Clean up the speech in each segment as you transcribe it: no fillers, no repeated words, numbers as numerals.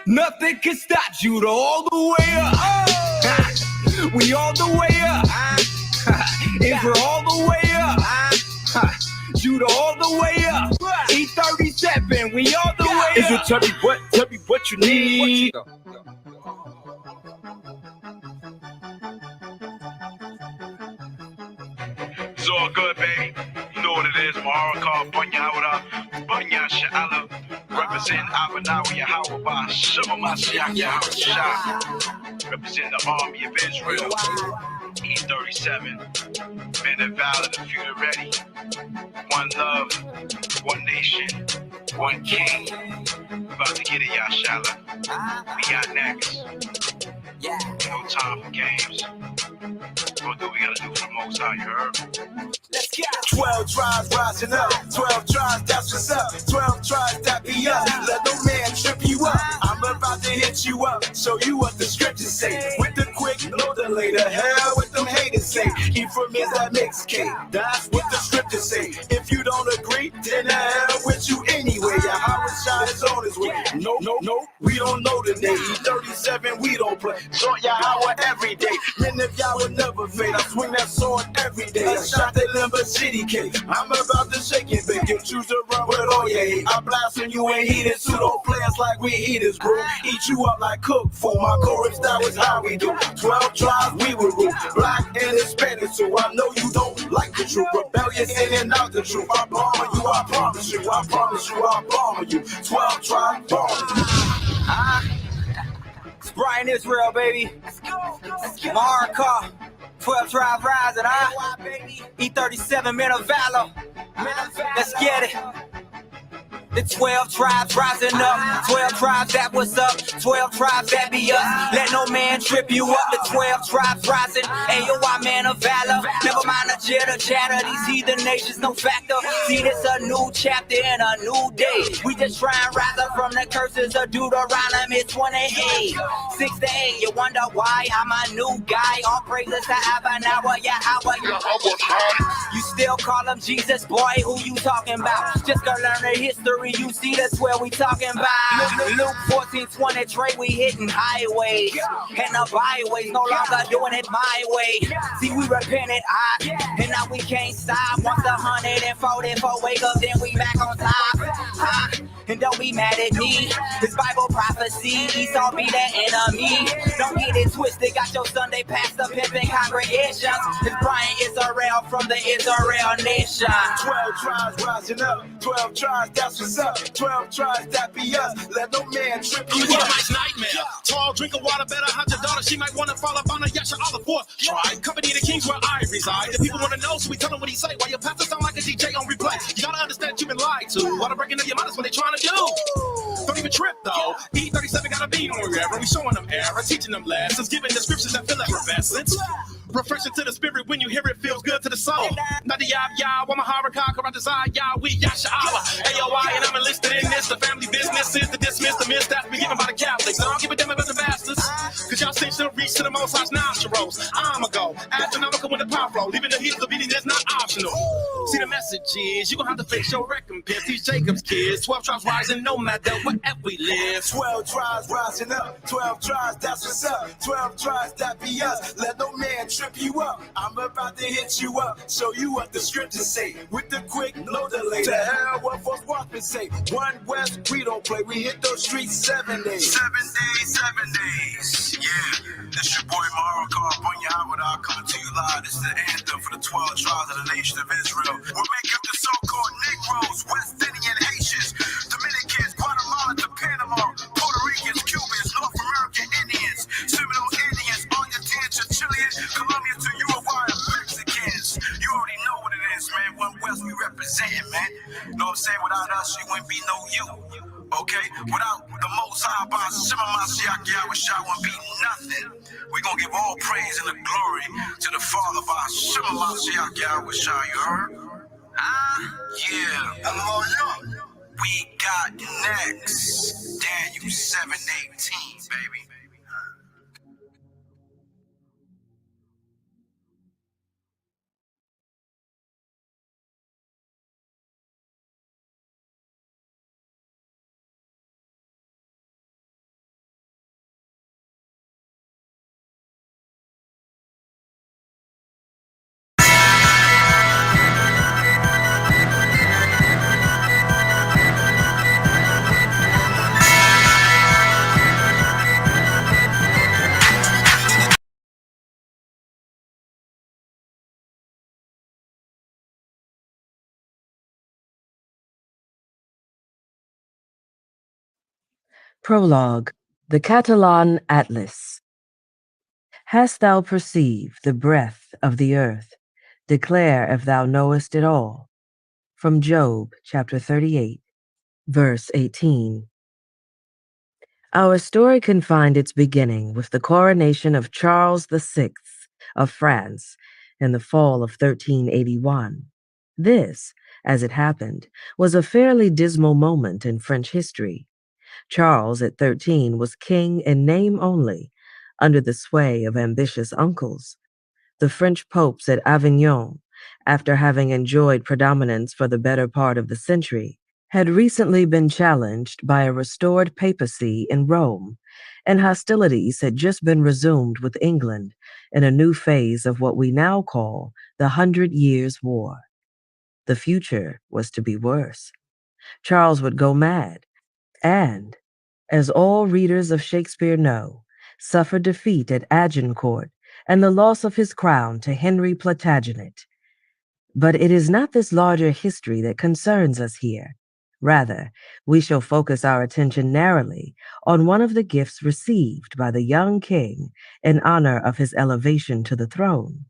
Nothing can stop Judah all the way up. We all the way up. Israel all the way up. Judah all the way up. E37, we all the way up. Israel, tell me what you need. It's all good, baby. You know what it is. Mahara Bunya Sha'ala. Represent Abanawi Yahawah Shema Mashiach Yahweh. Represent the army of Israel. E37. Men of valor, the future ready. One love, one nation, one king. We about to get it, Yashala. We got next. No time for games. We'll do what we gotta do for the most high, you heard? Let's go. 12 tribes rising up. 12 tribes, that's what's up. 12 tribes, that be us. Let no man trip you up. I'm about to hit you up. Show you what the scriptures say. With the quick, no delay. The hell with them haters say. Ephraim is that mixed cake. That's what the scriptures say. If you don't agree, then the hell with you anyway. Yahweh shot is on his way. No, we don't know the name. E37, we don't play. So Yahweh every day. Men of Yahweh never fade. I swing that sword every day. I shot that Limber City cake. I'm about to shake it, bake it. Choose to run with all your hate. I blast when you ain't heated. Pseudo players like we heaters, bro. Eat you up like cook food. My chorus, that was how we do. 12 tribes, we will rule. Black and Hispanic, so I know you don't like the truth. Rebellious in and out the truth. I bomb you, I promise you. I promise you, I bomb you. 12 tribes, bomb you. It's Brian Israel, baby. Marka, 12 tribes rising, E37, men of valor. Let's get it. The 12 tribes rising up. 12 tribes, that was up. 12 tribes, that be us. Let no man trip you up. The 12 tribes rising. AOI, man of valor. Never mind the jitter chatter. These heathen nations, no factor. See, this a new chapter and a new day. We just try and rise up from the curses of Deuteronomy 28. 6 to 8, you wonder why I'm a new guy. All praises to Abanawa, Yahweh. You still call him Jesus, boy, who you talking about? Just go learn the history. You see, that's where we talking about. Luke 14:20, Trey, we hitting highways and the byways, no longer doing it my way. See, we repented, and now we can't stop. Once 144 wake up, then we back on top. And don't be mad at me. This Bible prophecy, Esau be the enemy. Don't get it twisted. Got your Sunday pastor pimping congregations. It's Brian Israel from the Israel nation. 12 tribes rising up. 12 tribes, that's what's up. 12 tribes, that be us. Let no man trip you up. Nice nightmare. Tall, drink of water, better hunt your daughter. She might want to fall up on a Yasha all the fourth. Try company of the kings where I reside. The people want to know, so we tell them what he say. While your pastor sound like a DJ on replay. You gotta understand you've been lied to. What I'm breaking up your mind is what they trying to do. Don't even trip though. E37 got a beat on wherever. We showing them error, teaching them lessons, giving descriptions that feel effervescence. Refreshing to the spirit when you hear it feels good to the soul. Not the yah, I'm a harakaka, I desire yah, we yasha Allah. AOI, and I'm enlisted in this. The family business is to dismiss the myths that's been given by the Catholics. I don't give a damn about the bastards. Cause y'all think she'll reach to the most high's nostrils. I'ma go astronomical when the power flow. Leaving the heat of obedience is not optional. See, the message is you gon' have to face your recompense. These Jacob's kids, 12 tribes rising no matter wherever we live. 12 tribes rising up. 12 tribes, that's what's up. 12 tribes, that be us. Let no man trip you up. I'm about to hit you up. Show you what the scriptures say. With the quick, no delay. To hell, what false prophets say. One West, we don't play. We hit those streets 7 days. 7 days, 7 days. Yeah, this your boy Mahara Bunya. I'm coming to you live. This is the anthem for the 12 tribes of the nation of Israel. We'll make up the so-called Negroes, West Indian Haitians, Dominicans, Guatemala to Panama, Puerto Ricans, Cubans, North American Indians, Seminole Indians, Argentinians, Chileans, Colombia to Uruguay, Mexicans. You already know what it is, man. One West we represent, man. Know what I'm saying? Without us, you wouldn't be no you. Okay? Without the Most High, by Shema Mashiach Yahweh wouldn't be nothing. We're going to give all praise and the glory to the Father by Shema Mashiach Yahweh. You heard? Yeah. We got next. Daniel 7:18, baby. Prologue. The Catalan Atlas. Hast thou perceived the breadth of the earth? Declare if thou knowest it all. From Job chapter 38, verse 18. Our story can find its beginning with the coronation of Charles VI of France in the fall of 1381. This, as it happened, was a fairly dismal moment in French history. Charles, at 13, was king in name only, under the sway of ambitious uncles. The French popes at Avignon, after having enjoyed predominance for the better part of the century, had recently been challenged by a restored papacy in Rome, and hostilities had just been resumed with England in a new phase of what we now call the 100 Years' War. The future was to be worse. Charles would go mad, and, as all readers of Shakespeare know, suffer defeat at Agincourt and the loss of his crown to Henry Plantagenet. But it is not this larger history that concerns us here. Rather, we shall focus our attention narrowly on one of the gifts received by the young king in honor of his elevation to the throne.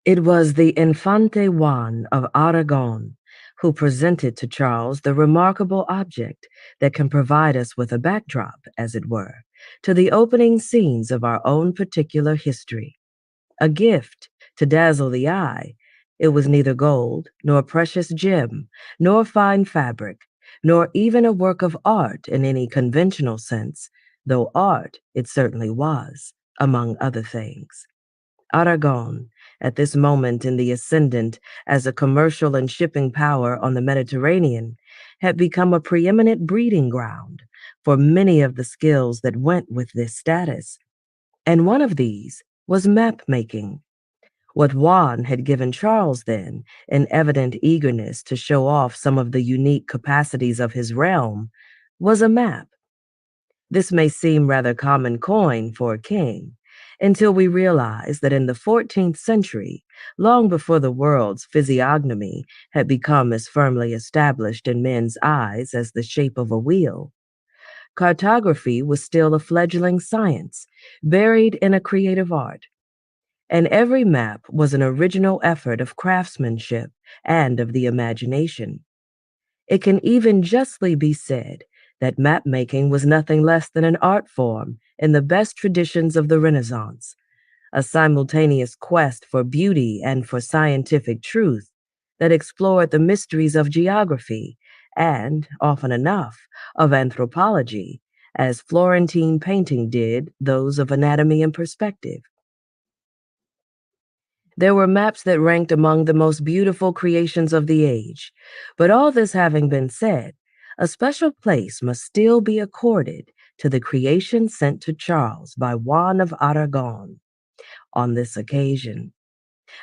It was the Infante Juan of Aragon who presented to Charles the remarkable object that can provide us with a backdrop, as it were, to the opening scenes of our own particular history. A gift to dazzle the eye, it was neither gold, nor precious gem, nor fine fabric, nor even a work of art in any conventional sense, though art it certainly was, among other things. Aragon, at this moment in the ascendant as a commercial and shipping power on the Mediterranean, had become a preeminent breeding ground for many of the skills that went with this status. And one of these was map making. What Juan had given Charles then, in evident eagerness to show off some of the unique capacities of his realm, was a map. This may seem rather common coin for a king, until we realize that in the 14th century, long before the world's physiognomy had become as firmly established in men's eyes as the shape of a wheel, cartography was still a fledgling science, buried in a creative art, and every map was an original effort of craftsmanship and of the imagination. It can even justly be said that map-making was nothing less than an art form in the best traditions of the Renaissance, a simultaneous quest for beauty and for scientific truth that explored the mysteries of geography and, often enough, of anthropology, as Florentine painting did those of anatomy and perspective. There were maps that ranked among the most beautiful creations of the age, but all this having been said, a special place must still be accorded to the creation sent to Charles by Juan of Aragon. On this occasion,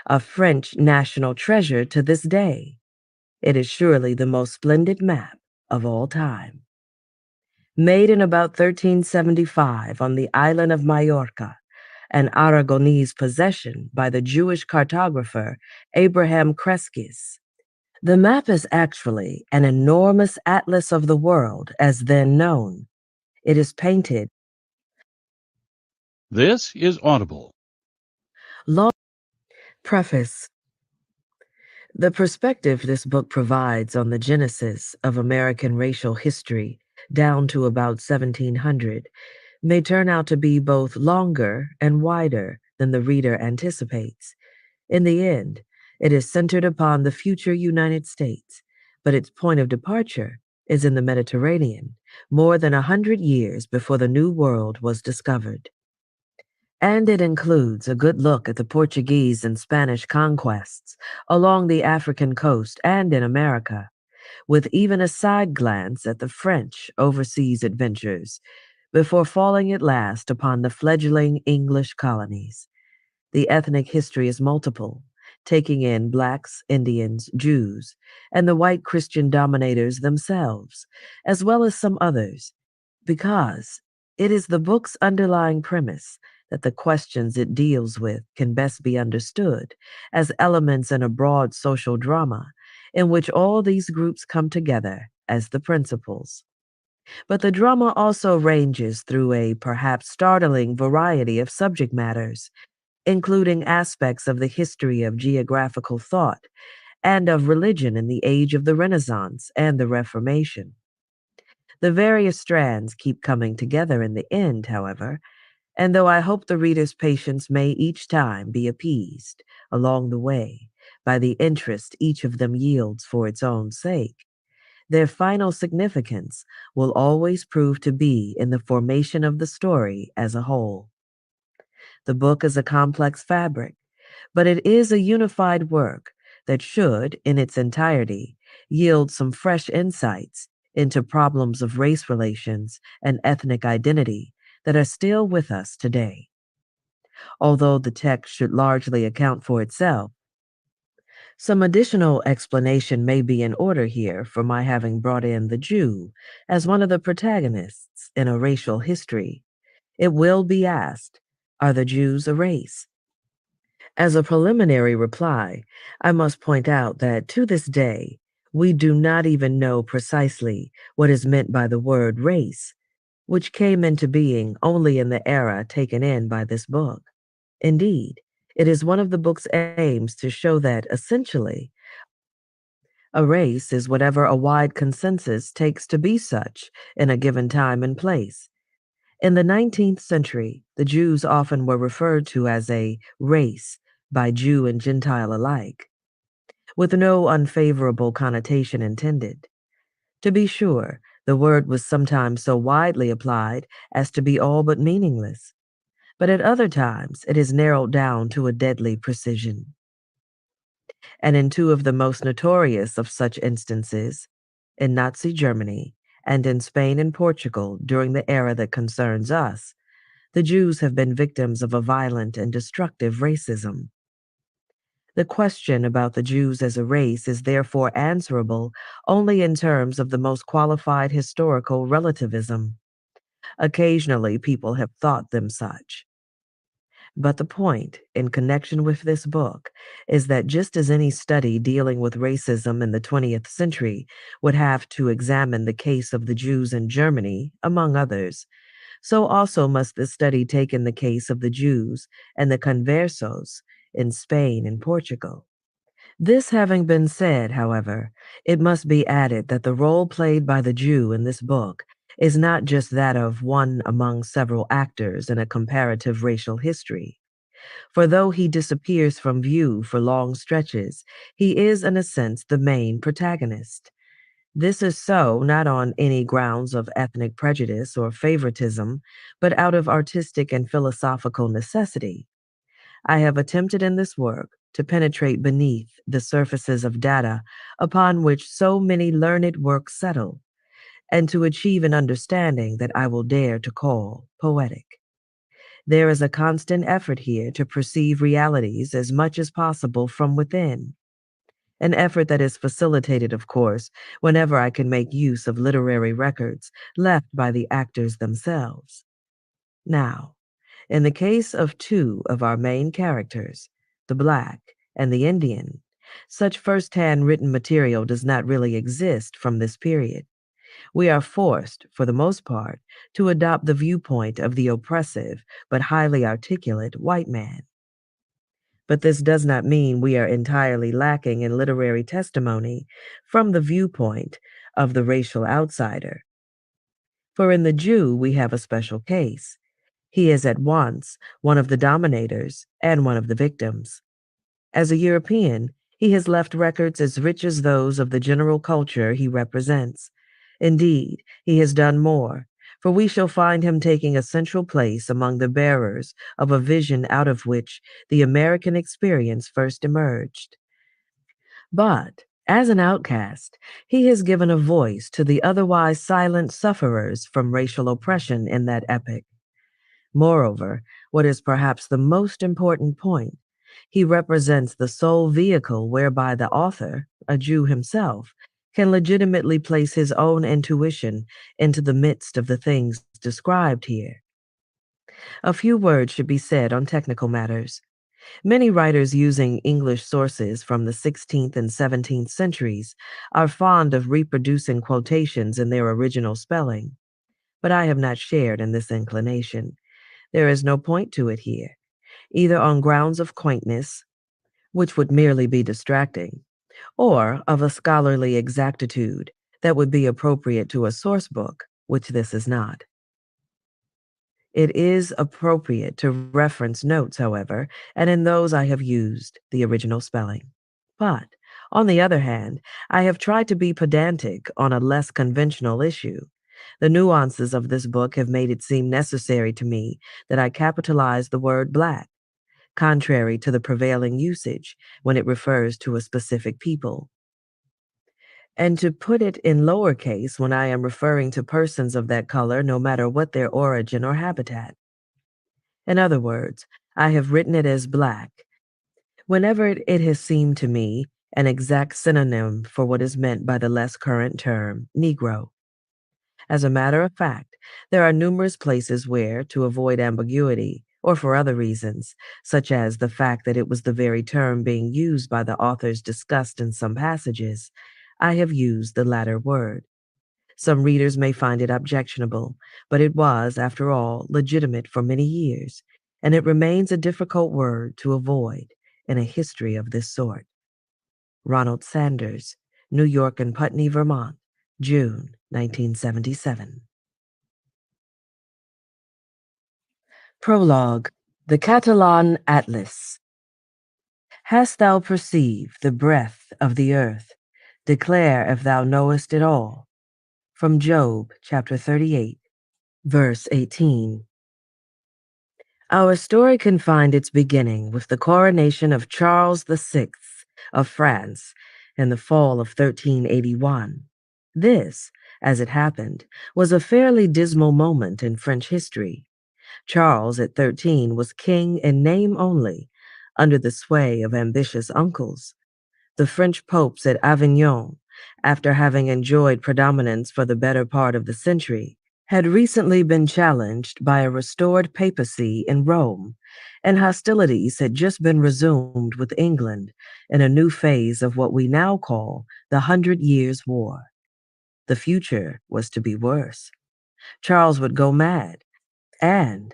a French national treasure to this day, it is surely the most splendid map of all time. Made in about 1375 on the island of Majorca, an Aragonese possession by the Jewish cartographer Abraham Crescas. The map is actually an enormous atlas of the world as then known. It is painted. This is Audible. Long preface. The perspective this book provides on the genesis of American racial history down to about 1700 may turn out to be both longer and wider than the reader anticipates. In the end, it is centered upon the future United States, but its point of departure is in the Mediterranean, more than 100 years before the New World was discovered. And it includes a good look at the Portuguese and Spanish conquests along the African coast and in America, with even a side glance at the French overseas adventures, before falling at last upon the fledgling English colonies. The ethnic history is multiple, taking in blacks, Indians, Jews, and the white Christian dominators themselves, as well as some others, because it is the book's underlying premise that the questions it deals with can best be understood as elements in a broad social drama in which all these groups come together as the principals. But the drama also ranges through a perhaps startling variety of subject matters, including aspects of the history of geographical thought and of religion in the age of the Renaissance and the Reformation. The various strands keep coming together in the end, however, and though I hope the reader's patience may each time be appeased along the way by the interest each of them yields for its own sake, their final significance will always prove to be in the formation of the story as a whole. The book is a complex fabric, but it is a unified work that should, in its entirety, yield some fresh insights into problems of race relations and ethnic identity that are still with us today. Although the text should largely account for itself, some additional explanation may be in order here for my having brought in the Jew as one of the protagonists in a racial history. It will be asked, are the Jews a race? As a preliminary reply, I must point out that to this day, we do not even know precisely what is meant by the word race, which came into being only in the era taken in by this book. Indeed, it is one of the book's aims to show that, essentially, a race is whatever a wide consensus takes to be such in a given time and place. In the 19th century, the Jews often were referred to as a race by Jew and Gentile alike, with no unfavorable connotation intended. To be sure, the word was sometimes so widely applied as to be all but meaningless, but at other times it is narrowed down to a deadly precision. And in two of the most notorious of such instances, in Nazi Germany and in Spain and Portugal during the era that concerns us, the Jews have been victims of a violent and destructive racism. The question about the Jews as a race is therefore answerable only in terms of the most qualified historical relativism. Occasionally, people have thought them such. But the point, in connection with this book, is that just as any study dealing with racism in the 20th century would have to examine the case of the Jews in Germany, among others, so also must the study take in the case of the Jews and the conversos in Spain and Portugal. This having been said, however, it must be added that the role played by the Jew in this book is not just that of one among several actors in a comparative racial history. For though he disappears from view for long stretches, he is in a sense the main protagonist. This is so not on any grounds of ethnic prejudice or favoritism, but out of artistic and philosophical necessity. I have attempted in this work to penetrate beneath the surfaces of data upon which so many learned works settle, and to achieve an understanding that I will dare to call poetic. There is a constant effort here to perceive realities as much as possible from within, an effort that is facilitated, of course, whenever I can make use of literary records left by the actors themselves. Now, in the case of two of our main characters, the Black and the Indian, such first-hand written material does not really exist from this period. We are forced, for the most part, to adopt the viewpoint of the oppressive but highly articulate white man. But this does not mean we are entirely lacking in literary testimony from the viewpoint of the racial outsider. For in the Jew, we have a special case. He is at once one of the dominators and one of the victims. As a European, he has left records as rich as those of the general culture he represents. Indeed, he has done more, for we shall find him taking a central place among the bearers of a vision out of which the American experience first emerged. But, as an outcast, he has given a voice to the otherwise silent sufferers from racial oppression in that epoch. Moreover, what is perhaps the most important point, he represents the sole vehicle whereby the author, a Jew himself, can legitimately place his own intuition into the midst of the things described here. A few words should be said on technical matters. Many writers using English sources from the 16th and 17th centuries are fond of reproducing quotations in their original spelling, but I have not shared in this inclination. There is no point to it here, either on grounds of quaintness, which would merely be distracting, or of a scholarly exactitude that would be appropriate to a source book, which this is not. It is appropriate to reference notes, however, and in those I have used the original spelling. But, on the other hand, I have tried to be pedantic on a less conventional issue. The nuances of this book have made it seem necessary to me that I capitalize the word black, contrary to the prevailing usage when it refers to a specific people, and to put it in lowercase when I am referring to persons of that color, no matter what their origin or habitat. In other words, I have written it as black whenever it has seemed to me an exact synonym for what is meant by the less current term, Negro. As a matter of fact, there are numerous places where, to avoid ambiguity, or for other reasons, such as the fact that it was the very term being used by the authors discussed in some passages, I have used the latter word. Some readers may find it objectionable, but it was, after all, legitimate for many years, and it remains a difficult word to avoid in a history of this sort. Ronald Sanders, New York and Putney, Vermont, June 1977. Prologue. The Catalan Atlas. Hast thou perceived the breadth of the earth? Declare if thou knowest it all. From Job, chapter 38, verse 18. Our story can find its beginning with the coronation of Charles VI of France in the fall of 1381. This, as it happened, was a fairly dismal moment in French history. Charles, at 13, was king in name only, under the sway of ambitious uncles. The French popes at Avignon, after having enjoyed predominance for the better part of the century, had recently been challenged by a restored papacy in Rome, and hostilities had just been resumed with England in a new phase of what we now call the 100 Years' War. The future was to be worse. Charles would go mad, and,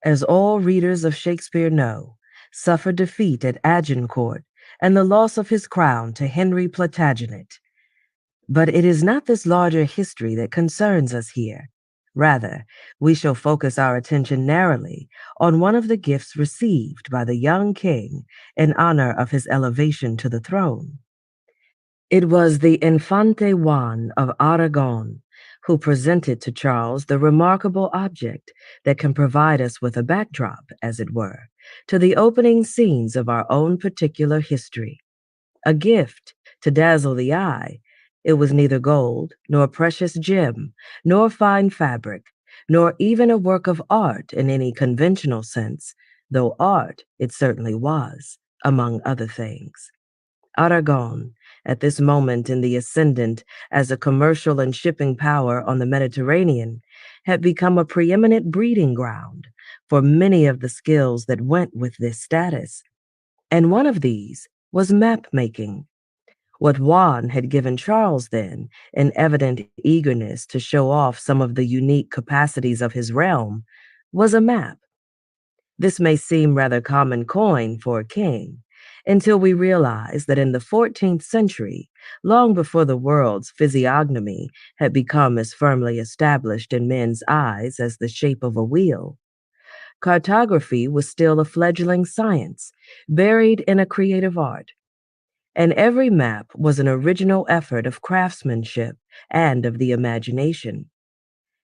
as all readers of Shakespeare know, suffered defeat at Agincourt and the loss of his crown to Henry Plantagenet. But it is not this larger history that concerns us here. Rather, we shall focus our attention narrowly on one of the gifts received by the young king in honor of his elevation to the throne. It was the Infante Juan of Aragon who presented to Charles the remarkable object that can provide us with a backdrop, as it were, to the opening scenes of our own particular history. A gift to dazzle the eye, it was neither gold, nor precious gem, nor fine fabric, nor even a work of art in any conventional sense, though art it certainly was, among other things. Aragon, at this moment in the ascendant as a commercial and shipping power on the Mediterranean, had become a preeminent breeding ground for many of the skills that went with this status. And one of these was map making. What Juan had given Charles then, in evident eagerness to show off some of the unique capacities of his realm, was a map. This may seem rather common coin for a king, until we realize that in the 14th century, long before the world's physiognomy had become as firmly established in men's eyes as the shape of a wheel, cartography was still a fledgling science, buried in a creative art, and every map was an original effort of craftsmanship and of the imagination.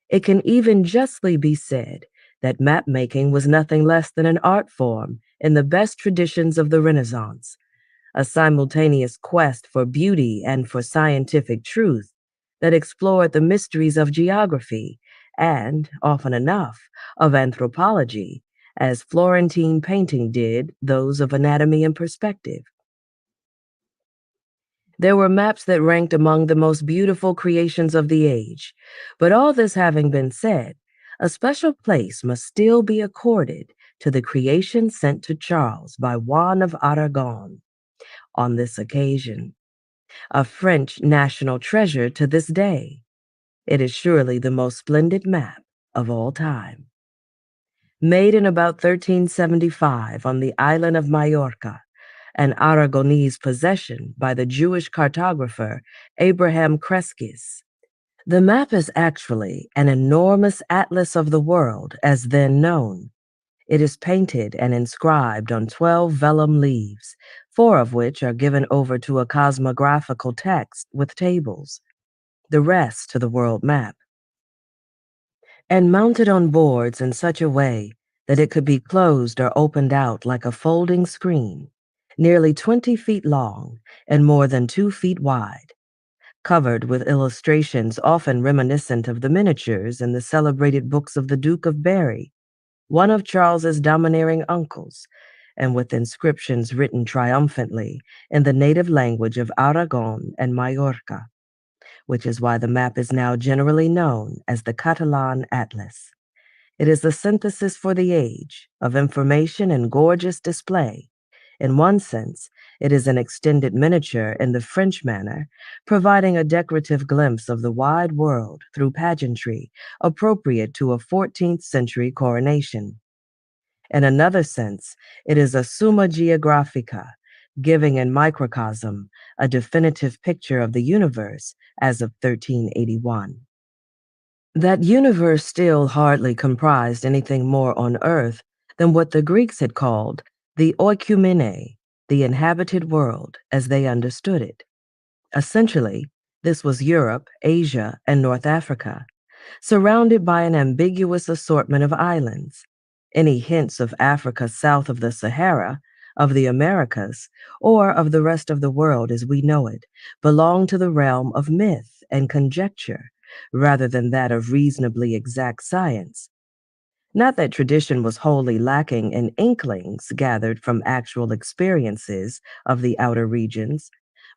It can even justly be said that map-making was nothing less than an art form in the best traditions of the Renaissance, a simultaneous quest for beauty and for scientific truth that explored the mysteries of geography and, often enough, of anthropology, as Florentine painting did those of anatomy and perspective. There were maps that ranked among the most beautiful creations of the age, but all this having been said, a special place must still be accorded to the creation sent to Charles by Juan of Aragon on this occasion, a French national treasure to this day. It is surely the most splendid map of all time. Made in about 1375 on the island of Majorca, an Aragonese possession by the Jewish cartographer Abraham Cresques. The map is actually an enormous atlas of the world as then known. It is painted and inscribed on 12 vellum leaves, 4 of which are given over to a cosmographical text with tables, the rest to the world map, and mounted on boards in such a way that it could be closed or opened out like a folding screen, nearly 20 feet long and more than 2 feet wide, covered with illustrations often reminiscent of the miniatures in the celebrated books of the Duke of Berry, one of Charles's domineering uncles, and with inscriptions written triumphantly in the native language of Aragon and Majorca, which is why the map is now generally known as the Catalan Atlas. It is the synthesis for the age of information and gorgeous display. In one sense, it is an extended miniature in the French manner, providing a decorative glimpse of the wide world through pageantry appropriate to a 14th century coronation. In another sense, it is a summa geographica, giving in microcosm a definitive picture of the universe as of 1381. That universe still hardly comprised anything more on earth than what the Greeks had called the oikumene, the inhabited world as they understood it. Essentially, this was Europe, Asia, and North Africa, surrounded by an ambiguous assortment of islands. Any hints of Africa south of the Sahara, of the Americas, or of the rest of the world as we know it, belong to the realm of myth and conjecture, rather than that of reasonably exact science. Not that tradition was wholly lacking in inklings gathered from actual experiences of the outer regions,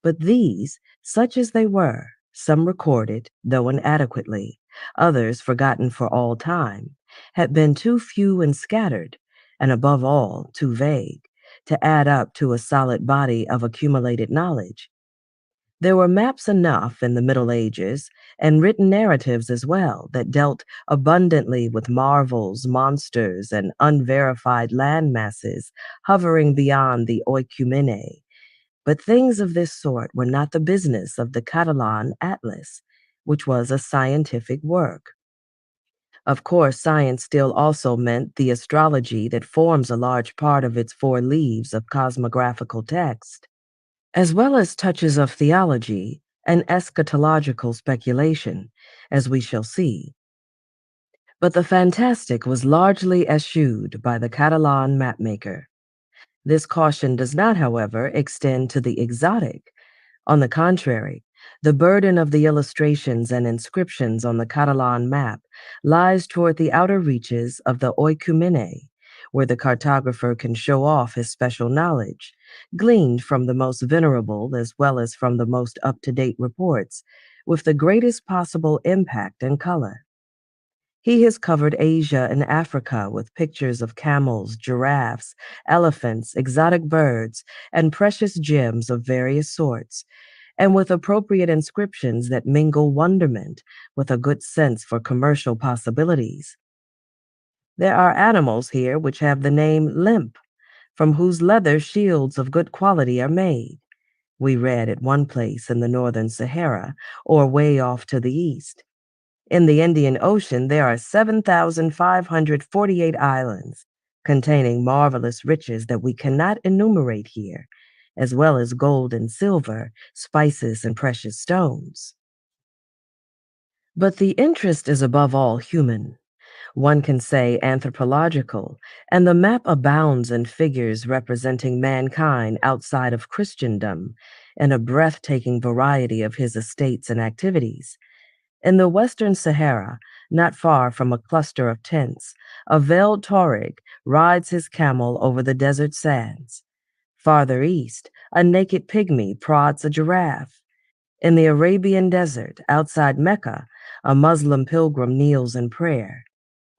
but these, such as they were, some recorded, though inadequately, others forgotten for all time, had been too few and scattered, and above all, too vague, to add up to a solid body of accumulated knowledge. There were maps enough in the Middle Ages, and written narratives as well, that dealt abundantly with marvels, monsters, and unverified land masses hovering beyond the oikumene. But things of this sort were not the business of the Catalan Atlas, which was a scientific work. Of course, science still also meant the astrology that forms a large part of its 4 leaves of cosmographical text, as well as touches of theology and eschatological speculation, as we shall see. But the fantastic was largely eschewed by the Catalan mapmaker. This caution does not, however, extend to the exotic. On the contrary, the burden of the illustrations and inscriptions on the Catalan map lies toward the outer reaches of the oikumene, where the cartographer can show off his special knowledge, gleaned from the most venerable as well as from the most up-to-date reports, with the greatest possible impact and color. He has covered Asia and Africa with pictures of camels, giraffes, elephants, exotic birds, and precious gems of various sorts, and with appropriate inscriptions that mingle wonderment with a good sense for commercial possibilities. There are animals here which have the name limp, from whose leather shields of good quality are made, we read at one place in the northern Sahara, or way off to the east. In the Indian Ocean, there are 7,548 islands, containing marvelous riches that we cannot enumerate here, as well as gold and silver, spices, and precious stones. But the interest is above all human. One can say anthropological, and the map abounds in figures representing mankind outside of Christendom in a breathtaking variety of his estates and activities. In the Western Sahara, not far from a cluster of tents, a veiled Taurig rides his camel over the desert sands. Farther east, a naked pygmy prods a giraffe. In the Arabian desert, outside Mecca, a Muslim pilgrim kneels in prayer.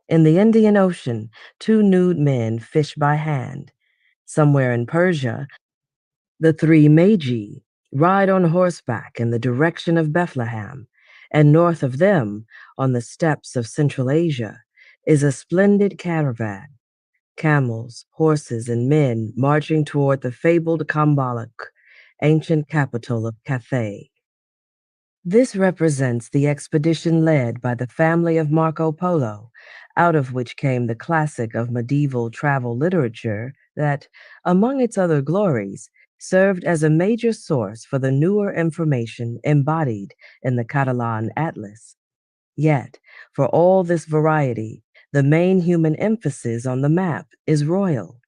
In the Indian Ocean, two nude men fish by hand. Somewhere in Persia, the three magi ride on horseback in the direction of Bethlehem, and north of them, on the steppes of Central Asia, is a splendid caravan, camels, horses, and men marching toward the fabled Kambalak, ancient capital of Cathay. This represents the expedition led by the family of Marco Polo, out of which came the classic of medieval travel literature that, among its other glories, served as a major source for the newer information embodied in the Catalan Atlas. Yet, for all this variety, the main human emphasis on the map is royal.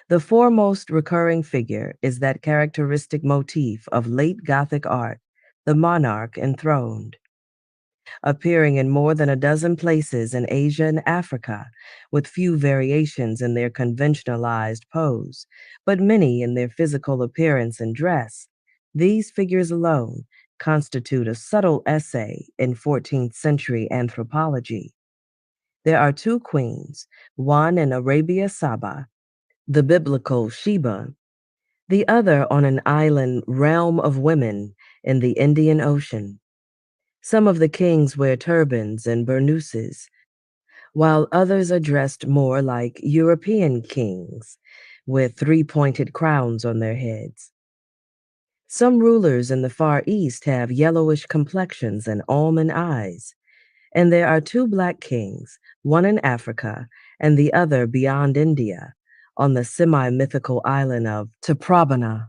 The foremost recurring figure is that characteristic motif of late Gothic art, the monarch enthroned, appearing in more than a dozen places in Asia and Africa, with few variations in their conventionalized pose, but many in their physical appearance and dress. These figures alone constitute a subtle essay in 14th century anthropology. There are two queens, one in Arabia Saba, the biblical Sheba, the other on an island realm of women in the Indian Ocean. Some of the kings wear turbans and burnouses, while others are dressed more like European kings, with three-pointed crowns on their heads. Some rulers in the Far East have yellowish complexions and almond eyes, and there are two black kings, one in Africa and the other beyond India, on the semi-mythical island of Taprobana.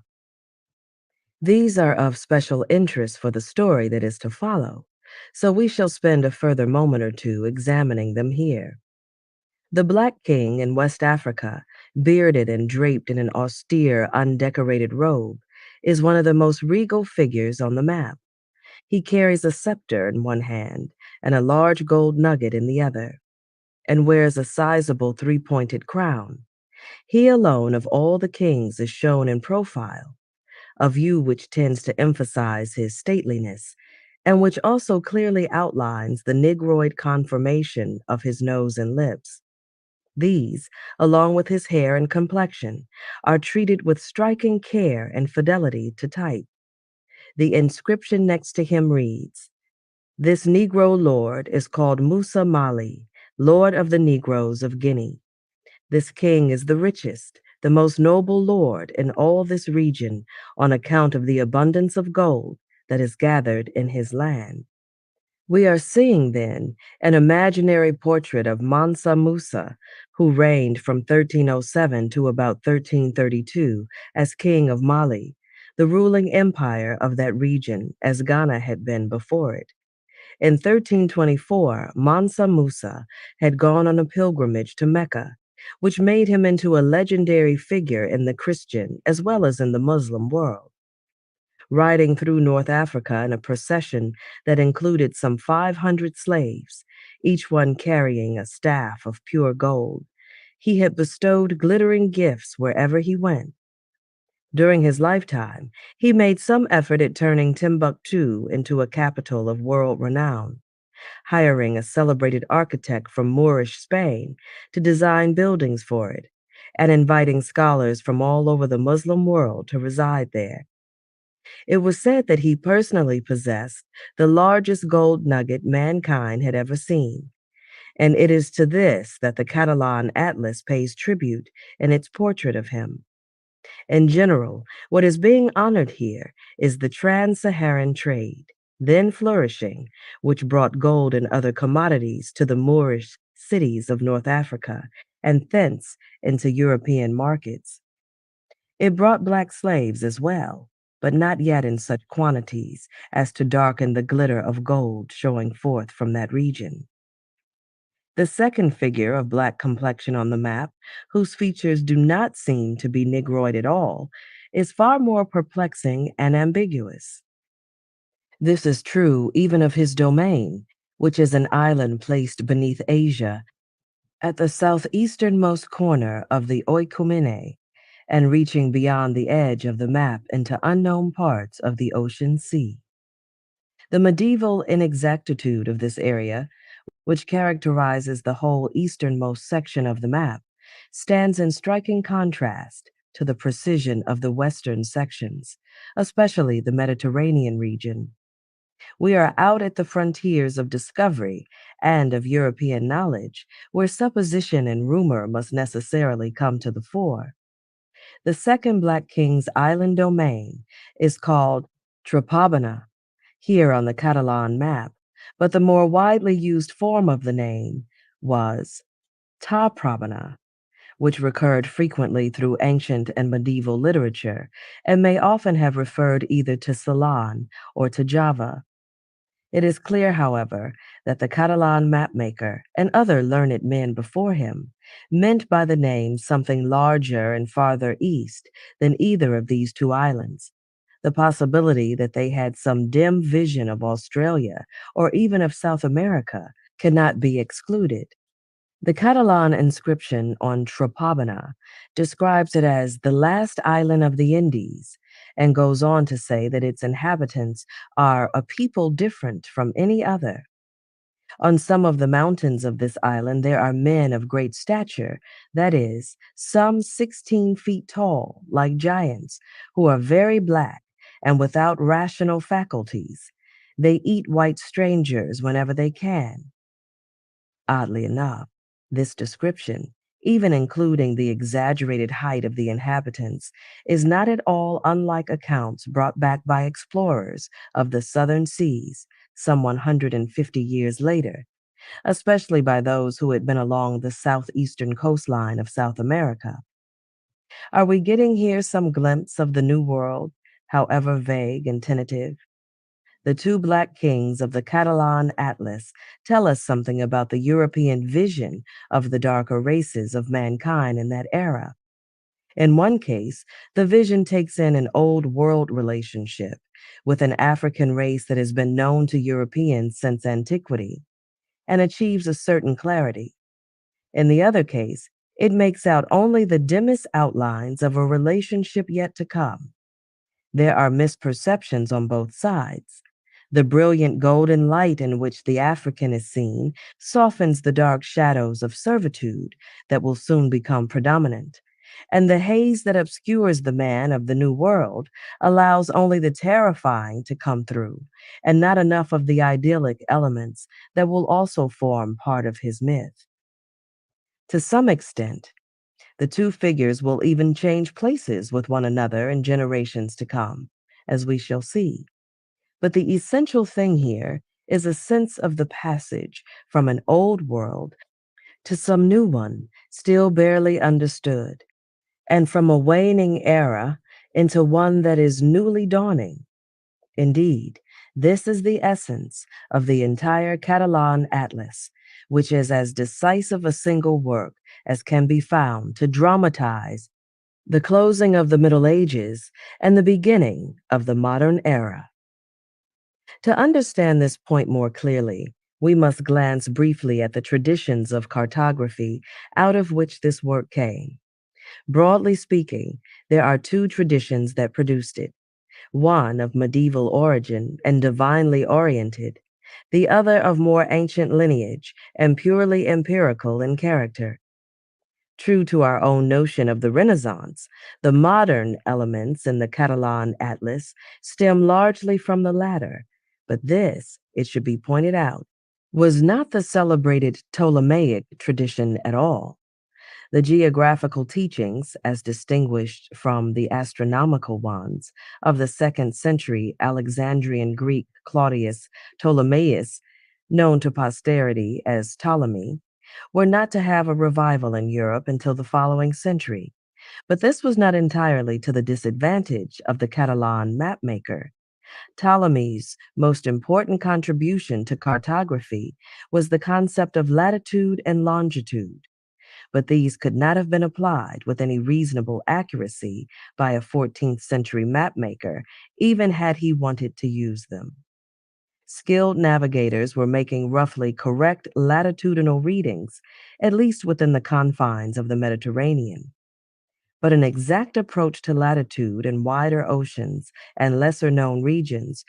These are of special interest for the story that is to follow, so we shall spend a further moment or two examining them here. The Black King in West Africa, bearded and draped in an austere, undecorated robe, is one of the most regal figures on the map. He carries a scepter in one hand and a large gold nugget in the other, and wears a sizable three-pointed crown. He alone of all the kings is shown in profile, a view which tends to emphasize his stateliness, and which also clearly outlines the negroid conformation of his nose and lips. These, along with his hair and complexion, are treated with striking care and fidelity to type. The inscription next to him reads, "This Negro lord is called Musa Mali, Lord of the Negroes of Guinea. This king is the richest, the most noble lord in all this region on account of the abundance of gold that is gathered in his land." We are seeing, then, an imaginary portrait of Mansa Musa, who reigned from 1307 to about 1332 as king of Mali, the ruling empire of that region as Ghana had been before it. In 1324, Mansa Musa had gone on a pilgrimage to Mecca, which made him into a legendary figure in the Christian as well as in the Muslim world. Riding through North Africa in a procession that included some 500 slaves, each one carrying a staff of pure gold, he had bestowed glittering gifts wherever he went. During his lifetime, he made some effort at turning Timbuktu into a capital of world renown, hiring a celebrated architect from Moorish Spain to design buildings for it, and inviting scholars from all over the Muslim world to reside there. It was said that he personally possessed the largest gold nugget mankind had ever seen, and it is to this that the Catalan Atlas pays tribute in its portrait of him. In general, what is being honored here is the trans-Saharan trade, then flourishing, which brought gold and other commodities to the Moorish cities of North Africa and thence into European markets. It brought black slaves as well, but not yet in such quantities as to darken the glitter of gold showing forth from that region. The second figure of black complexion on the map, whose features do not seem to be Negroid at all, is far more perplexing and ambiguous. This is true even of his domain, which is an island placed beneath Asia at the southeasternmost corner of the Oikumene and reaching beyond the edge of the map into unknown parts of the ocean sea. The medieval inexactitude of this area which characterizes the whole easternmost section of the map, stands in striking contrast to the precision of the western sections, especially the Mediterranean region. We are out at the frontiers of discovery and of European knowledge, where supposition and rumor must necessarily come to the fore. The second Black King's island domain is called Trapobana here on the Catalan map, but the more widely used form of the name was Taprobana, which recurred frequently through ancient and medieval literature and may often have referred either to Ceylon or to Java. It is clear, however, that the Catalan mapmaker and other learned men before him meant by the name something larger and farther east than either of these two islands. The possibility that they had some dim vision of Australia or even of South America cannot be excluded. The Catalan inscription on Trapobana describes it as the last island of the Indies and goes on to say that its inhabitants are a people different from any other. On some of the mountains of this island, there are men of great stature, that is, some 16 feet tall, like giants, who are very black and without rational faculties. They eat white strangers whenever they can. Oddly enough, this description, even including the exaggerated height of the inhabitants, is not at all unlike accounts brought back by explorers of the southern seas some 150 years later, especially by those who had been along the southeastern coastline of South America. Are we getting here some glimpse of the New World, however vague and tentative? The two Black Kings of the Catalan Atlas tell us something about the European vision of the darker races of mankind in that era. In one case, the vision takes in an old world relationship with an African race that has been known to Europeans since antiquity and achieves a certain clarity. In the other case, it makes out only the dimmest outlines of a relationship yet to come. There are misperceptions on both sides. The brilliant golden light in which the African is seen softens the dark shadows of servitude that will soon become predominant, and the haze that obscures the man of the New World allows only the terrifying to come through, and not enough of the idyllic elements that will also form part of his myth. To some extent, the two figures will even change places with one another in generations to come, as we shall see. But the essential thing here is a sense of the passage from an old world to some new one, still barely understood, and from a waning era into one that is newly dawning. Indeed, this is the essence of the entire Catalan Atlas, which is as decisive a single work as can be found to dramatize the closing of the Middle Ages and the beginning of the modern era. To understand this point more clearly, we must glance briefly at the traditions of cartography out of which this work came. Broadly speaking, there are two traditions that produced it, one of medieval origin and divinely oriented, the other of more ancient lineage and purely empirical in character. True to our own notion of the Renaissance, the modern elements in the Catalan Atlas stem largely from the latter, but this, it should be pointed out, was not the celebrated Ptolemaic tradition at all. The geographical teachings, as distinguished from the astronomical ones, of the 2nd century Alexandrian Greek Claudius Ptolemaeus, known to posterity as Ptolemy, were not to have a revival in Europe until the following century. But this was not entirely to the disadvantage of the Catalan mapmaker. Ptolemy's most important contribution to cartography was the concept of latitude and longitude, but these could not have been applied with any reasonable accuracy by a 14th century mapmaker, even had he wanted to use them. Skilled navigators were making roughly correct latitudinal readings, at least within the confines of the Mediterranean. But an exact approach to latitude in wider oceans and lesser known regions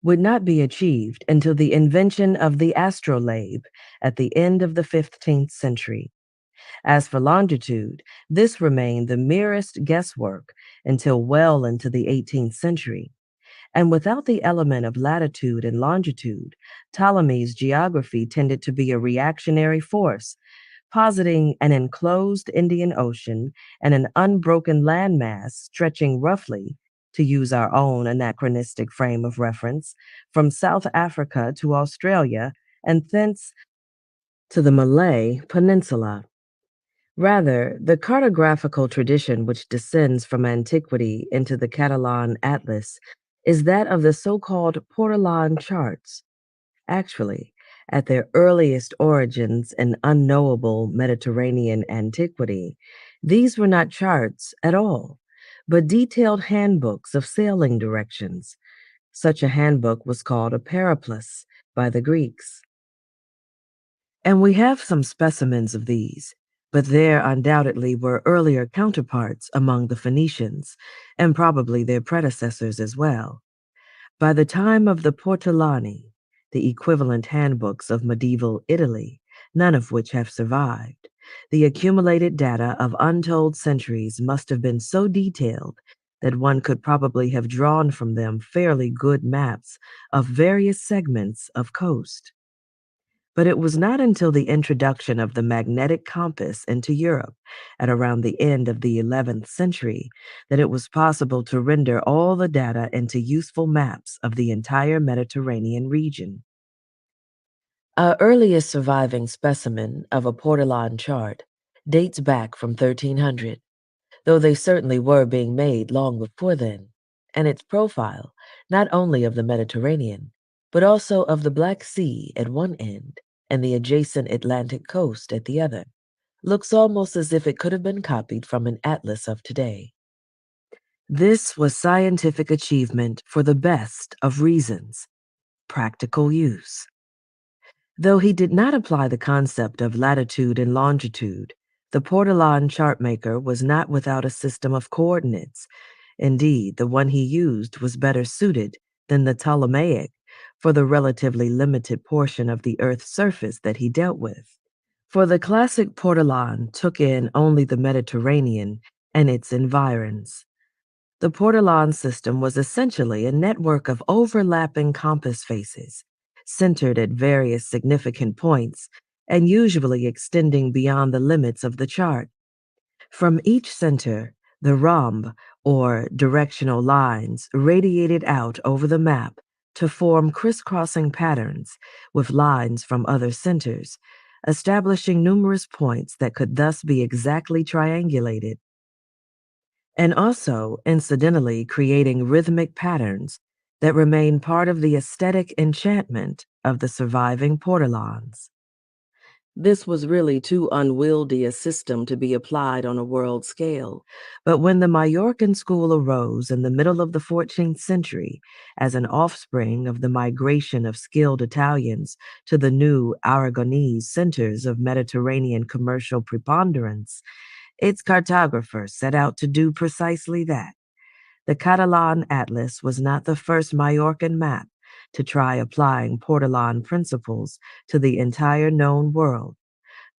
would not be achieved until the invention of the astrolabe at the end of the 15th century. As for longitude, this remained the merest guesswork until well into the 18th century. And without the element of latitude and longitude, Ptolemy's geography tended to be a reactionary force, positing an enclosed Indian Ocean and an unbroken landmass stretching roughly, to use our own anachronistic frame of reference, from South Africa to Australia and thence to the Malay Peninsula. Rather, the cartographical tradition which descends from antiquity into the Catalan Atlas is that of the so-called Portolan charts. Actually, at their earliest origins in unknowable Mediterranean antiquity, these were not charts at all, but detailed handbooks of sailing directions. Such a handbook was called a periplus by the Greeks. And we have some specimens of these, but there undoubtedly were earlier counterparts among the Phoenicians, and probably their predecessors as well. By the time of the Portolani, the equivalent handbooks of medieval Italy, none of which have survived, the accumulated data of untold centuries must have been so detailed that one could probably have drawn from them fairly good maps of various segments of coast. But it was not until the introduction of the magnetic compass into Europe at around the end of the 11th century that it was possible to render all the data into useful maps of the entire Mediterranean region. Our earliest surviving specimen of a Portolan chart dates back from 1300, though they certainly were being made long before then, and its profile, not only of the Mediterranean, but also of the Black Sea at one end and the adjacent Atlantic coast at the other, looks almost as if it could have been copied from an atlas of today. This was scientific achievement for the best of reasons, practical use. Though he did not apply the concept of latitude and longitude, the Portolan chartmaker was not without a system of coordinates. Indeed, the one he used was better suited than the Ptolemaic for the relatively limited portion of the Earth's surface that he dealt with. For the classic Portolan took in only the Mediterranean and its environs. The Portolan system was essentially a network of overlapping compass faces, centered at various significant points and usually extending beyond the limits of the chart. From each center, the rhomb, or directional lines, radiated out over the map to form crisscrossing patterns with lines from other centers, establishing numerous points that could thus be exactly triangulated, and also, incidentally, creating rhythmic patterns that remain part of the aesthetic enchantment of the surviving Portolans. This was really too unwieldy a system to be applied on a world scale, but when the Majorcan school arose in the middle of the 14th century as an offspring of the migration of skilled Italians to the new Aragonese centers of Mediterranean commercial preponderance, its cartographers set out to do precisely that. The Catalan Atlas was not the first Majorcan map to try applying Portolan principles to the entire known world,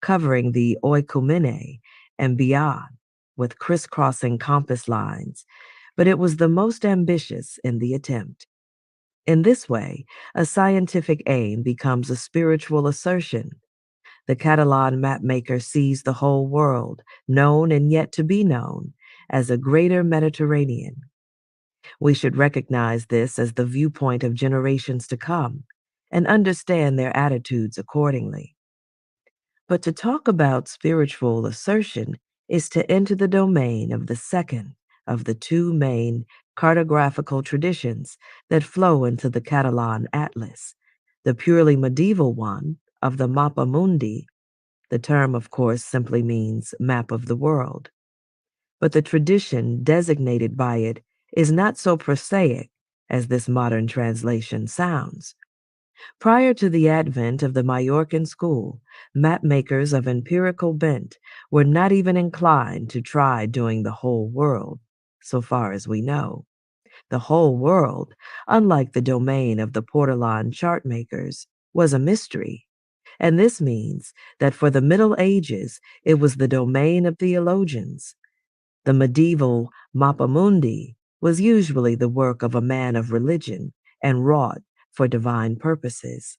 covering the oikumene and beyond with crisscrossing compass lines, but it was the most ambitious in the attempt. In this way, a scientific aim becomes a spiritual assertion. The Catalan mapmaker sees the whole world, known and yet to be known, as a greater Mediterranean. We should recognize this as the viewpoint of generations to come and understand their attitudes accordingly. But to talk about spiritual assertion is to enter the domain of the second of the two main cartographical traditions that flow into the Catalan Atlas, the purely medieval one of the Mappa Mundi. The term, of course, simply means map of the world. But the tradition designated by it is not so prosaic as this modern translation sounds. Prior to the advent of the Majorcan school, mapmakers of empirical bent were not even inclined to try doing the whole world, so far as we know. The whole world, unlike the domain of the Portolan chart makers, was a mystery. And this means that for the Middle Ages, it was the domain of theologians. The medieval Mappa Mundi was usually the work of a man of religion and wrought for divine purposes.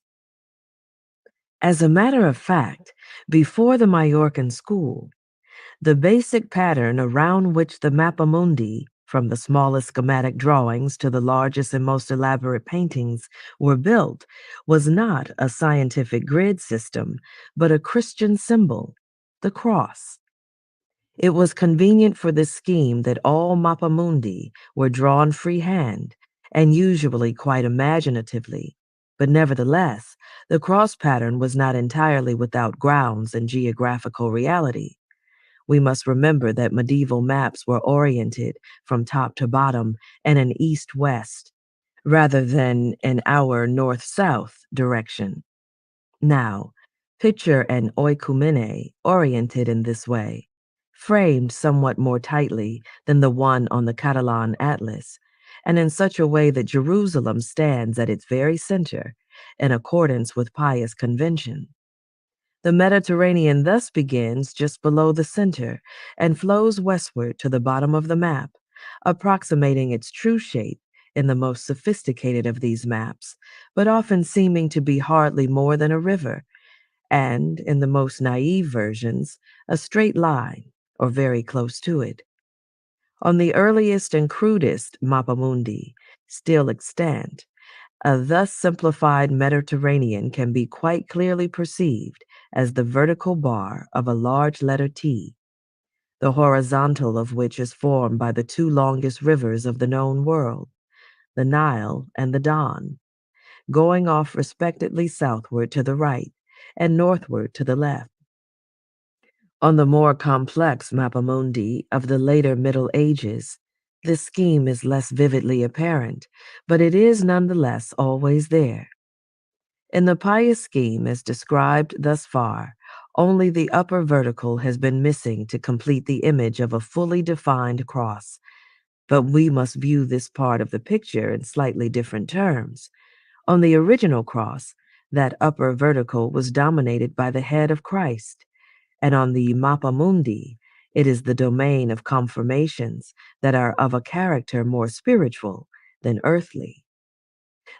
As a matter of fact, before the Majorcan school, the basic pattern around which the Mappa Mundi, from the smallest schematic drawings to the largest and most elaborate paintings, were built, was not a scientific grid system, but a Christian symbol, the cross. It was convenient for this scheme that all Mappa Mundi were drawn freehand and usually quite imaginatively, but nevertheless, the cross pattern was not entirely without grounds in geographical reality. We must remember that medieval maps were oriented from top to bottom in an east-west rather than in our north-south direction. Now, picture an oikumene oriented in this way, framed somewhat more tightly than the one on the Catalan atlas, and in such a way that Jerusalem stands at its very center, in accordance with pious convention. The Mediterranean thus begins just below the center and flows westward to the bottom of the map, approximating its true shape in the most sophisticated of these maps, but often seeming to be hardly more than a river, and, in the most naive versions, a straight line, or very close to it. On the earliest and crudest Mappa Mundi, still extant, a thus simplified Mediterranean can be quite clearly perceived as the vertical bar of a large letter T, the horizontal of which is formed by the two longest rivers of the known world, the Nile and the Don, going off respectively southward to the right and northward to the left. On the more complex Mappa Mundi of the later Middle Ages, this scheme is less vividly apparent, but it is nonetheless always there. In the pious scheme as described thus far, only the upper vertical has been missing to complete the image of a fully defined cross. But we must view this part of the picture in slightly different terms. On the original cross, that upper vertical was dominated by the head of Christ, and on the Mappa Mundi, it is the domain of conformations that are of a character more spiritual than earthly.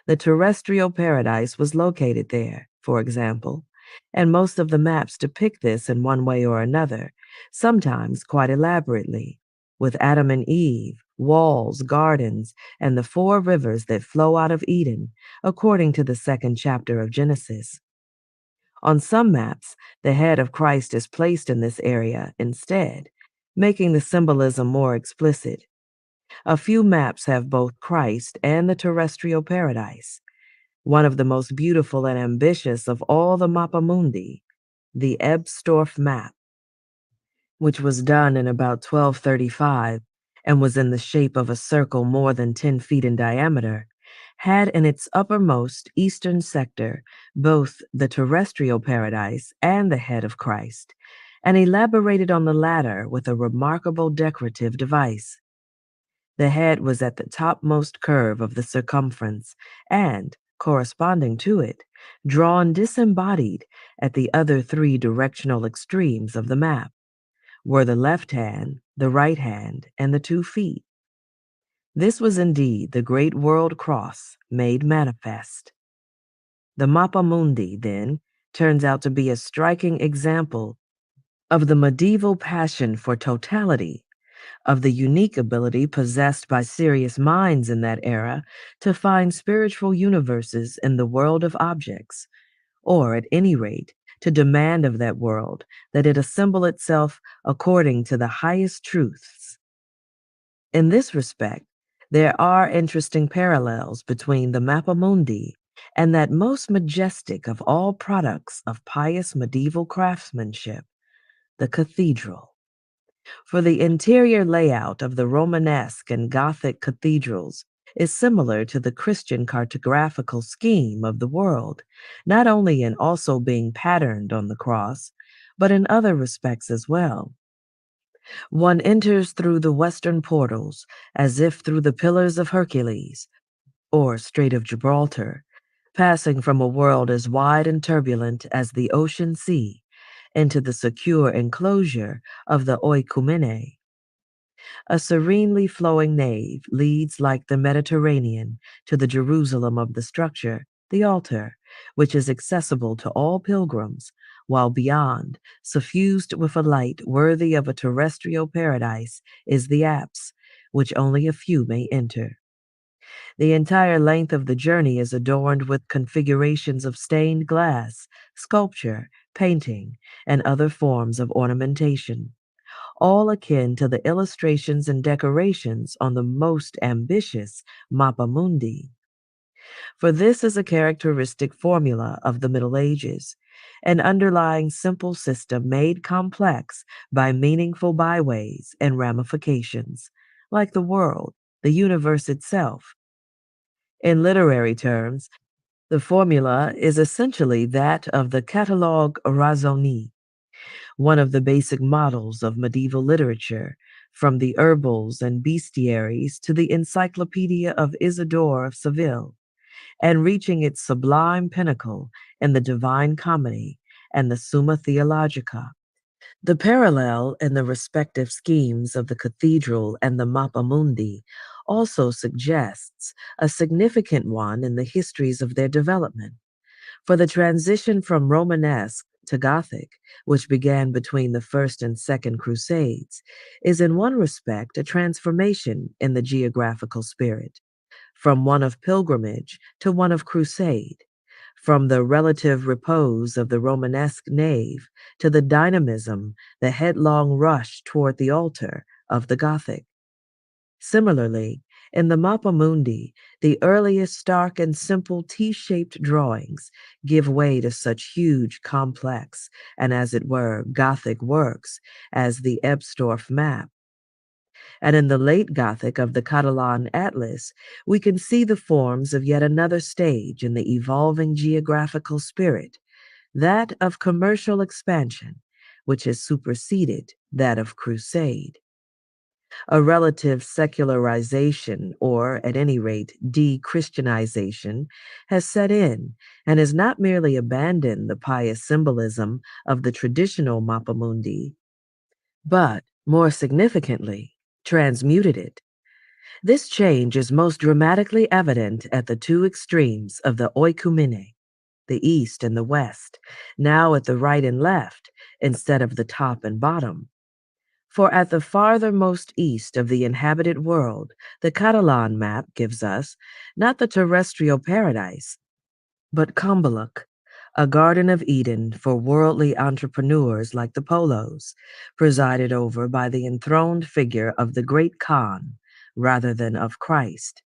The terrestrial paradise was located there, for example, and most of the maps depict this in one way or another, sometimes quite elaborately, with Adam and Eve, walls, gardens, and the 4 rivers that flow out of Eden, according to the 2nd chapter of Genesis. On some maps, the head of Christ is placed in this area instead, making the symbolism more explicit. A few maps have both Christ and the terrestrial paradise. One of the most beautiful and ambitious of all the Mappa Mundi, the Ebstorf map, which was done in about 1235 and was in the shape of a circle more than 10 feet in diameter, had in its uppermost eastern sector both the terrestrial paradise and the head of Christ, and elaborated on the latter with a remarkable decorative device. The head was at the topmost curve of the circumference and, corresponding to it, drawn disembodied at the other 3 directional extremes of the map, were the left hand, the right hand, and the 2 feet. This was indeed the great world cross made manifest. The Mappa Mundi, then, turns out to be a striking example of the medieval passion for totality, of the unique ability possessed by serious minds in that era to find spiritual universes in the world of objects, or at any rate, to demand of that world that it assemble itself according to the highest truths. In this respect, there are interesting parallels between the Mappa Mundi and that most majestic of all products of pious medieval craftsmanship, the cathedral. For the interior layout of the Romanesque and Gothic cathedrals is similar to the Christian cartographical scheme of the world, not only in also being patterned on the cross, but in other respects as well. One enters through the western portals as if through the pillars of Hercules or Strait of Gibraltar, passing from a world as wide and turbulent as the ocean sea into the secure enclosure of the oikumene. A serenely flowing nave leads like the Mediterranean to the Jerusalem of the structure, the altar, which is accessible to all pilgrims, while beyond, suffused with a light worthy of a terrestrial paradise, is the apse, which only a few may enter. The entire length of the journey is adorned with configurations of stained glass, sculpture, painting, and other forms of ornamentation, all akin to the illustrations and decorations on the most ambitious mappa mundi. For this is a characteristic formula of the Middle Ages, an underlying simple system made complex by meaningful byways and ramifications, like the world, the universe itself. In literary terms, the formula is essentially that of the catalogue raisonné, one of the basic models of medieval literature, from the herbals and bestiaries to the Encyclopedia of Isidore of Seville, and reaching its sublime pinnacle in the Divine Comedy and the Summa Theologica. The parallel in the respective schemes of the cathedral and the Mappa Mundi also suggests a significant one in the histories of their development. For the transition from Romanesque to Gothic, which began between the First and Second Crusades, is in one respect a transformation in the geographical spirit, from one of pilgrimage to one of crusade, from the relative repose of the Romanesque nave to the dynamism, the headlong rush toward the altar of the Gothic. Similarly, in the Mappa Mundi, the earliest stark and simple T-shaped drawings give way to such huge, complex, and as it were, Gothic works as the Ebstorf map. And in the late Gothic of the Catalan Atlas, we can see the forms of yet another stage in the evolving geographical spirit, that of commercial expansion, which has superseded that of crusade. A relative secularization, or at any rate, de-Christianization, has set in and has not merely abandoned the pious symbolism of the traditional Mappa Mundi, but, more significantly, transmuted it. This change is most dramatically evident at the two extremes of the oikumene, the east and the west, now at the right and left instead of the top and bottom. For at the farthermost east of the inhabited world, the Catalan map gives us not the terrestrial paradise, but Kambaluk, a Garden of Eden for worldly entrepreneurs like the Polos, presided over by the enthroned figure of the great Khan rather than of Christ.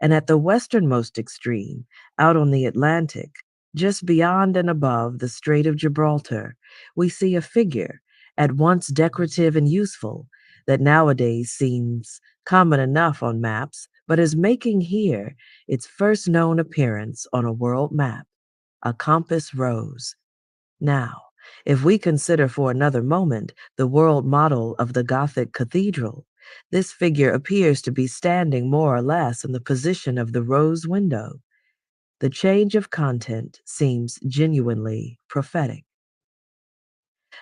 And at the westernmost extreme, out on the Atlantic, just beyond and above the Strait of Gibraltar, we see a figure, at once decorative and useful, that nowadays seems common enough on maps, but is making here its first known appearance on a world map, a compass rose. Now, if we consider for another moment the world model of the Gothic cathedral, this figure appears to be standing more or less in the position of the rose window. The change of content seems genuinely prophetic.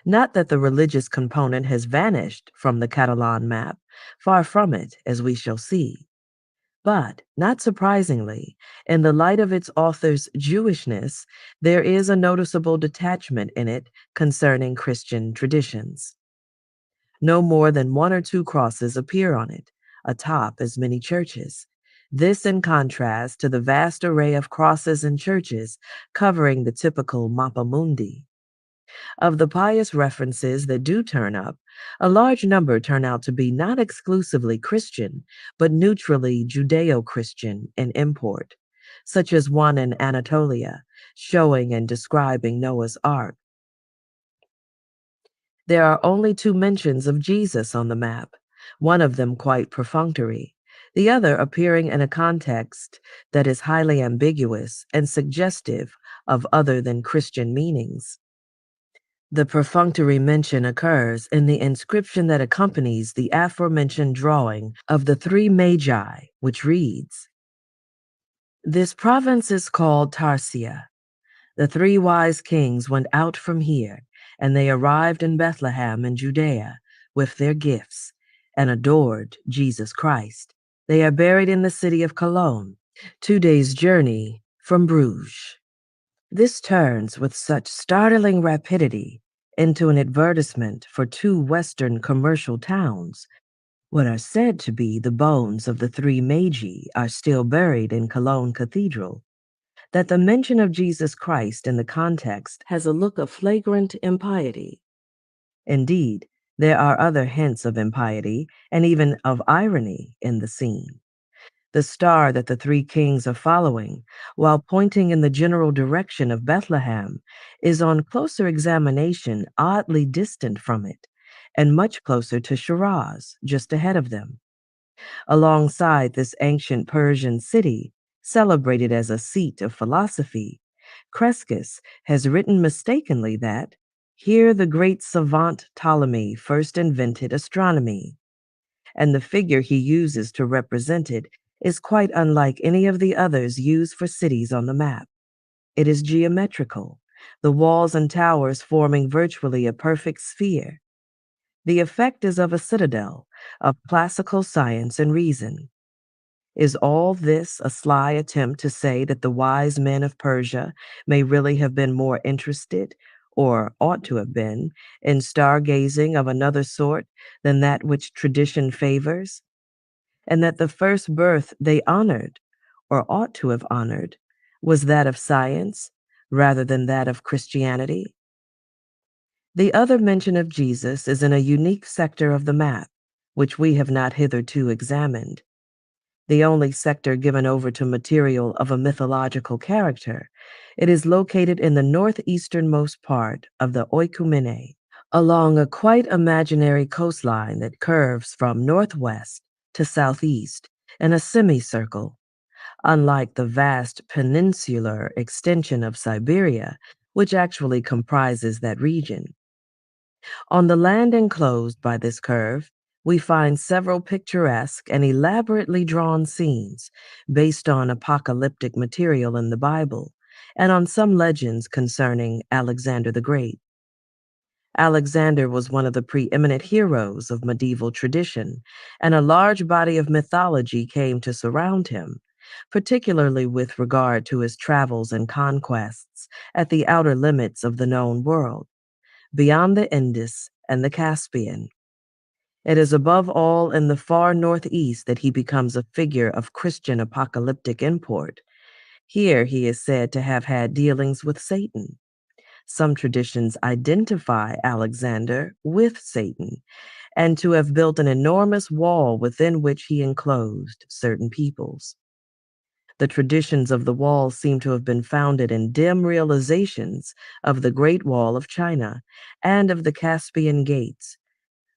Not that the religious component has vanished from the Catalan map, far from it, as we shall see. But, not surprisingly, in the light of its author's Jewishness, there is a noticeable detachment in it concerning Christian traditions. No more than one or two crosses appear on it, atop as many churches. This in contrast to the vast array of crosses and churches covering the typical Mappa Mundi. Of the pious references that do turn up, a large number turn out to be not exclusively Christian, but neutrally Judeo-Christian in import, such as one in Anatolia, showing and describing Noah's Ark. There are only two mentions of Jesus on the map, one of them quite perfunctory, the other appearing in a context that is highly ambiguous and suggestive of other than Christian meanings. The perfunctory mention occurs in the inscription that accompanies the aforementioned drawing of the three magi, which reads, "This province is called Tarsia. The three wise kings went out from here, and they arrived in Bethlehem in Judea with their gifts, and adored Jesus Christ. They are buried in the city of Cologne, 2 days' journey from Bruges." This turns with such startling rapidity into an advertisement for two Western commercial towns. What are said to be the bones of the three Magi are still buried in Cologne Cathedral. That the mention of Jesus Christ in the context has a look of flagrant impiety. Indeed, there are other hints of impiety and even of irony in the scene. The star that the three kings are following, while pointing in the general direction of Bethlehem, is on closer examination oddly distant from it, and much closer to Shiraz, just ahead of them. Alongside this ancient Persian city, celebrated as a seat of philosophy, Crescus has written mistakenly that here the great savant Ptolemy first invented astronomy, and the figure he uses to represent it is quite unlike any of the others used for cities on the map. It is geometrical, the walls and towers forming virtually a perfect sphere. The effect is of a citadel of classical science and reason. Is all this a sly attempt to say that the wise men of Persia may really have been more interested, or ought to have been, in stargazing of another sort than that which tradition favors? And that the first birth they honored, or ought to have honored, was that of science rather than that of Christianity? The other mention of Jesus is in a unique sector of the map, which we have not hitherto examined. The only sector given over to material of a mythological character, it is located in the northeasternmost part of the Oikumene, along a quite imaginary coastline that curves from northwest to southeast in a semicircle, unlike the vast peninsular extension of Siberia, which actually comprises that region. On the land enclosed by this curve, we find several picturesque and elaborately drawn scenes based on apocalyptic material in the Bible and on some legends concerning Alexander the Great. Alexander was one of the preeminent heroes of medieval tradition, and a large body of mythology came to surround him, particularly with regard to his travels and conquests at the outer limits of the known world, beyond the Indus and the Caspian. It is above all in the far northeast that he becomes a figure of Christian apocalyptic import. Here he is said to have had dealings with Satan. Some traditions identify Alexander with Satan, and to have built an enormous wall within which he enclosed certain peoples. The traditions of the wall seem to have been founded in dim realizations of the Great Wall of China and of the Caspian Gates.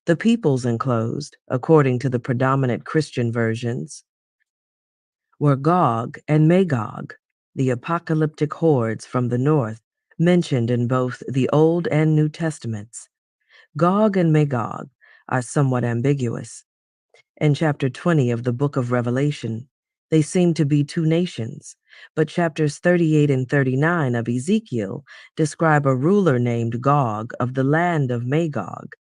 The peoples enclosed, according to the predominant Christian versions, were Gog and Magog, the apocalyptic hordes from the north mentioned in both the Old and New Testaments. Gog and Magog are somewhat ambiguous. In chapter 20 of the book of Revelation, they seem to be two nations, but chapters 38 and 39 of Ezekiel describe a ruler named Gog of the land of Magog.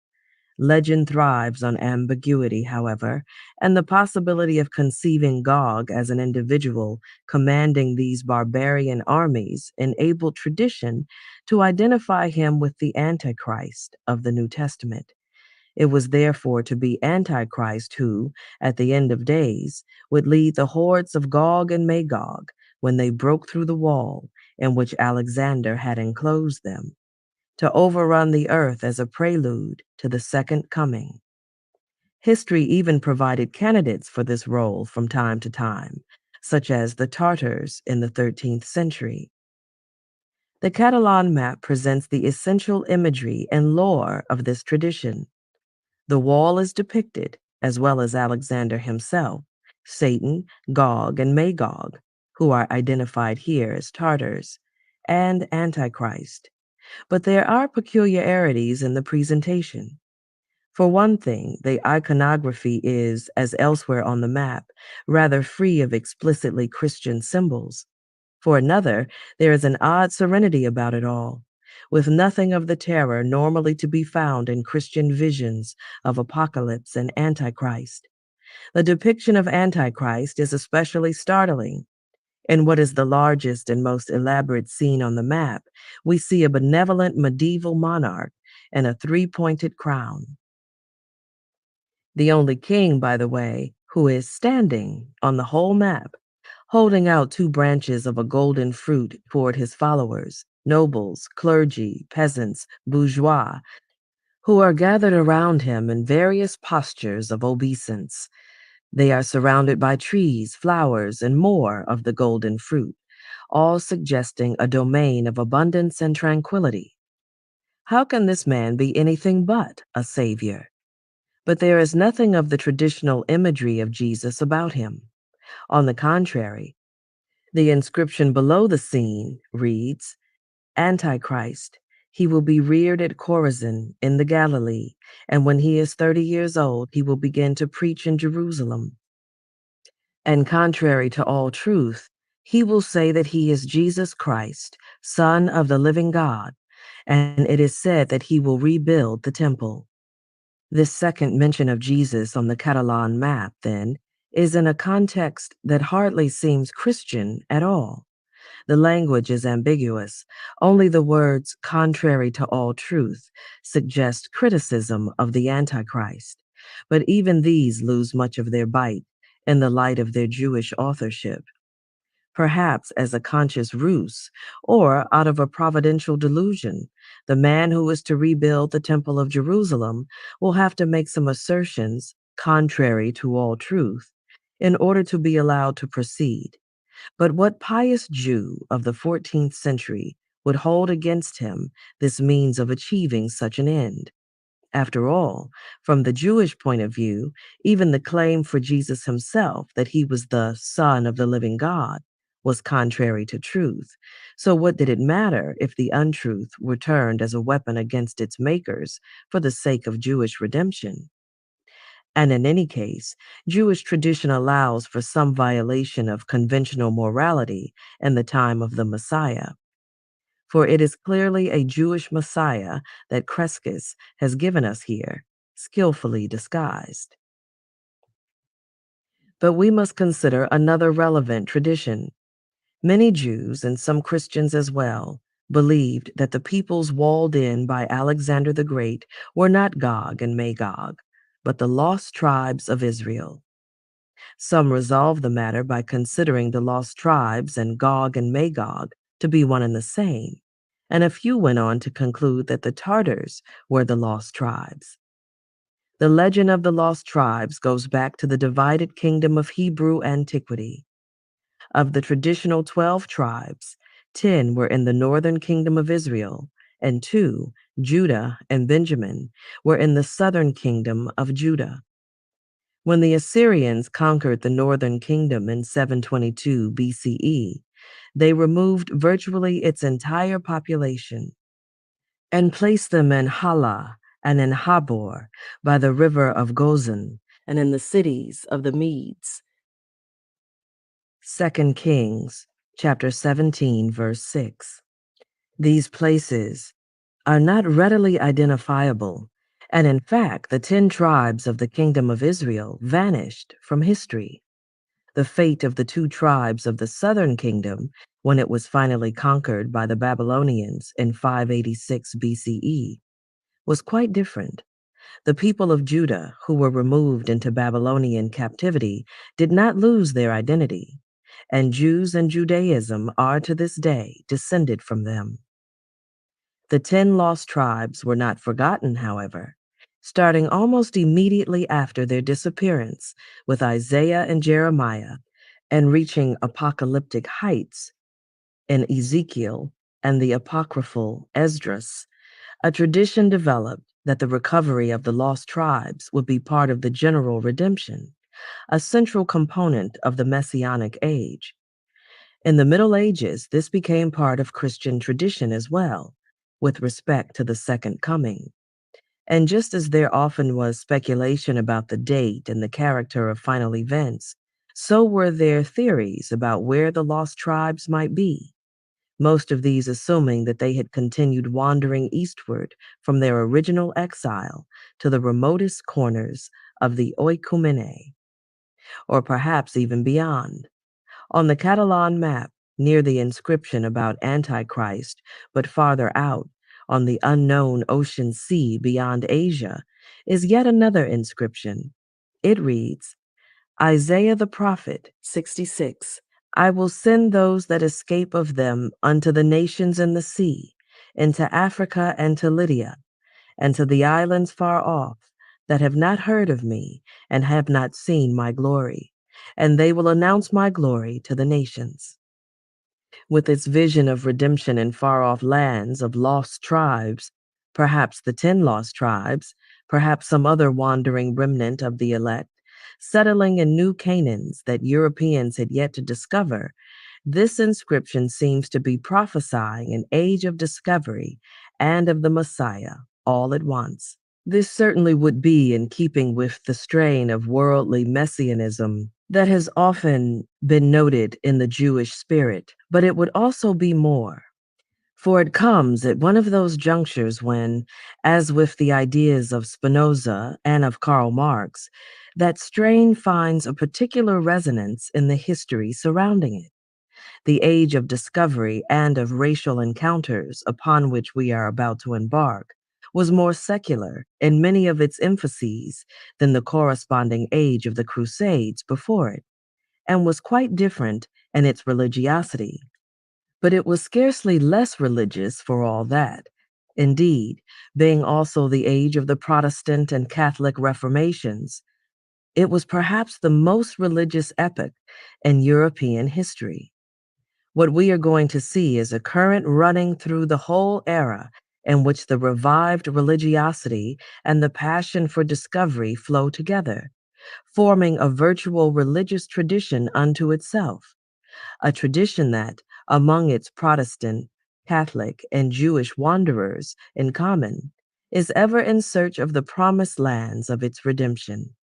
Legend thrives on ambiguity, however, and the possibility of conceiving Gog as an individual commanding these barbarian armies enabled tradition to identify him with the Antichrist of the New Testament. It was therefore to be Antichrist who, at the end of days, would lead the hordes of Gog and Magog when they broke through the wall in which Alexander had enclosed them, to overrun the earth as a prelude to the second coming. History even provided candidates for this role from time to time, such as the Tartars in the 13th century. The Catalan map presents the essential imagery and lore of this tradition. The wall is depicted, as well as Alexander himself, Satan, Gog, and Magog, who are identified here as Tartars, and Antichrist. But there are peculiarities in the presentation. For one thing, the iconography is, as elsewhere on the map, rather free of explicitly Christian symbols. For another, there is an odd serenity about it all, with nothing of the terror normally to be found in Christian visions of apocalypse and Antichrist. The depiction of Antichrist is especially startling. In what is the largest and most elaborate scene on the map, we see a benevolent medieval monarch and a three-pointed crown. The only king, by the way, who is standing on the whole map, holding out two branches of a golden fruit toward his followers, nobles, clergy, peasants, bourgeois, who are gathered around him in various postures of obeisance. They are surrounded by trees, flowers, and more of the golden fruit, all suggesting a domain of abundance and tranquility. How can this man be anything but a savior? But there is nothing of the traditional imagery of Jesus about him. On the contrary, the inscription below the scene reads, Antichrist. He will be reared at Chorazin in the Galilee, and when he is 30 years old, he will begin to preach in Jerusalem. And contrary to all truth, he will say that he is Jesus Christ, Son of the living God, and it is said that he will rebuild the temple. This second mention of Jesus on the Catalan map, then, is in a context that hardly seems Christian at all. The language is ambiguous. Only the words contrary to all truth suggest criticism of the Antichrist. But even these lose much of their bite in the light of their Jewish authorship. Perhaps as a conscious ruse, or out of a providential delusion, the man who is to rebuild the Temple of Jerusalem will have to make some assertions contrary to all truth in order to be allowed to proceed. But what pious Jew of the 14th century would hold against him this means of achieving such an end? After all, from the Jewish point of view, even the claim for Jesus himself that he was the Son of the living God was contrary to truth. So what did it matter if the untruth were turned as a weapon against its makers for the sake of Jewish redemption? And in any case, Jewish tradition allows for some violation of conventional morality in the time of the Messiah. For it is clearly a Jewish Messiah that Crescus has given us here, skillfully disguised. But we must consider another relevant tradition. Many Jews, and some Christians as well, believed that the peoples walled in by Alexander the Great were not Gog and Magog, but the lost tribes of Israel. Some resolved the matter by considering the lost tribes and Gog and Magog to be one and the same, and a few went on to conclude that the Tartars were the lost tribes. The legend of the lost tribes goes back to the divided kingdom of Hebrew antiquity. Of the traditional 12 tribes, 10 were in the northern kingdom of Israel, and 2, Judah and Benjamin, were in the southern kingdom of Judah. When the Assyrians conquered the northern kingdom in 722 BCE, they removed virtually its entire population and placed them in Hala and in Habor by the river of Gozan and in the cities of the Medes. 2 Kings chapter 17, verse 6. These places are not readily identifiable, and in fact, the 10 tribes of the kingdom of Israel vanished from history. The fate of the 2 tribes of the southern kingdom, when it was finally conquered by the Babylonians in 586 BCE, was quite different. The people of Judah, who were removed into Babylonian captivity, did not lose their identity, and Jews and Judaism are to this day descended from them. The 10 lost tribes were not forgotten, however. Starting almost immediately after their disappearance with Isaiah and Jeremiah, and reaching apocalyptic heights in Ezekiel and the apocryphal Esdras, a tradition developed that the recovery of the lost tribes would be part of the general redemption, a central component of the Messianic age. In the Middle Ages, this became part of Christian tradition as well, with respect to the second coming. And just as there often was speculation about the date and the character of final events, so were there theories about where the lost tribes might be, most of these assuming that they had continued wandering eastward from their original exile to the remotest corners of the Oikumene, or perhaps even beyond. On the Catalan map, near the inscription about Antichrist, but farther out, on the unknown ocean sea beyond Asia, is yet another inscription. It reads, Isaiah the prophet, 66, I will send those that escape of them unto the nations in the sea, into Africa and to Lydia, and to the islands far off, that have not heard of me and have not seen my glory, and they will announce my glory to the nations. With its vision of redemption in far-off lands of lost tribes, perhaps the 10 lost tribes, perhaps some other wandering remnant of the elect, settling in new Canaans that Europeans had yet to discover, this inscription seems to be prophesying an age of discovery and of the Messiah all at once. This certainly would be in keeping with the strain of worldly messianism that has often been noted in the Jewish spirit, but it would also be more. For it comes at one of those junctures when, as with the ideas of Spinoza and of Karl Marx, that strain finds a particular resonance in the history surrounding it. The age of discovery and of racial encounters upon which we are about to embark was more secular in many of its emphases than the corresponding age of the Crusades before it, and was quite different in its religiosity. But it was scarcely less religious for all that. Indeed, being also the age of the Protestant and Catholic Reformations, it was perhaps the most religious epoch in European history. What we are going to see is a current running through the whole era in which the revived religiosity and the passion for discovery flow together, forming a virtual religious tradition unto itself, a tradition that, among its Protestant, Catholic, and Jewish wanderers in common, is ever in search of the promised lands of its redemption,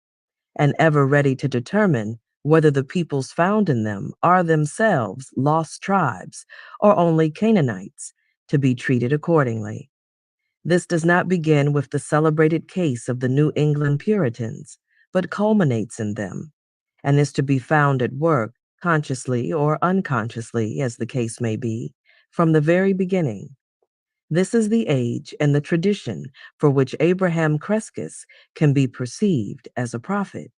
and ever ready to determine whether the peoples found in them are themselves lost tribes or only Canaanites, to be treated accordingly. This does not begin with the celebrated case of the New England Puritans, but culminates in them, and is to be found at work, consciously or unconsciously, as the case may be, from the very beginning. This is the age and the tradition for which Abraham Crescus can be perceived as a prophet.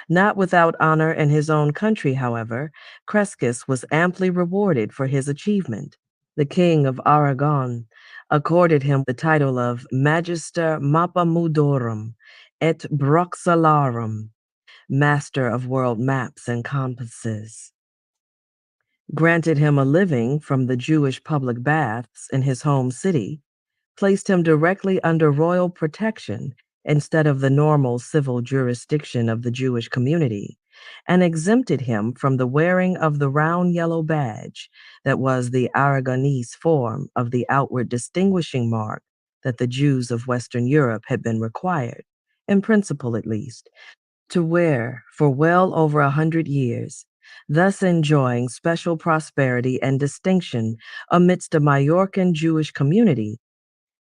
Not without honor in his own country, however, Crescus was amply rewarded for his achievement. The king of Aragon accorded him the title of Magister Mappamudorum et Broxalarum, master of world maps and compasses, granted him a living from the Jewish public baths in his home city, placed him directly under royal protection instead of the normal civil jurisdiction of the Jewish community, and exempted him from the wearing of the round yellow badge that was the Aragonese form of the outward distinguishing mark that the Jews of Western Europe had been required, in principle at least, to wear for well over 100 years, thus enjoying special prosperity and distinction amidst a Majorcan Jewish community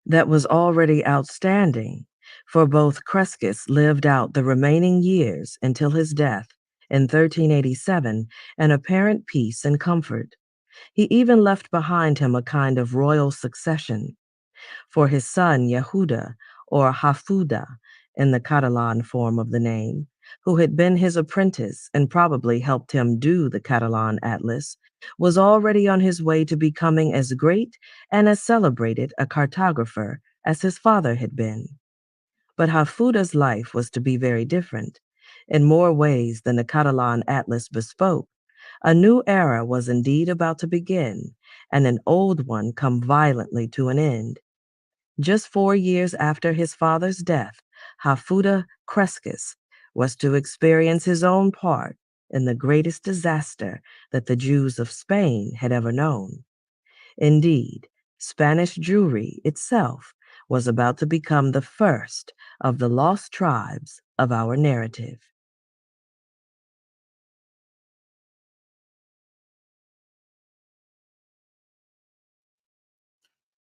that was already outstanding, for both Crescus lived out the remaining years until his death in 1387 in apparent peace and comfort. He even left behind him a kind of royal succession, for his son Yehuda, or Hafuda in the Catalan form of the name, who had been his apprentice and probably helped him do the Catalan Atlas, was already on his way to becoming as great and as celebrated a cartographer as his father had been. But Hafuda's life was to be very different, in more ways than the Catalan Atlas bespoke. A new era was indeed about to begin, and an old one come violently to an end. Just 4 years after his father's death, Hafuda Crescus was to experience his own part in the greatest disaster that the Jews of Spain had ever known. Indeed, Spanish Jewry itself was about to become the first of the lost tribes of our narrative.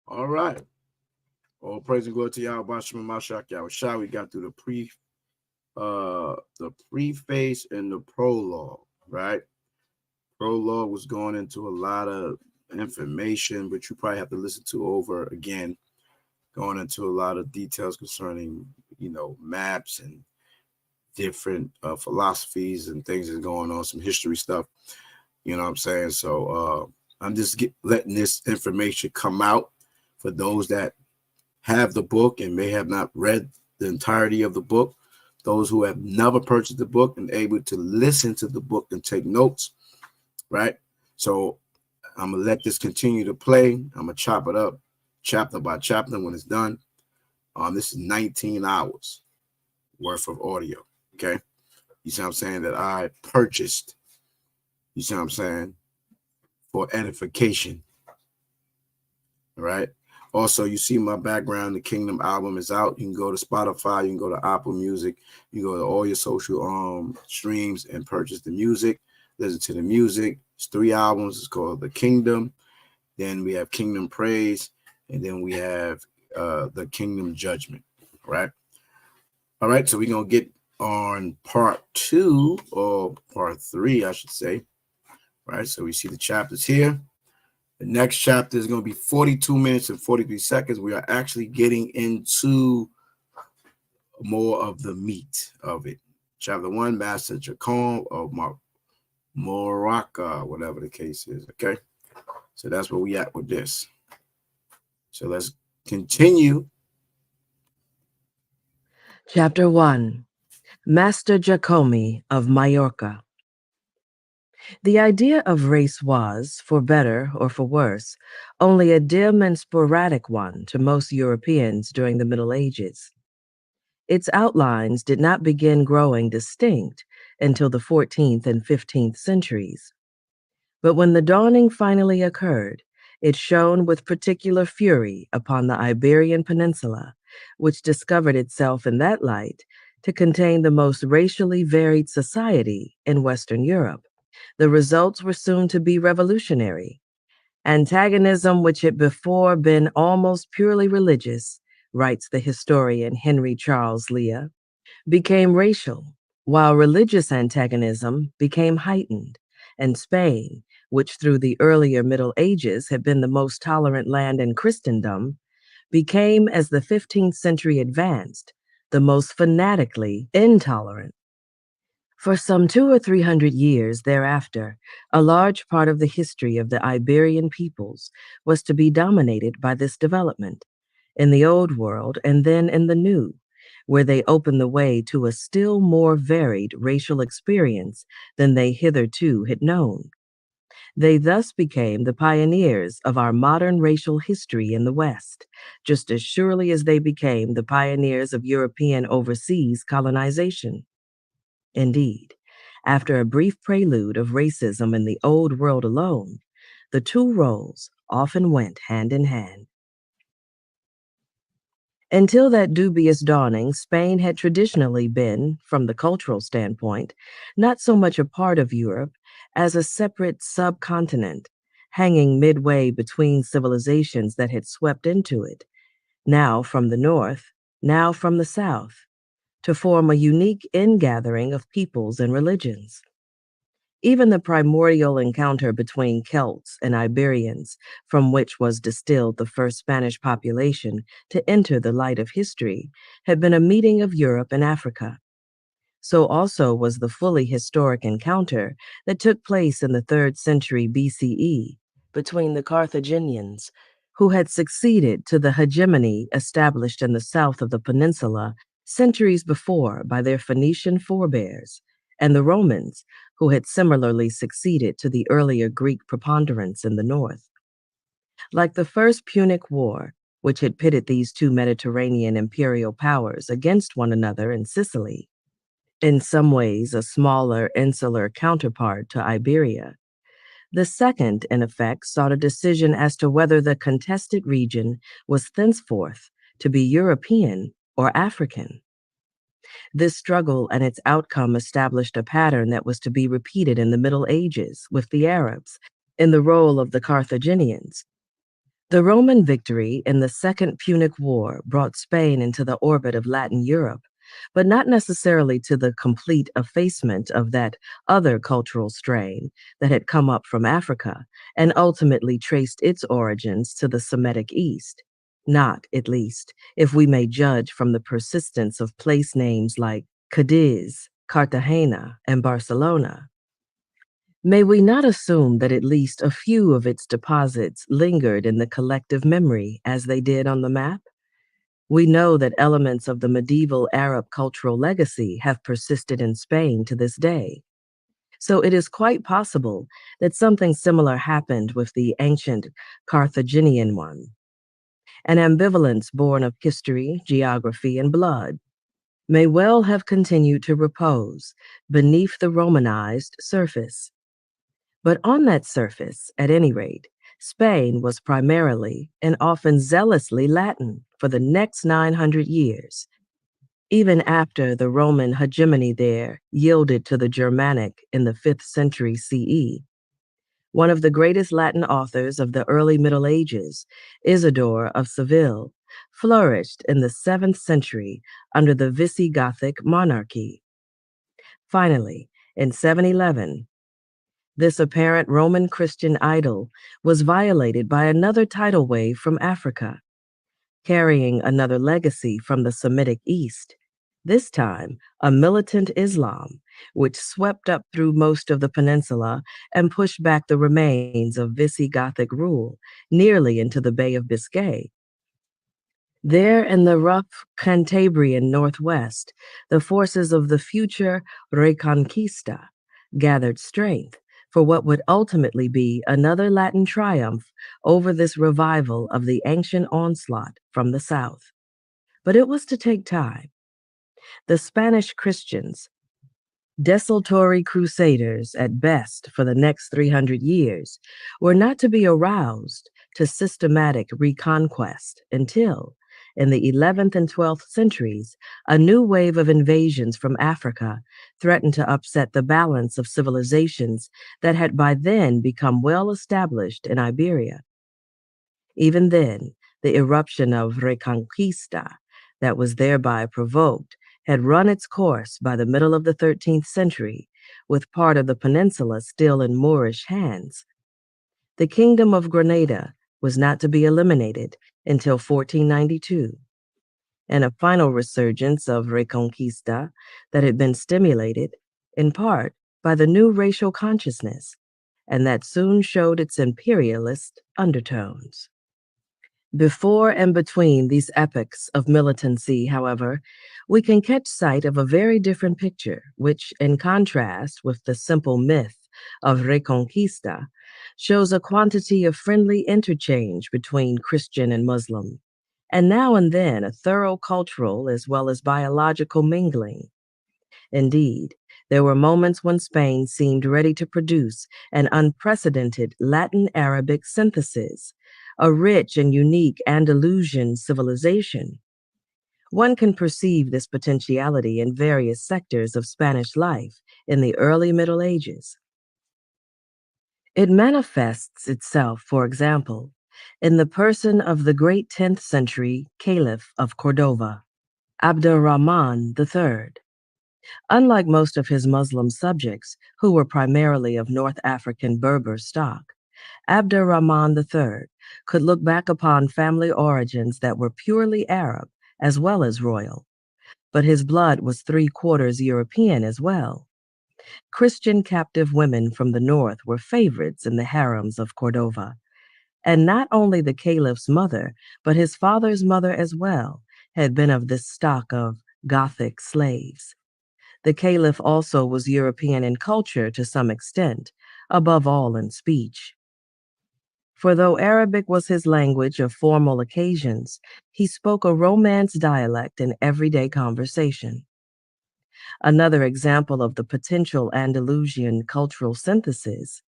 All right. All praise and glory to Yahweh Bashim and Mashak Yahweh. We got through the preface and the prologue, right? Prologue was going into a lot of information, which you probably have to listen to over again, going into a lot of details concerning, maps and different philosophies and things that's going on, some history stuff, you know what I'm saying? So I'm just letting this information come out for those that have the book and may have not read the entirety of the book, those who have never purchased the book and able to listen to the book and take notes, right? So I'm going to let this continue to play. I'm going to chop it up chapter by chapter when it's done. This is 19 hours worth of audio, okay? You see what I'm saying? That I purchased, you see what I'm saying, for edification, all right? Also, you see my background, the Kingdom album is out. You can go to Spotify, you can go to Apple Music, you can go to all your social streams and purchase the music, listen to the music. It's 3 albums. It's called The Kingdom. Then we have Kingdom Praise, and then we have the Kingdom Judgment, right? All right, so we're going to get on part 2, or part 3, I should say, right? So we see the chapters here. The next chapter is going to be 42 minutes and 43 seconds. We are actually getting into more of the meat of it. Chapter 1, Master Jacon of Morocco, whatever the case is, okay? So that's where we at with this. So let's continue. Chapter 1, Master Jacomi of Majorca. The idea of race was, for better or for worse, only a dim and sporadic one to most Europeans during the Middle Ages. Its outlines did not begin growing distinct until the 14th and 15th centuries. But when the dawning finally occurred, it shone with particular fury upon the Iberian Peninsula, which discovered itself in that light to contain the most racially varied society in Western Europe. The results were soon to be revolutionary. Antagonism, which had before been almost purely religious, writes the historian Henry Charles Lea, became racial, while religious antagonism became heightened, and Spain, which through the earlier Middle Ages had been the most tolerant land in Christendom, became, as the 15th century advanced, the most fanatically intolerant. For some 200 or 300 years thereafter, a large part of the history of the Iberian peoples was to be dominated by this development, in the Old World and then in the New, where they opened the way to a still more varied racial experience than they hitherto had known. They thus became the pioneers of our modern racial history in the West, just as surely as they became the pioneers of European overseas colonization. Indeed, after a brief prelude of racism in the Old World alone, the two roles often went hand in hand. Until that dubious dawning, Spain had traditionally been, from the cultural standpoint, not so much a part of Europe as a separate subcontinent, hanging midway between civilizations that had swept into it, now from the north, now from the south, to form a unique ingathering of peoples and religions. Even the primordial encounter between Celts and Iberians, from which was distilled the first Spanish population to enter the light of history, had been a meeting of Europe and Africa. So also was the fully historic encounter that took place in the 3rd century BCE between the Carthaginians, who had succeeded to the hegemony established in the south of the peninsula centuries before by their Phoenician forebears, and the Romans, who had similarly succeeded to the earlier Greek preponderance in the north. Like the First Punic War, which had pitted these two Mediterranean imperial powers against one another in Sicily, in some ways a smaller insular counterpart to Iberia, The second, in effect, sought a decision as to whether the contested region was thenceforth to be European or African. This struggle and its outcome established a pattern that was to be repeated in the Middle Ages with the Arabs in the role of the Carthaginians. The Roman victory in the Second Punic War brought Spain into the orbit of Latin Europe, but not necessarily to the complete effacement of that other cultural strain that had come up from Africa and ultimately traced its origins to the Semitic East. Not, at least, if we may judge from the persistence of place names like Cadiz, Cartagena, and Barcelona. May we not assume that at least a few of its deposits lingered in the collective memory as they did on the map? We know that elements of the medieval Arab cultural legacy have persisted in Spain to this day. So it is quite possible that something similar happened with the ancient Carthaginian one. An ambivalence born of history, geography, and blood may well have continued to repose beneath the Romanized surface. But on that surface, at any rate, Spain was primarily and often zealously Latin for the next 900 years, even after the Roman hegemony there yielded to the Germanic in the 5th century CE. One of the greatest Latin authors of the early Middle Ages, Isidore of Seville, flourished in the 7th century under the Visigothic monarchy. Finally, in 711, this apparent Roman Christian idol was violated by another tidal wave from Africa, carrying another legacy from the Semitic East, this time a militant Islam, which swept up through most of the peninsula and pushed back the remains of Visigothic rule nearly into the Bay of Biscay. There in the rough Cantabrian northwest, the forces of the future Reconquista gathered strength for what would ultimately be another Latin triumph over this revival of the ancient onslaught from the south. But it was to take time. The Spanish Christians, desultory crusaders at best for the next 300 years, were not to be aroused to systematic reconquest until, in the 11th and 12th centuries, a new wave of invasions from Africa threatened to upset the balance of civilizations that had by then become well established in Iberia. Even then, the eruption of Reconquista that was thereby provoked had run its course by the middle of the 13th century, with part of the peninsula still in Moorish hands. The Kingdom of Granada was not to be eliminated until 1492, and a final resurgence of Reconquista that had been stimulated, in part, by the new racial consciousness, and that soon showed its imperialist undertones. Before and between these epochs of militancy, however, we can catch sight of a very different picture, which, in contrast with the simple myth of Reconquista, shows a quantity of friendly interchange between Christian and Muslim, and now and then a thorough cultural as well as biological mingling. Indeed, there were moments when Spain seemed ready to produce an unprecedented Latin-Arabic synthesis, a rich and unique Andalusian civilization. One can perceive this potentiality in various sectors of Spanish life in the early Middle Ages. It manifests itself, for example, in the person of the great 10th century Caliph of Cordova, Abderrahman III. Unlike most of his Muslim subjects, who were primarily of North African Berber stock, Abderrahman III could look back upon family origins that were purely Arab as well as royal, but his blood was 3/4 European as well. Christian captive women from the north were favorites in the harems of Cordova, and not only the caliph's mother, but his father's mother as well had been of this stock of Gothic slaves. The caliph also was European in culture to some extent, above all in speech. For though Arabic was his language of formal occasions, he spoke a Romance dialect in everyday conversation. Another example of the potential Andalusian cultural synthesis,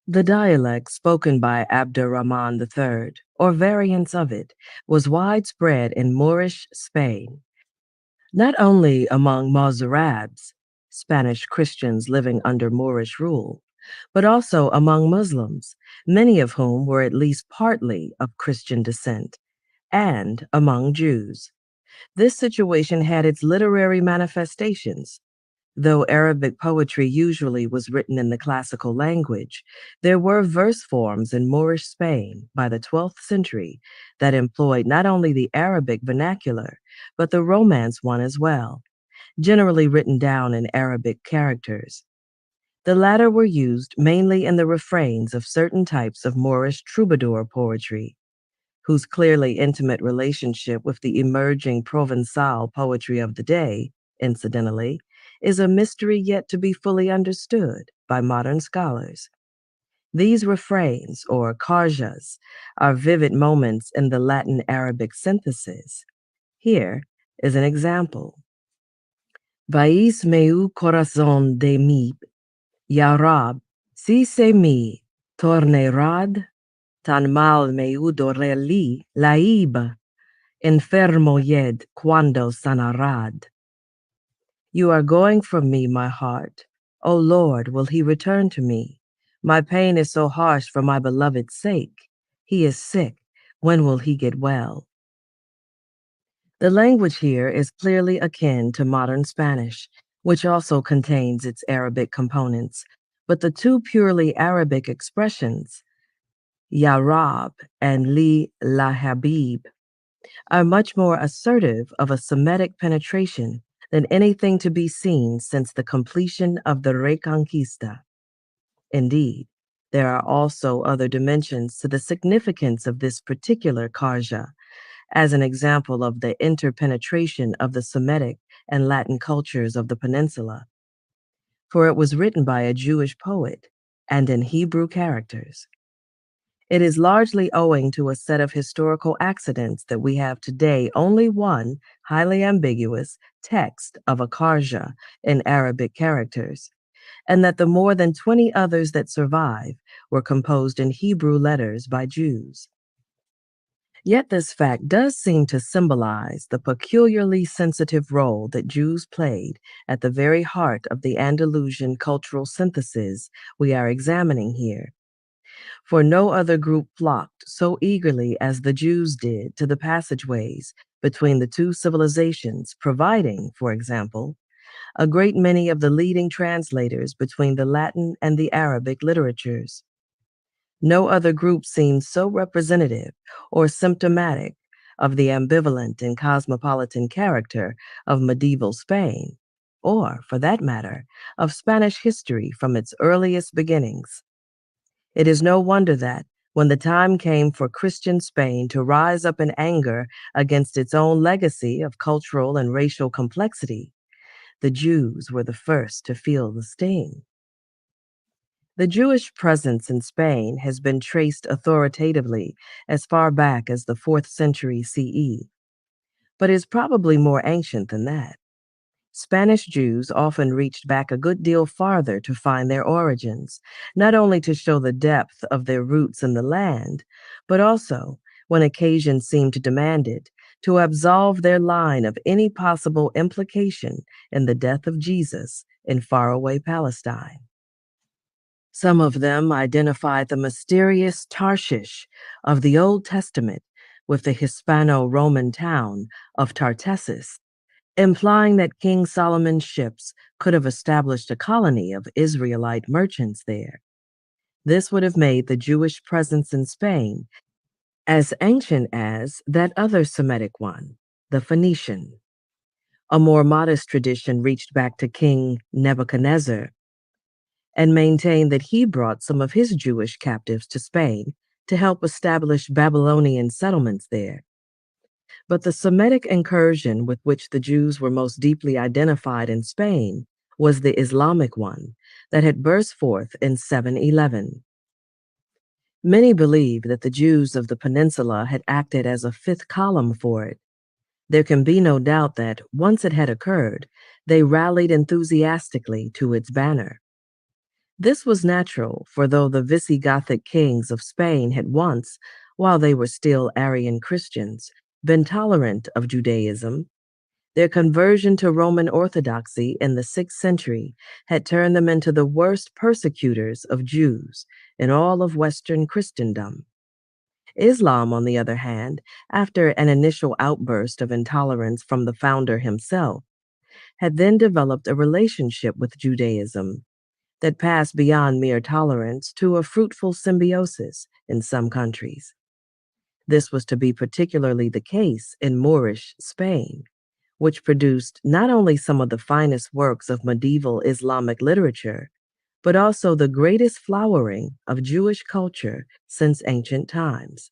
The dialect spoken by Abdurrahman III, or variants of it, was widespread in Moorish Spain, not only among Mozarabs, Spanish Christians living under Moorish rule, but also among Muslims, many of whom were at least partly of Christian descent, and among Jews. This situation had its literary manifestations. Though Arabic poetry usually was written in the classical language, there were verse forms in Moorish Spain by the 12th century that employed not only the Arabic vernacular, but the Romance one as well, generally written down in Arabic characters. The latter were used mainly in the refrains of certain types of Moorish troubadour poetry, whose clearly intimate relationship with the emerging Provençal poetry of the day, incidentally, is a mystery yet to be fully understood by modern scholars. These refrains, or kharjas, are vivid moments in the Latin-Arabic synthesis. Here is an example. Vais meu corazón de mí, ya Rab, si se mi tornerad, tan mal meu doreli laib, enfermo yed cuando sanarad. You are going from me, my heart. O Lord, will he return to me? My pain is so harsh for my beloved's sake. He is sick. When will he get well? The language here is clearly akin to modern Spanish, which also contains its Arabic components, but the two purely Arabic expressions, Ya Rab and Li La Habib, are much more assertive of a Semitic penetration than anything to be seen since the completion of the Reconquista. Indeed, there are also other dimensions to the significance of this particular kharja, as an example of the interpenetration of the Semitic and Latin cultures of the peninsula. For it was written by a Jewish poet and in Hebrew characters. It is largely owing to a set of historical accidents that we have today only one highly ambiguous text of a kharja in Arabic characters, and that the more than 20 others that survive were composed in Hebrew letters by Jews. Yet this fact does seem to symbolize the peculiarly sensitive role that Jews played at the very heart of the Andalusian cultural synthesis we are examining here. For no other group flocked so eagerly as the Jews did to the passageways between the two civilizations, providing, for example, a great many of the leading translators between the Latin and the Arabic literatures. No other group seems so representative or symptomatic of the ambivalent and cosmopolitan character of medieval Spain, or, for that matter, of Spanish history from its earliest beginnings. It is no wonder that, when the time came for Christian Spain to rise up in anger against its own legacy of cultural and racial complexity, the Jews were the first to feel the sting. The Jewish presence in Spain has been traced authoritatively as far back as the 4th century CE, but is probably more ancient than that. Spanish Jews often reached back a good deal farther to find their origins, not only to show the depth of their roots in the land, but also, when occasion seemed to demand it, to absolve their line of any possible implication in the death of Jesus in faraway Palestine. Some of them identified the mysterious Tarshish of the Old Testament with the Hispano-Roman town of Tartessus, implying that King Solomon's ships could have established a colony of Israelite merchants there. This would have made the Jewish presence in Spain as ancient as that other Semitic one, the Phoenician. A more modest tradition reached back to King Nebuchadnezzar and maintained that he brought some of his Jewish captives to Spain to help establish Babylonian settlements there. But the Semitic incursion with which the Jews were most deeply identified in Spain was the Islamic one that had burst forth in 711. Many believe that the Jews of the peninsula had acted as a fifth column for it. There can be no doubt that, once it had occurred, they rallied enthusiastically to its banner. This was natural, for though the Visigothic kings of Spain had once, while they were still Arian Christians, been tolerant of Judaism, their conversion to Roman Orthodoxy in the 6th century had turned them into the worst persecutors of Jews in all of Western Christendom. Islam, on the other hand, after an initial outburst of intolerance from the founder himself, had then developed a relationship with Judaism that passed beyond mere tolerance to a fruitful symbiosis in some countries. This was to be particularly the case in Moorish Spain, which produced not only some of the finest works of medieval Islamic literature, but also the greatest flowering of Jewish culture since ancient times.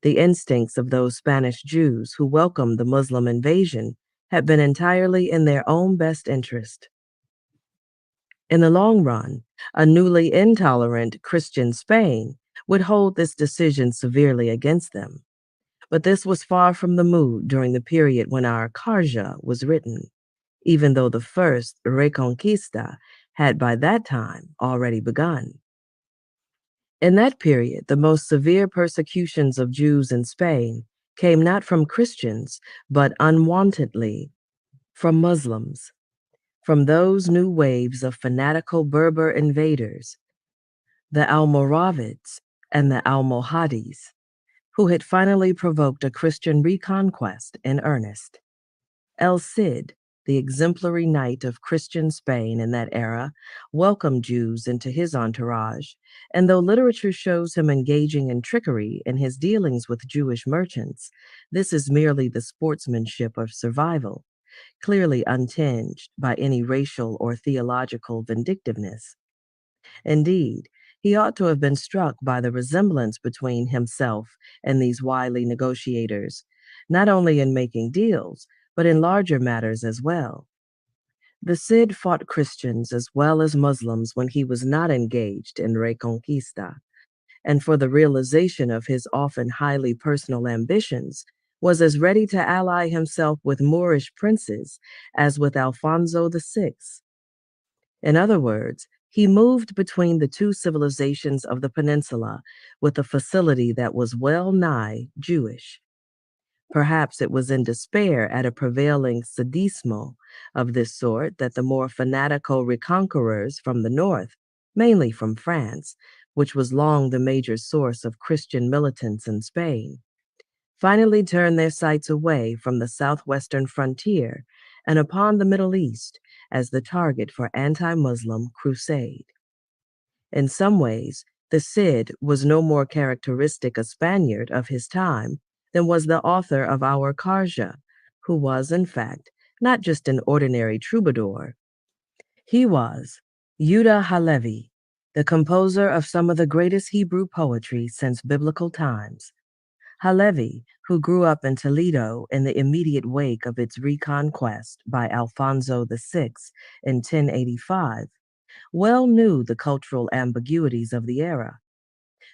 The instincts of those Spanish Jews who welcomed the Muslim invasion had been entirely in their own best interest. In the long run, a newly intolerant Christian Spain would hold this decision severely against them. But this was far from the mood during the period when our Carja was written, even though the first Reconquista had by that time already begun. In that period, the most severe persecutions of Jews in Spain came not from Christians, but unwontedly from Muslims, from those new waves of fanatical Berber invaders, the Almoravids and the Almohades, who had finally provoked a Christian reconquest in earnest. El Cid, the exemplary knight of Christian Spain in that era, welcomed Jews into his entourage, and though literature shows him engaging in trickery in his dealings with Jewish merchants, this is merely the sportsmanship of survival, clearly untinged by any racial or theological vindictiveness. Indeed, he ought to have been struck by the resemblance between himself and these wily negotiators, not only in making deals, but in larger matters as well. The Cid fought Christians as well as Muslims when he was not engaged in Reconquista, and for the realization of his often highly personal ambitions, was as ready to ally himself with Moorish princes as with Alfonso VI. In other words, he moved between the two civilizations of the peninsula with a facility that was well nigh Jewish. Perhaps it was in despair at a prevailing sadismo of this sort that the more fanatical reconquerors from the north, mainly from France, which was long the major source of Christian militants in Spain, finally turned their sights away from the southwestern frontier and upon the Middle East as the target for anti-Muslim crusade. In some ways, the Cid was no more characteristic a Spaniard of his time than was the author of our Carja, who was, in fact, not just an ordinary troubadour. He was Yuda Halevi, the composer of some of the greatest Hebrew poetry since biblical times. Halevi, who grew up in Toledo in the immediate wake of its reconquest by Alfonso VI in 1085, well knew the cultural ambiguities of the era.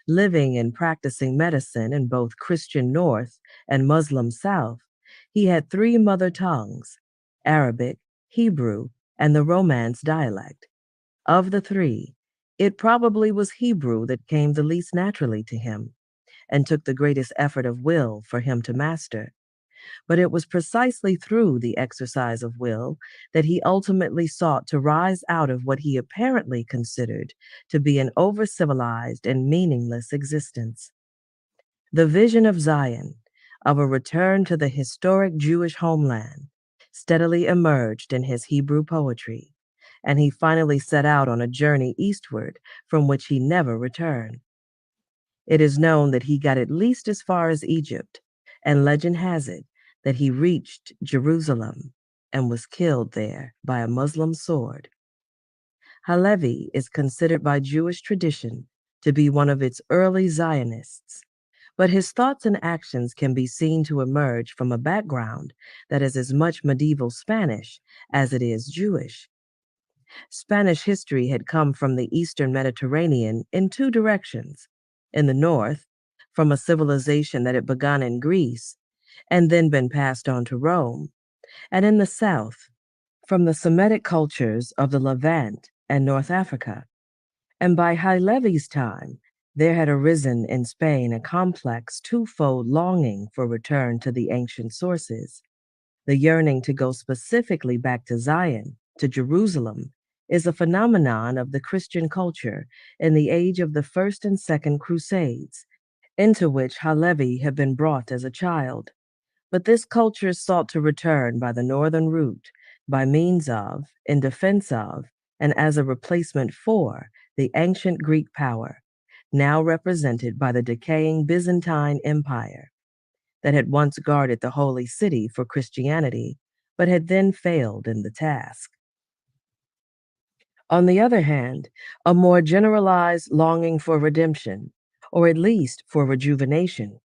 Living and practicing medicine in both Christian North and Muslim South, he had three mother tongues: Arabic, Hebrew, and the Romance dialect. Of the three, it probably was Hebrew that came the least naturally to him and took the greatest effort of will for him to master. But it was precisely through the exercise of will that he ultimately sought to rise out of what he apparently considered to be an over-civilized and meaningless existence. The vision of Zion, of a return to the historic Jewish homeland, steadily emerged in his Hebrew poetry, and he finally set out on a journey eastward from which he never returned. It is known that he got at least as far as Egypt, and legend has it that he reached Jerusalem and was killed there by a Muslim sword. Halevi is considered by Jewish tradition to be one of its early Zionists, but his thoughts and actions can be seen to emerge from a background that is as much medieval Spanish as it is Jewish. Spanish history had come from the Eastern Mediterranean in two directions. In the north, from a civilization that had begun in Greece and then been passed on to Rome, and in the south, from the Semitic cultures of the Levant and North Africa. And by High-Levy's time, there had arisen in Spain a complex twofold longing for return to the ancient sources. The yearning to go specifically back to Zion, to Jerusalem, is a phenomenon of the Christian culture in the age of the First and Second Crusades, into which Halevi had been brought as a child. But this culture sought to return by the northern route, by means of, in defense of, and as a replacement for the ancient Greek power, now represented by the decaying Byzantine Empire, that had once guarded the holy city for Christianity, but had then failed in the task. On the other hand, a more generalized longing for redemption, or at least for rejuvenation,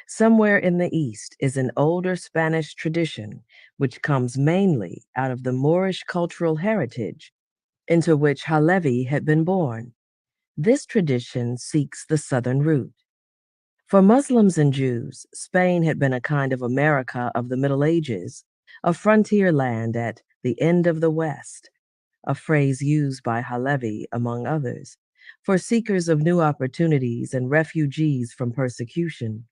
somewhere in the East is an older Spanish tradition which comes mainly out of the Moorish cultural heritage into which Halevi had been born. This tradition seeks the southern route. For Muslims and Jews, Spain had been a kind of America of the Middle Ages, a frontier land at the end of the West, a phrase used by Halevi, among others, for seekers of new opportunities and refugees from persecution.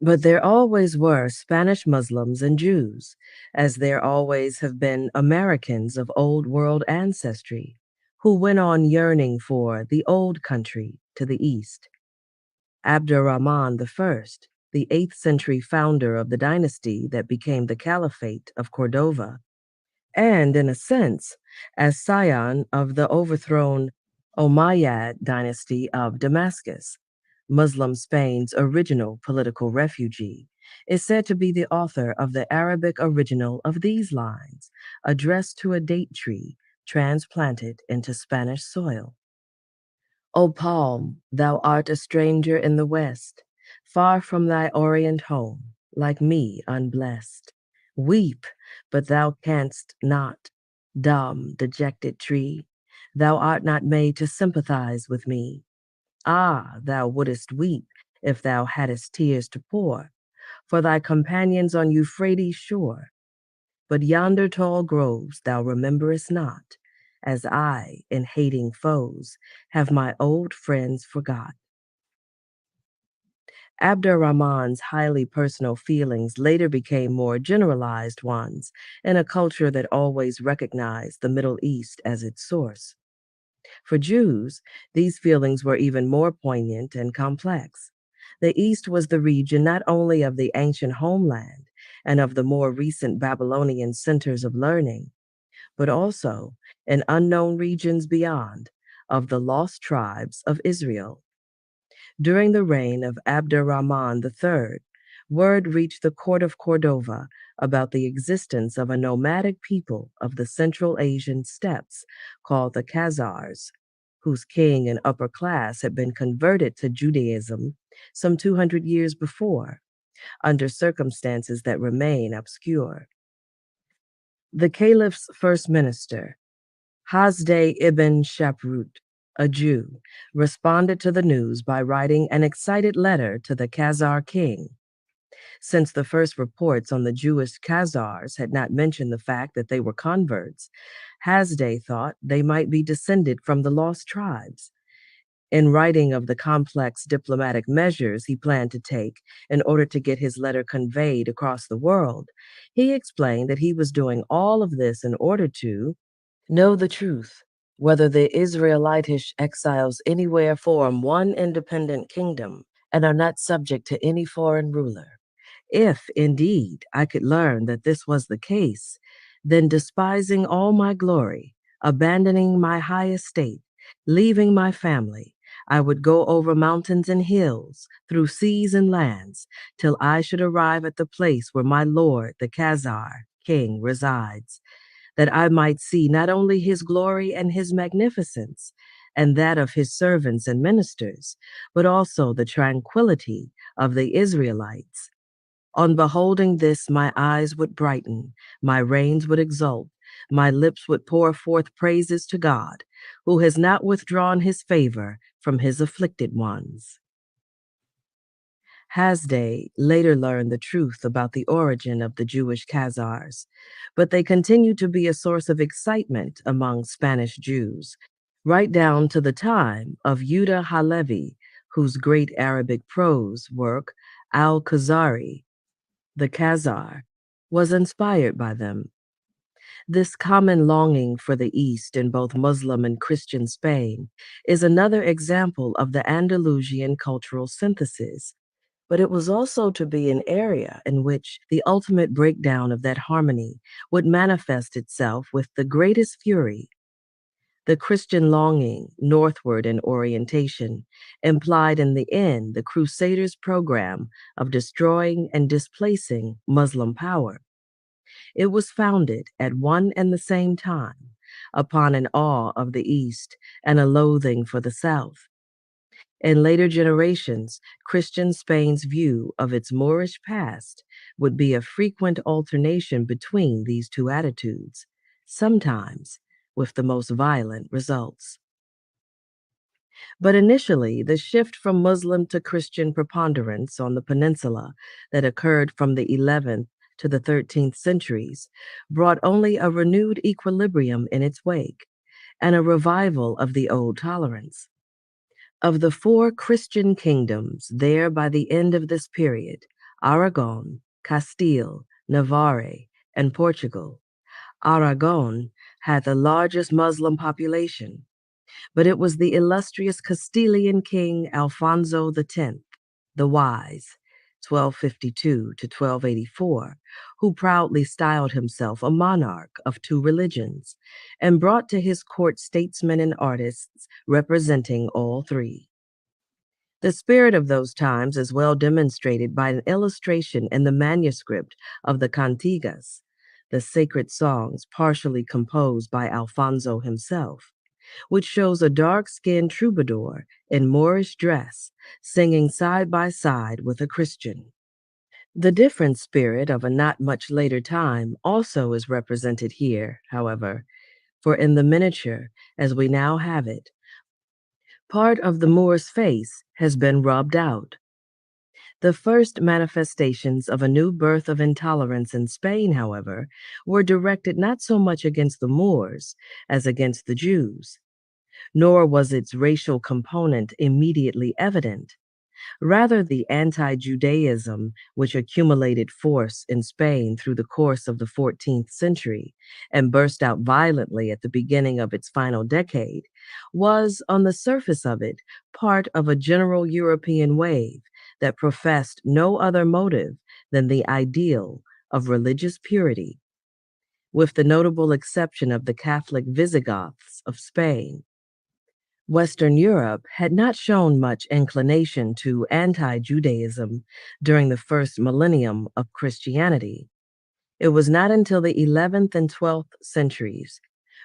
But there always were Spanish Muslims and Jews, as there always have been Americans of Old World ancestry, who went on yearning for the old country to the east. Abdurrahman I, the 8th century founder of the dynasty that became the Caliphate of Cordova, and, in a sense, as scion of the overthrown Umayyad dynasty of Damascus, Muslim Spain's original political refugee, is said to be the author of the Arabic original of these lines, addressed to a date tree transplanted into Spanish soil. O palm, thou art a stranger in the West, far from thy Orient home, like me unblessed. Weep, but thou canst not, dumb, dejected tree, thou art not made to sympathize with me. Ah, thou wouldest weep if thou hadst tears to pour for thy companions on Euphrates' shore. But yonder tall groves thou rememberest not, as I, in hating foes, have my old friends forgot. Abdurrahman's highly personal feelings later became more generalized ones in a culture that always recognized the Middle East as its source. For Jews, these feelings were even more poignant and complex. The East was the region not only of the ancient homeland and of the more recent Babylonian centers of learning, but also, in unknown regions beyond, of the lost tribes of Israel. During the reign of Abdurrahman III, word reached the court of Cordova about the existence of a nomadic people of the Central Asian steppes called the Khazars, whose king and upper class had been converted to Judaism some 200 years before, under circumstances that remain obscure. The caliph's first minister, Hasdai ibn Shaprut, a Jew, responded to the news by writing an excited letter to the Khazar king. Since the first reports on the Jewish Khazars had not mentioned the fact that they were converts, Hasdai thought they might be descended from the lost tribes. In writing of the complex diplomatic measures he planned to take in order to get his letter conveyed across the world, he explained that he was doing all of this in order to know the truth, whether the Israelitish exiles anywhere form one independent kingdom and are not subject to any foreign ruler. If, indeed, I could learn that this was the case, then despising all my glory, abandoning my high estate, leaving my family, I would go over mountains and hills, through seas and lands, till I should arrive at the place where my lord, the Khazar king, resides, that I might see not only his glory and his magnificence, and that of his servants and ministers, but also the tranquility of the Israelites. On beholding this, my eyes would brighten, my reins would exult, my lips would pour forth praises to God, who has not withdrawn his favor from his afflicted ones. Hasdai later learned the truth about the origin of the Jewish Khazars, but they continue to be a source of excitement among Spanish Jews, right down to the time of Yuda Halevi, whose great Arabic prose work, Al-Khazari, the Khazar, was inspired by them. This common longing for the East in both Muslim and Christian Spain is another example of the Andalusian cultural synthesis, but it was also to be an area in which the ultimate breakdown of that harmony would manifest itself with the greatest fury. The Christian longing, northward in orientation, implied in the end the Crusaders' program of destroying and displacing Muslim power. It was founded at one and the same time upon an awe of the East and a loathing for the South. In later generations, Christian Spain's view of its Moorish past would be a frequent alternation between these two attitudes, sometimes with the most violent results. But initially, the shift from Muslim to Christian preponderance on the peninsula that occurred from the 11th to the 13th centuries brought only a renewed equilibrium in its wake and a revival of the old tolerance. Of the four Christian kingdoms there by the end of this period, Aragon, Castile, Navarre, and Portugal, Aragon had the largest Muslim population, but it was the illustrious Castilian king Alfonso X, the Wise, 1252 to 1284, who proudly styled himself a monarch of two religions and brought to his court statesmen and artists representing all three. The spirit of those times is well demonstrated by an illustration in the manuscript of the Cantigas, the sacred songs partially composed by Alfonso himself, which shows a dark-skinned troubadour in Moorish dress singing side by side with a Christian. The different spirit of a not much later time also is represented here, however, for in the miniature, as we now have it, part of the Moor's face has been rubbed out. The first manifestations of a new birth of intolerance in Spain, however, were directed not so much against the Moors as against the Jews, nor was its racial component immediately evident. Rather, the anti-Judaism, which accumulated force in Spain through the course of the 14th century and burst out violently at the beginning of its final decade, was, on the surface of it, part of a general European wave that professed no other motive than the ideal of religious purity, with the notable exception of the Catholic Visigoths of Spain. Western Europe had not shown much inclination to anti-Judaism during the first millennium of Christianity. It was not until the 11th and 12th centuries,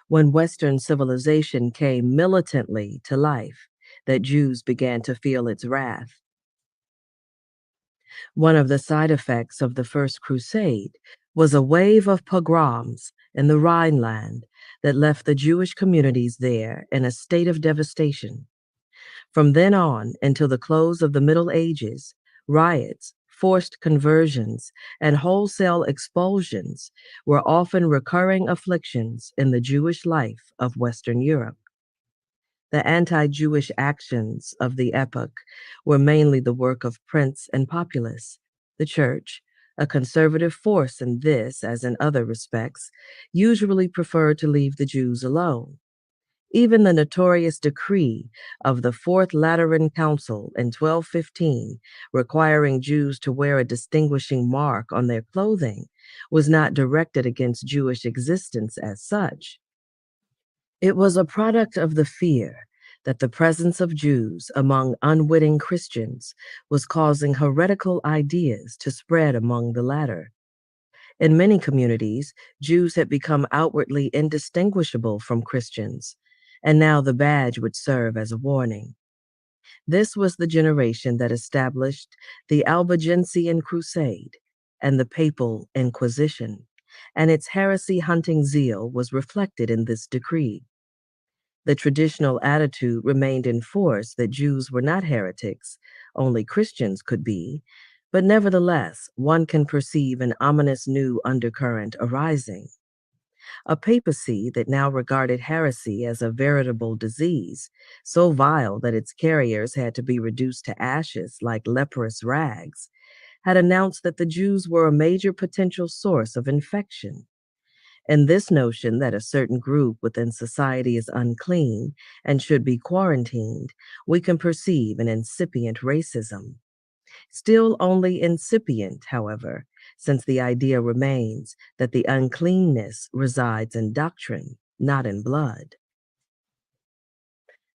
when Western civilization came militantly to life, that Jews began to feel its wrath. One of the side effects of the First Crusade was a wave of pogroms in the Rhineland that left the Jewish communities there in a state of devastation. From then on until the close of the Middle Ages, riots, forced conversions, and wholesale expulsions were often recurring afflictions in the Jewish life of Western Europe. The anti-Jewish actions of the epoch were mainly the work of prince and populace. The church, a conservative force in this as in other respects, usually preferred to leave the Jews alone. Even the notorious decree of the Fourth Lateran Council in 1215, requiring Jews to wear a distinguishing mark on their clothing, was not directed against Jewish existence as such. It was a product of the fear that the presence of Jews among unwitting Christians was causing heretical ideas to spread among the latter. In many communities, Jews had become outwardly indistinguishable from Christians, and now the badge would serve as a warning. This was the generation that established the Albigensian Crusade and the Papal Inquisition, and its heresy-hunting zeal was reflected in this decree. The traditional attitude remained in force that Jews were not heretics, only Christians could be, but nevertheless, one can perceive an ominous new undercurrent arising. a papacy that now regarded heresy as a veritable disease, so vile that its carriers had to be reduced to ashes like leprous rags, had announced that the Jews were a major potential source of infection. And this notion that a certain group within society is unclean and should be quarantined, we can perceive in incipient racism. Still only incipient, however, since the idea remains that the uncleanness resides in doctrine, not in blood.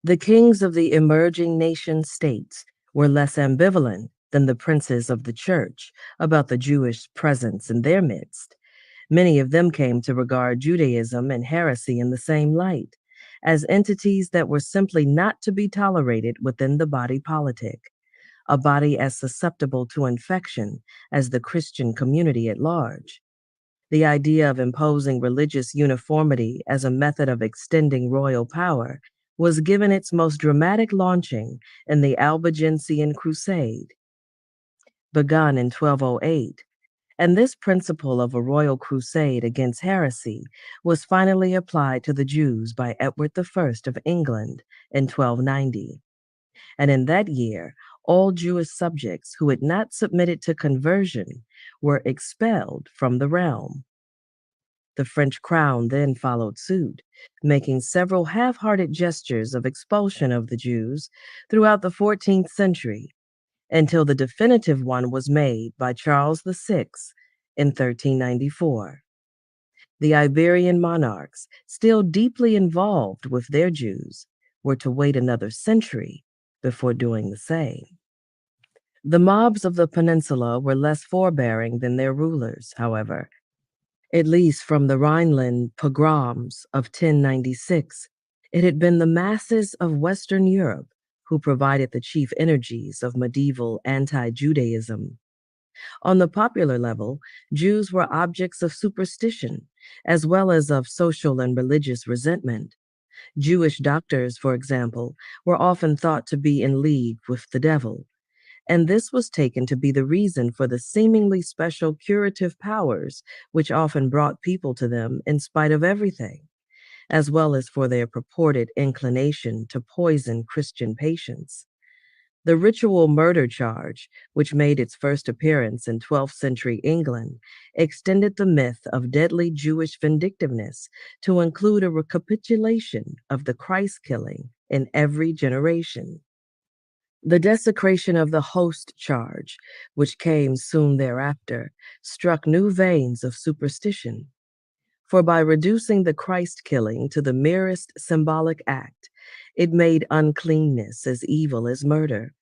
The kings of the emerging nation states were less ambivalent than the princes of the church about the Jewish presence in their midst. Many of them came to regard Judaism and heresy in the same light, as entities that were simply not to be tolerated within the body politic, a body as susceptible to infection as the Christian community at large. The idea of imposing religious uniformity as a method of extending royal power was given its most dramatic launching in the Albigensian Crusade, begun in 1208, and this principle of a royal crusade against heresy was finally applied to the Jews by Edward I of England in 1290. And in that year, all Jewish subjects who had not submitted to conversion were expelled from the realm. The French crown then followed suit, making several half-hearted gestures of expulsion of the Jews throughout the 14th century, until the definitive one was made by Charles VI in 1394. The Iberian monarchs, still deeply involved with their Jews, were to wait another century before doing the same. The mobs of the peninsula were less forbearing than their rulers, however. At least from the Rhineland pogroms of 1096, it had been the masses of Western Europe who provided the chief energies of medieval anti-Judaism. On the popular level, Jews were objects of superstition, as well as of social and religious resentment. Jewish doctors, for example, were often thought to be in league with the devil, and this was taken to be the reason for the seemingly special curative powers which often brought people to them in spite of everything, as well as for their purported inclination to poison Christian patients. The ritual murder charge, which made its first appearance in 12th century England, extended the myth of deadly Jewish vindictiveness to include a recapitulation of the Christ killing in every generation. The desecration of the host charge, which came soon thereafter, struck new veins of superstition. For by reducing the Christ killing to the merest symbolic act, it made uncleanness as evil as murder.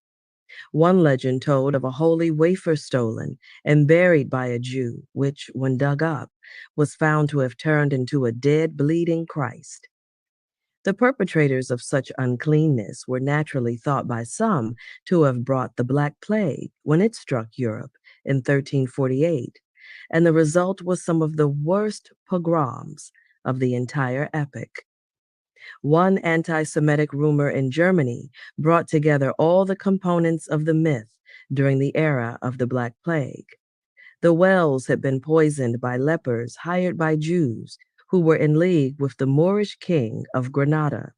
One legend told of a holy wafer stolen and buried by a Jew, which, when dug up, was found to have turned into a dead, bleeding Christ. The perpetrators of such uncleanness were naturally thought by some to have brought the Black Plague when it struck Europe in 1348, and the result was some of the worst pogroms of the entire epoch. One anti-Semitic rumor in Germany brought together all the components of the myth during the era of the Black Plague. The wells had been poisoned by lepers hired by Jews who were in league with the Moorish king of Granada.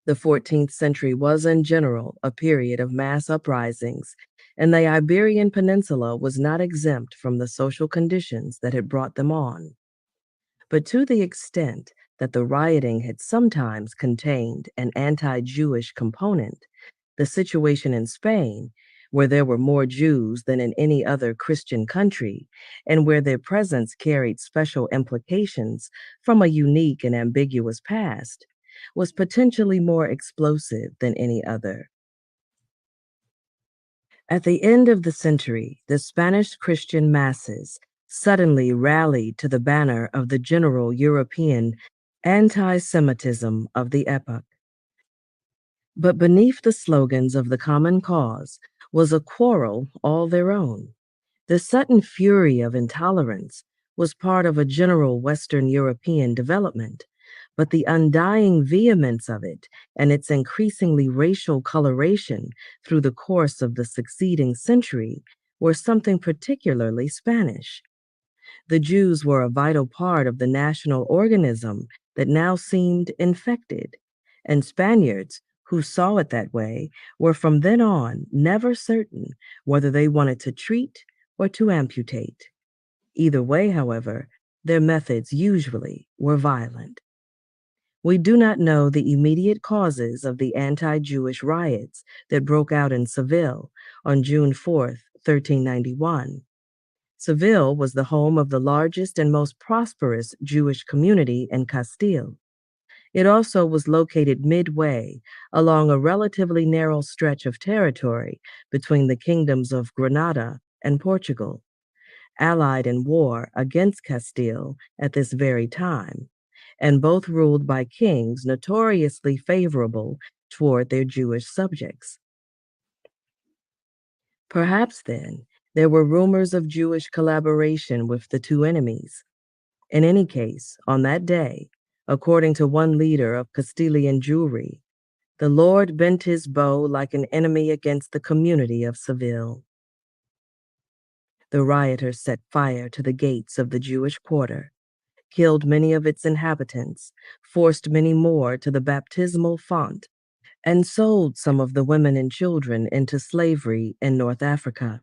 The 14th century was in general a period of mass uprisings, and the Iberian Peninsula was not exempt from the social conditions that had brought them on. But to the extent that the rioting had sometimes contained an anti-Jewish component, the situation in Spain, where there were more Jews than in any other Christian country, and where their presence carried special implications from a unique and ambiguous past, was potentially more explosive than any other. At the end of the century, the Spanish Christian masses suddenly rallied to the banner of the general European anti-Semitism of the epoch. But beneath the slogans of the common cause was a quarrel all their own. The sudden fury of intolerance was part of a general Western European development, but the undying vehemence of it and its increasingly racial coloration through the course of the succeeding century were something particularly Spanish. The Jews were a vital part of the national organism that now seemed infected, and Spaniards, who saw it that way, were from then on never certain whether they wanted to treat or to amputate. Either way, however, their methods usually were violent. We do not know the immediate causes of the anti-Jewish riots that broke out in Seville on June 4, 1391. Seville was the home of the largest and most prosperous Jewish community in Castile. It also was located midway along a relatively narrow stretch of territory between the kingdoms of Granada and Portugal, allied in war against Castile at this very time, and both ruled by kings notoriously favorable toward their Jewish subjects. Perhaps then, there were rumors of Jewish collaboration with the two enemies. In any case, on that day, according to one leader of Castilian Jewry, the Lord bent his bow like an enemy against the community of Seville. The rioters set fire to the gates of the Jewish quarter, killed many of its inhabitants, forced many more to the baptismal font, and sold some of the women and children into slavery in North Africa.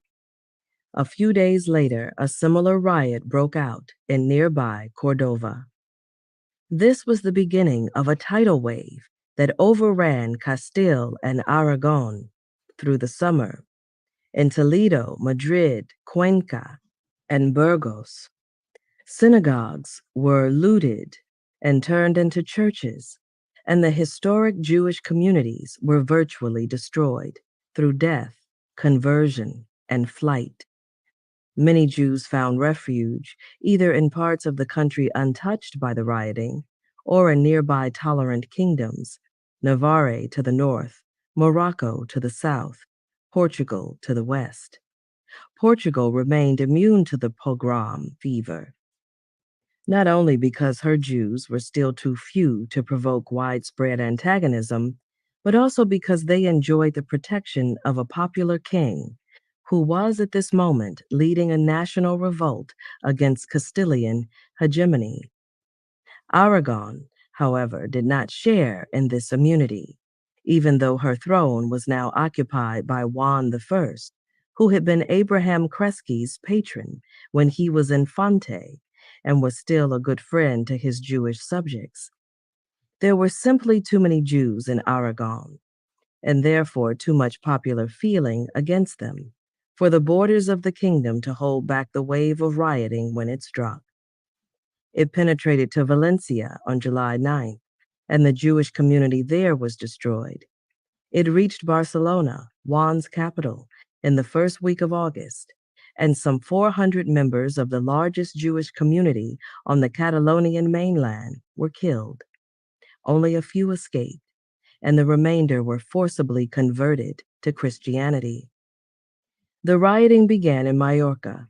A few days later, a similar riot broke out in nearby Cordova. This was the beginning of a tidal wave that overran Castile and Aragon through the summer. In Toledo, Madrid, Cuenca, and Burgos, synagogues were looted and turned into churches, and the historic Jewish communities were virtually destroyed through death, conversion, and flight. Many Jews found refuge either in parts of the country untouched by the rioting or in nearby tolerant kingdoms, Navarre to the north, Morocco to the south, Portugal to the west. Portugal remained immune to the pogrom fever, not only because her Jews were still too few to provoke widespread antagonism, but also because they enjoyed the protection of a popular king who was at this moment leading a national revolt against Castilian hegemony. Aragon, however, did not share in this immunity, even though her throne was now occupied by Juan I, who had been Abraham Kresge's patron when he was Infante and was still a good friend to his Jewish subjects. There were simply too many Jews in Aragon, and therefore too much popular feeling against them, for the borders of the kingdom to hold back the wave of rioting when it struck. It penetrated to Valencia on July 9th, and the Jewish community there was destroyed. It reached Barcelona, Juan's capital, in the first week of August, and some 400 members of the largest Jewish community on the Catalonian mainland were killed. Only a few escaped, and the remainder were forcibly converted to Christianity. The rioting began in Majorca,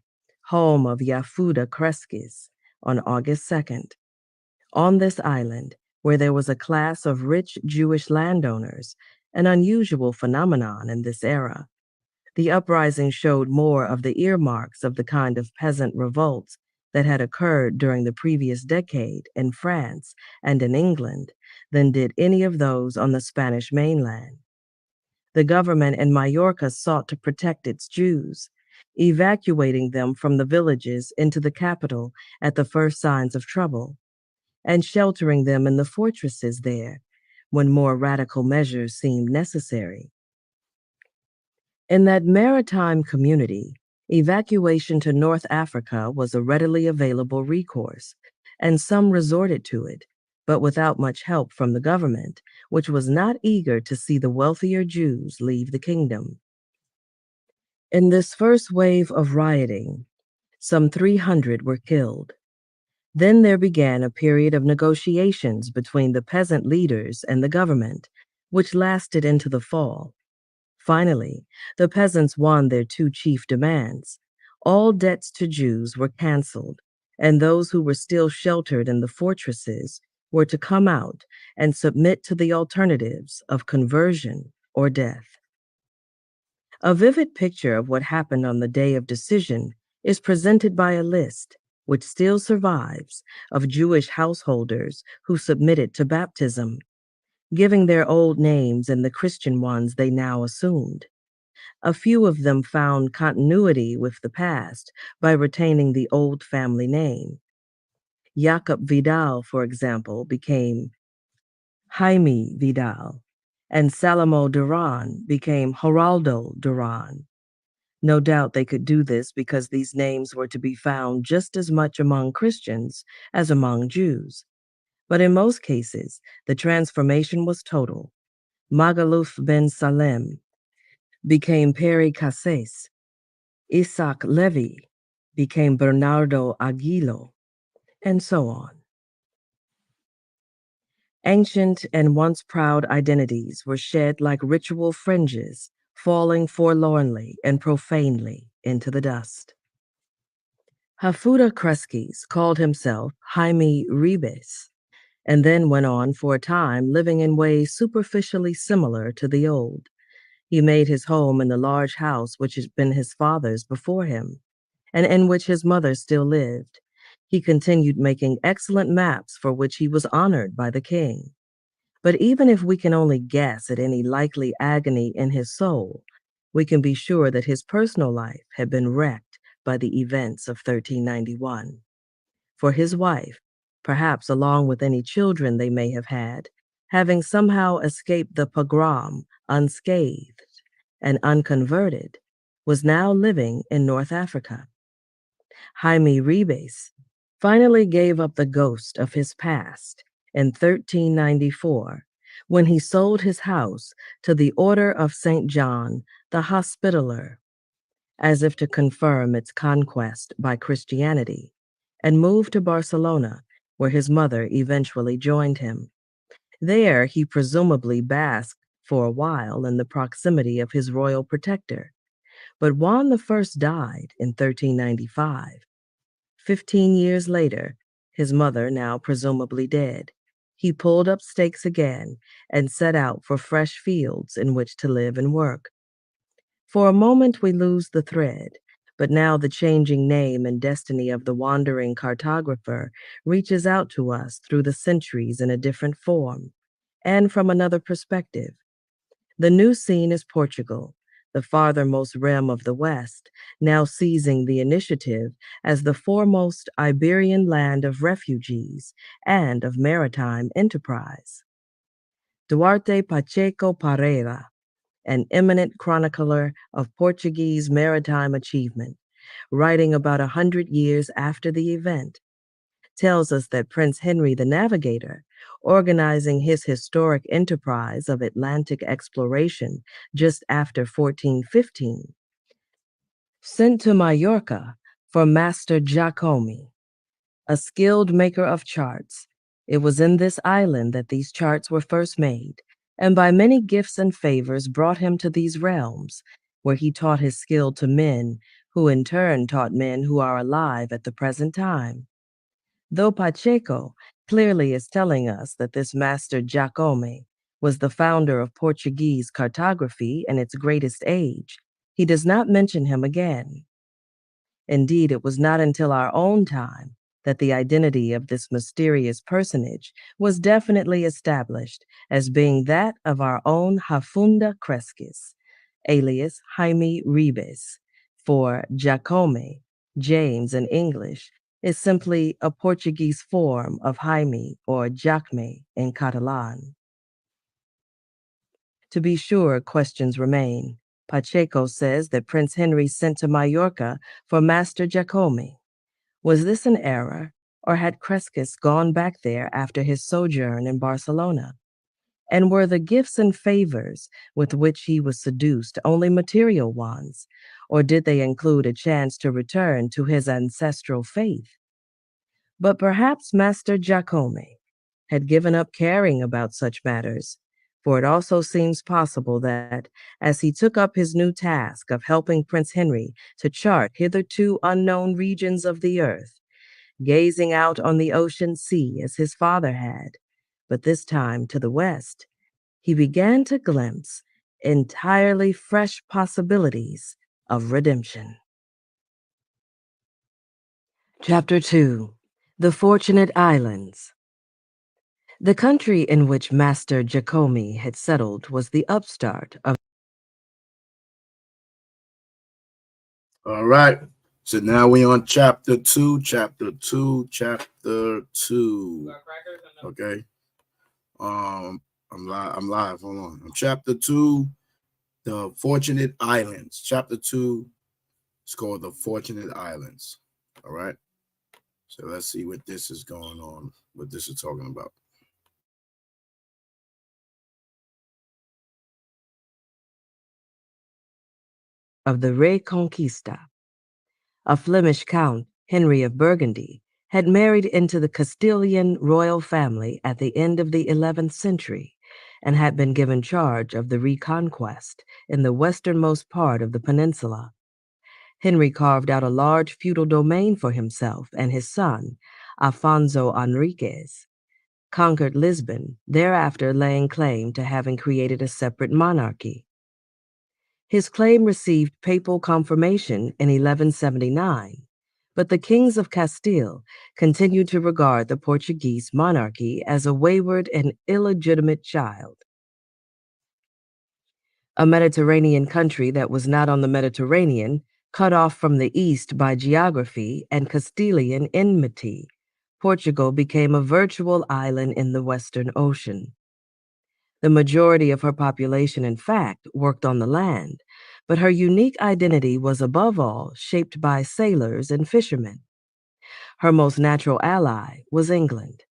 home of Yafuda Kresges, on August 2nd. On this island, where there was a class of rich Jewish landowners, an unusual phenomenon in this era, the uprising showed more of the earmarks of the kind of peasant revolts that had occurred during the previous decade in France and in England than did any of those on the Spanish mainland. The government in Majorca sought to protect its Jews, evacuating them from the villages into the capital at the first signs of trouble, and sheltering them in the fortresses there when more radical measures seemed necessary. In that maritime community, evacuation to North Africa was a readily available recourse, and some resorted to it, but without much help from the government, which was not eager to see the wealthier Jews leave the kingdom. In this first wave of rioting, some 300 were killed. Then there began a period of negotiations between the peasant leaders and the government, which lasted into the fall. Finally, the peasants won their two chief demands. All debts to Jews were canceled, and those who were still sheltered in the fortresses were to come out and submit to the alternatives of conversion or death. A vivid picture of what happened on the day of decision is presented by a list which still survives, of Jewish householders who submitted to baptism, giving their old names and the Christian ones they now assumed. A few of them found continuity with the past by retaining the old family name. Jacob Vidal, for example, became Jaime Vidal, and Salamo Duran became Geraldo Duran. No doubt they could do this because these names were to be found just as much among Christians as among Jews. But in most cases, the transformation was total. Magaluf ben Salem became Peri Cases. Isaac Levy became Bernardo Aguilo, and so on. Ancient and once proud identities were shed like ritual fringes, falling forlornly and profanely into the dust. Hafuda Kreskis called himself Jaime Ribes, and then went on for a time living in ways superficially similar to the old. He made his home in the large house which had been his father's before him, and in which his mother still lived. He continued making excellent maps for which he was honored by the king. But even if we can only guess at any likely agony in his soul, we can be sure that his personal life had been wrecked by the events of 1391. For his wife, perhaps along with any children they may have had, having somehow escaped the pogrom unscathed and unconverted, was now living in North Africa. Jaime Ribes finally gave up the ghost of his past in 1394 when he sold his house to the Order of St. John the Hospitaller, as if to confirm its conquest by Christianity, and moved to Barcelona, where his mother eventually joined him. There he presumably basked for a while in the proximity of his royal protector, but Juan I died in 1395. 15 years later, his mother now presumably dead, he pulled up stakes again and set out for fresh fields in which to live and work. For a moment we lose the thread, but now the changing name and destiny of the wandering cartographer reaches out to us through the centuries in a different form, and from another perspective. The new scene is Portugal, the farthermost rim of the West, now seizing the initiative as the foremost Iberian land of refugees and of maritime enterprise. Duarte Pacheco Pereira, an eminent chronicler of Portuguese maritime achievement, writing about 100 years after the event, tells us that Prince Henry the Navigator, organizing his historic enterprise of Atlantic exploration just after 1415, sent to Majorca for Master Giacomi, a skilled maker of charts. It was in this island that these charts were first made, and by many gifts and favors brought him to these realms, where he taught his skill to men, who in turn taught men who are alive at the present time. Though Pacheco clearly is telling us that this master Giacomi was the founder of Portuguese cartography in its greatest age, he does not mention him again. Indeed, it was not until our own time that the identity of this mysterious personage was definitely established as being that of our own Hafunda Kreskis, alias Jaime Ribes, for Giacomi, James in English, is simply a Portuguese form of Jaime or Jacme in Catalan. To be sure, questions remain. Pacheco says that Prince Henry sent to Majorca for Master Giacomi. Was this an error, or had Kreskis gone back there after his sojourn in Barcelona? And were the gifts and favors with which he was seduced only material ones, or did they include a chance to return to his ancestral faith? But perhaps Master Giacomi had given up caring about such matters, for it also seems possible that, as he took up his new task of helping Prince Henry to chart hitherto unknown regions of the earth, gazing out on the ocean sea as his father had, but this time to the west, he began to glimpse entirely fresh possibilities of redemption. Chapter 2. The Fortunate Islands. The country in which Master Jacomi had settled was the upstart of All right. So now we on chapter 2. Okay. I'm live. Hold on. I'm chapter 2, The Fortunate Islands. Chapter 2 is called The Fortunate Islands. All right. So let's see what this is going on, what this is talking about. of the Reconquista. A Flemish count, Henry of Burgundy, had married into the Castilian royal family at the end of the 11th century and had been given charge of the reconquest in the westernmost part of the peninsula. Henry carved out a large feudal domain for himself and his son, Afonso Enriquez, conquered Lisbon, thereafter laying claim to having created a separate monarchy. His claim received papal confirmation in 1179, but the kings of Castile continued to regard the Portuguese monarchy as a wayward and illegitimate child. A Mediterranean country that was not on the Mediterranean, cut off from the east by geography and Castilian enmity, Portugal became a virtual island in the Western Ocean. The majority of her population, in fact, worked on the land, but her unique identity was above all shaped by sailors and fishermen. Her most natural ally was England,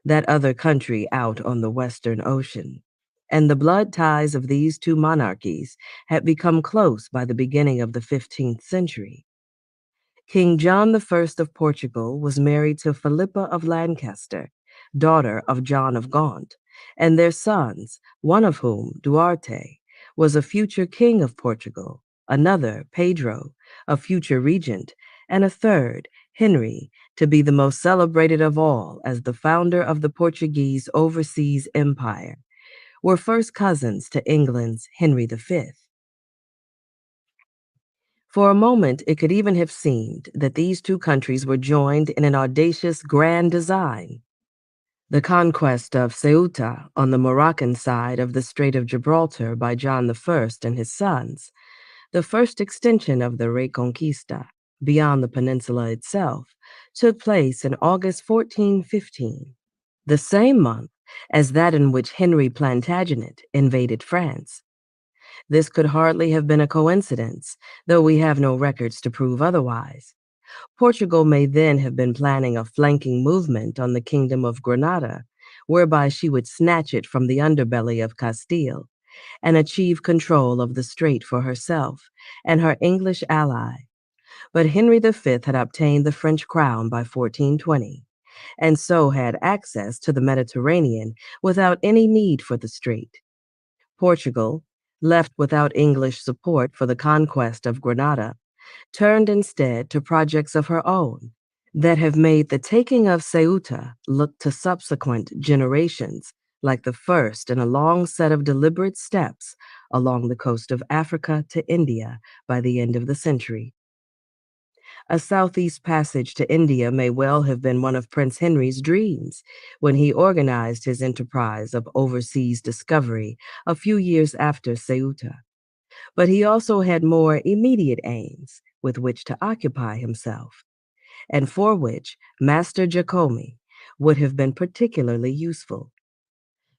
that other country out on the Western Ocean. And the blood ties of these two monarchies had become close by the beginning of the 15th century. King John I of Portugal was married to Philippa of Lancaster, daughter of John of Gaunt, and their sons, one of whom, Duarte, was a future king of Portugal, another, Pedro, a future regent, and a third, Henry, to be the most celebrated of all as the founder of the Portuguese overseas empire, were first cousins to England's Henry V. For a moment, it could even have seemed that these two countries were joined in an audacious grand design. The conquest of Ceuta on the Moroccan side of the Strait of Gibraltar by John I and his sons, the first extension of the Reconquista beyond the peninsula itself, took place in August 1415, the same month as that in which Henry Plantagenet invaded France. This could hardly have been a coincidence, though we have no records to prove otherwise. Portugal may then have been planning a flanking movement on the Kingdom of Granada, whereby she would snatch it from the underbelly of Castile and achieve control of the strait for herself and her English ally. But Henry V had obtained the French crown by 1420, and so had access to the Mediterranean without any need for the strait. Portugal, left without English support for the conquest of Granada, turned instead to projects of her own that have made the taking of Ceuta look to subsequent generations like the first in a long set of deliberate steps along the coast of Africa to India by the end of the century. A southeast passage to India may well have been one of Prince Henry's dreams when he organized his enterprise of overseas discovery a few years after Ceuta. But he also had more immediate aims with which to occupy himself, and for which Master Jacomi would have been particularly useful.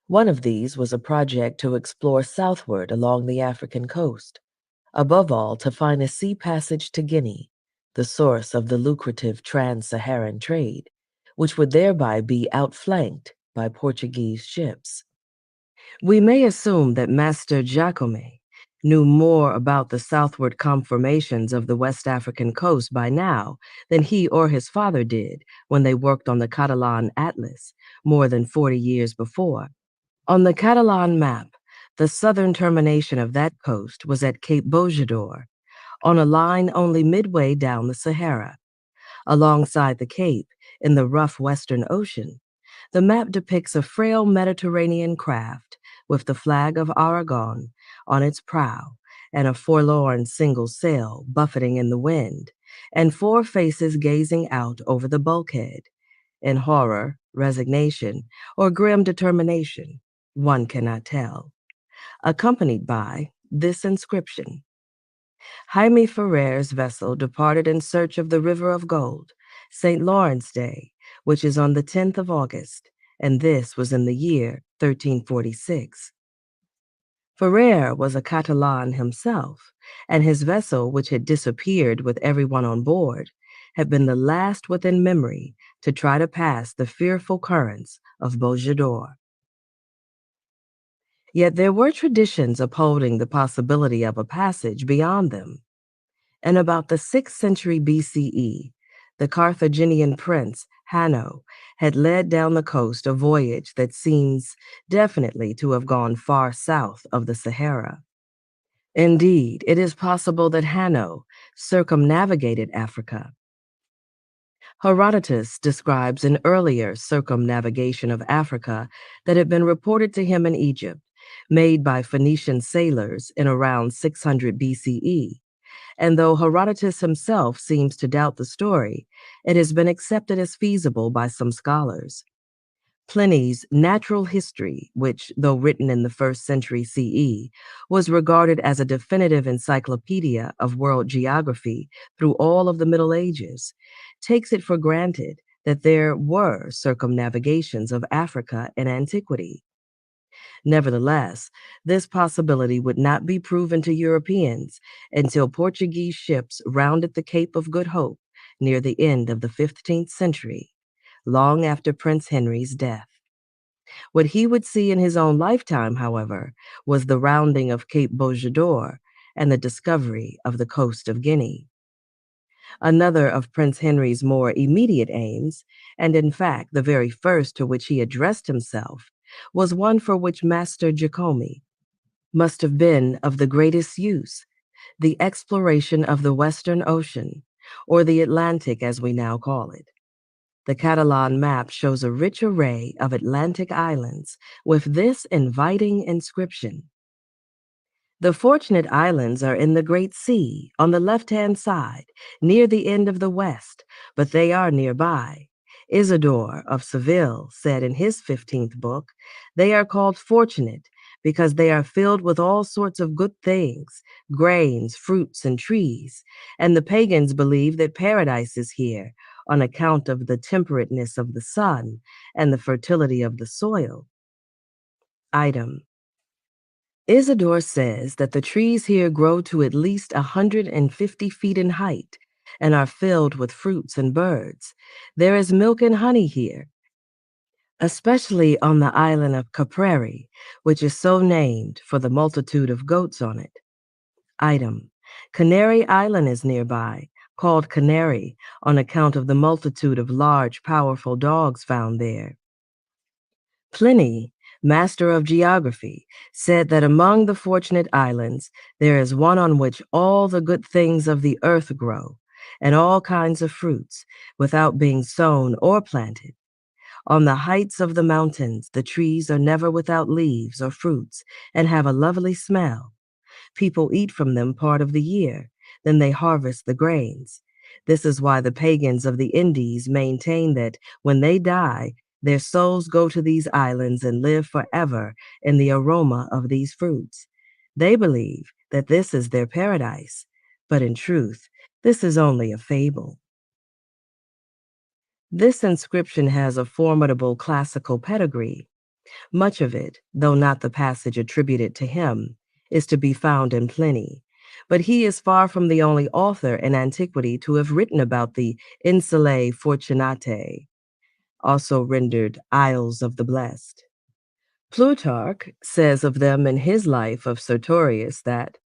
One of these was a project to explore southward along the African coast, above all to find a sea passage to Guinea, the source of the lucrative trans-Saharan trade, which would thereby be outflanked by Portuguese ships. We may assume that Master Jacome knew more about the southward conformations of the West African coast by now than he or his father did when they worked on the Catalan Atlas more than 40 years before. On the Catalan map, the southern termination of that coast was at Cape Bojador, on a line only midway down the Sahara. Alongside the Cape, in the rough Western Ocean, the map depicts a frail Mediterranean craft with the flag of Aragon on its prow and a forlorn single sail buffeting in the wind, and 4 faces gazing out over the bulkhead, in horror, resignation, or grim determination, one cannot tell, accompanied by this inscription: Jaime Ferrer's vessel departed in search of the River of Gold, St. Lawrence Day, which is on the 10th of August, and this was in the year 1346. Ferrer was a Catalan himself, and his vessel, which had disappeared with everyone on board, had been the last within memory to try to pass the fearful currents of Bojador. Yet there were traditions upholding the possibility of a passage beyond them. In about the 6th century BCE, the Carthaginian prince Hanno had led down the coast a voyage that seems definitely to have gone far south of the Sahara. Indeed, it is possible that Hanno circumnavigated Africa. Herodotus describes an earlier circumnavigation of Africa that had been reported to him in Egypt, made by Phoenician sailors in around 600 BCE. And though Herodotus himself seems to doubt the story, it has been accepted as feasible by some scholars. Pliny's Natural History, which, though written in the 1st century CE, was regarded as a definitive encyclopedia of world geography through all of the Middle Ages, takes it for granted that there were circumnavigations of Africa in antiquity. Nevertheless, this possibility would not be proven to Europeans until Portuguese ships rounded the Cape of Good Hope near the end of the 15th century, long after Prince Henry's death. What he would see in his own lifetime, however, was the rounding of Cape Bojador and the discovery of the coast of Guinea. Another of Prince Henry's more immediate aims, and in fact the very first to which he addressed himself, was one for which Master Jacomi must have been of the greatest use: the exploration of the Western Ocean, or the Atlantic as we now call it. The Catalan map shows a rich array of Atlantic islands with this inviting inscription: The Fortunate Islands are in the Great Sea, on the left-hand side, near the end of the west, but they are nearby. Isidore of Seville said in his 15th book, they are called fortunate because they are filled with all sorts of good things, grains, fruits, and trees, and the pagans believe that paradise is here on account of the temperateness of the sun and the fertility of the soil. Item: Isidore says that the trees here grow to at least 150 feet in height and are filled with fruits and birds. There is milk and honey here, especially on the island of Caprari, which is so named for the multitude of goats on it. Item: Canary Island is nearby, called Canary on account of the multitude of large, powerful dogs found there. Pliny, master of geography, said that among the Fortunate Islands there is one on which all the good things of the earth grow, and all kinds of fruits, without being sown or planted. On the heights of the mountains the trees are never without leaves or fruits, and have a lovely smell. People eat from them part of the year, then they harvest the grains. This is why the pagans of the Indies maintain that when they die, their souls go to these islands and live forever in the aroma of these fruits. They believe that this is their paradise, but in truth, this is only a fable. This inscription has a formidable classical pedigree. Much of it, though not the passage attributed to him, is to be found in Pliny, but he is far from the only author in antiquity to have written about the Insulae Fortunatae, also rendered Isles of the Blessed. Plutarch says of them in his life of Sertorius that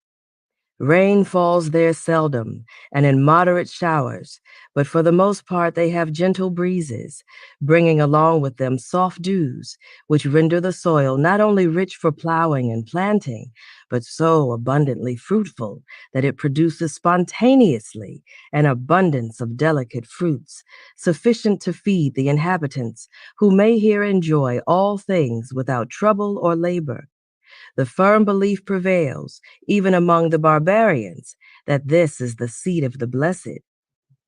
rain falls there seldom and in moderate showers, but for the most part they have gentle breezes, bringing along with them soft dews, which render the soil not only rich for plowing and planting, but so abundantly fruitful that it produces spontaneously an abundance of delicate fruits, sufficient to feed the inhabitants, who may here enjoy all things without trouble or labor. The firm belief prevails, even among the barbarians, that this is the seat of the blessed.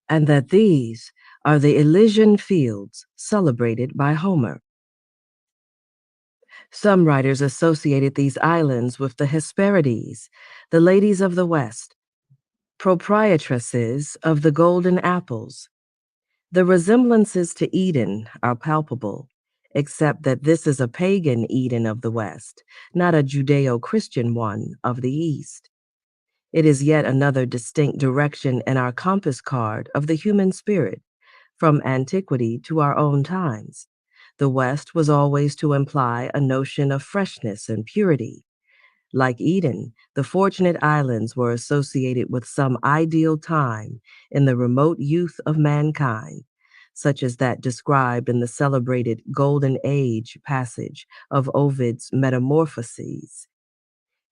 and that these are the Elysian fields celebrated by Homer. Some writers associated these islands with the Hesperides, the ladies of the West, proprietresses of the golden apples. The resemblances to Eden are palpable, except that this is a pagan Eden of the West, not a Judeo-Christian one of the East. It is yet another distinct direction in our compass card of the human spirit, from antiquity to our own times. The West was always to imply a notion of freshness and purity. Like Eden, the Fortunate Islands were associated with some ideal time in the remote youth of mankind, such as that described in the celebrated Golden Age passage of Ovid's Metamorphoses,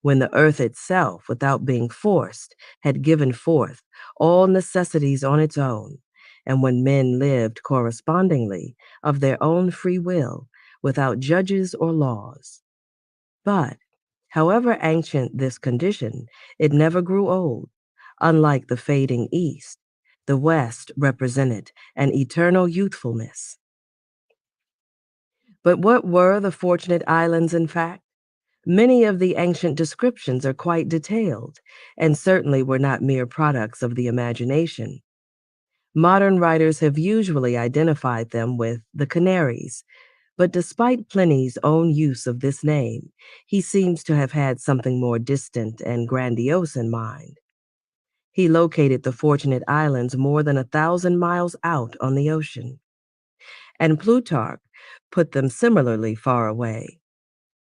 when the earth itself, without being forced, had given forth all necessities on its own, and when men lived correspondingly of their own free will, without judges or laws. But, however ancient this condition, it never grew old. Unlike the fading East, the West represented an eternal youthfulness. But what were the Fortunate Islands, in fact? Many of the ancient descriptions are quite detailed, and certainly were not mere products of the imagination. Modern writers have usually identified them with the Canaries, but despite Pliny's own use of this name, he seems to have had something more distant and grandiose in mind. He located the Fortunate Islands more than 1,000 miles out on the ocean, and Plutarch put them similarly far away.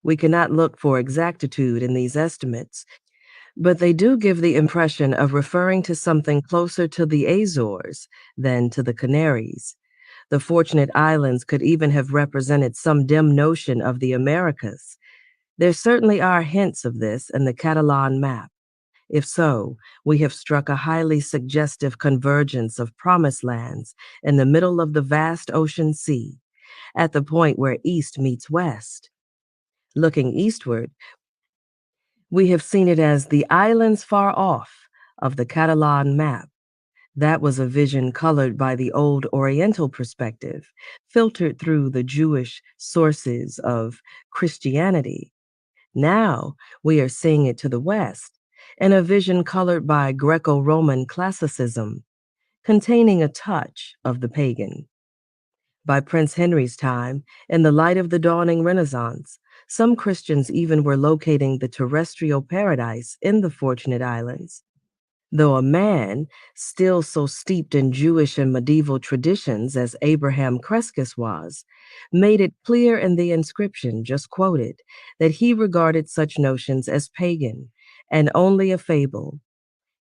We cannot look for exactitude in these estimates, but they do give the impression of referring to something closer to the Azores than to the Canaries. The Fortunate Islands could even have represented some dim notion of the Americas. There certainly are hints of this in the Catalan map. If so, we have struck a highly suggestive convergence of promised lands in the middle of the vast ocean sea, at the point where east meets west. Looking eastward, we have seen it as the islands far off of the Catalan map. That was a vision colored by the old Oriental perspective, filtered through the Jewish sources of Christianity. Now we are seeing it to the West, in a vision colored by Greco-Roman classicism, containing a touch of the pagan. By Prince Henry's time, in the light of the dawning Renaissance, some Christians even were locating the terrestrial paradise in the Fortunate Islands. Though a man, still so steeped in Jewish and medieval traditions as Abraham Crescus was, made it clear in the inscription just quoted that he regarded such notions as pagan and only a fable.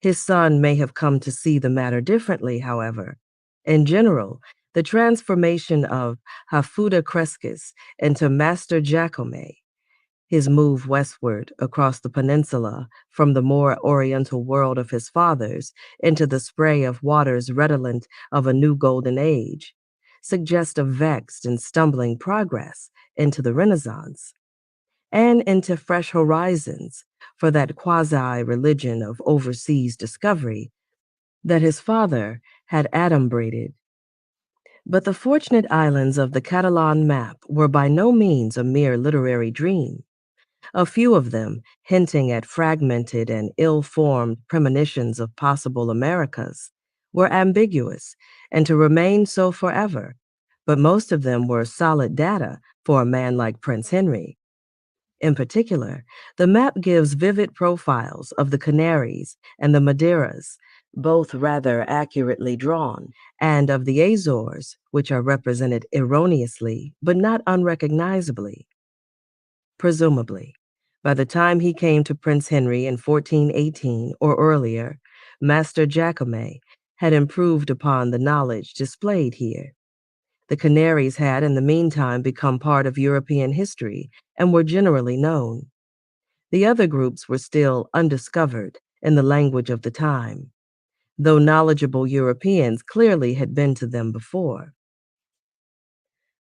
His son may have come to see the matter differently, however. In general, the transformation of Hafuda Crescus into Master Jacome, his move westward across the peninsula from the more oriental world of his fathers into the spray of waters redolent of a new golden age, suggest a vexed and stumbling progress into the Renaissance and into fresh horizons for that quasi-religion of overseas discovery that his father had adumbrated. But the Fortunate Islands of the Catalan map were by no means a mere literary dream. A few of them, hinting at fragmented and ill-formed premonitions of possible Americas, were ambiguous and to remain so forever, but most of them were solid data for a man like Prince Henry. In particular, the map gives vivid profiles of the Canaries and the Madeiras, both rather accurately drawn, and of the Azores, which are represented erroneously but not unrecognizably. Presumably, by the time he came to Prince Henry in 1418 or earlier, Master Jacome had improved upon the knowledge displayed here. The Canaries had in the meantime become part of European history and were generally known. The other groups were still undiscovered in the language of the time, though knowledgeable Europeans clearly had been to them before.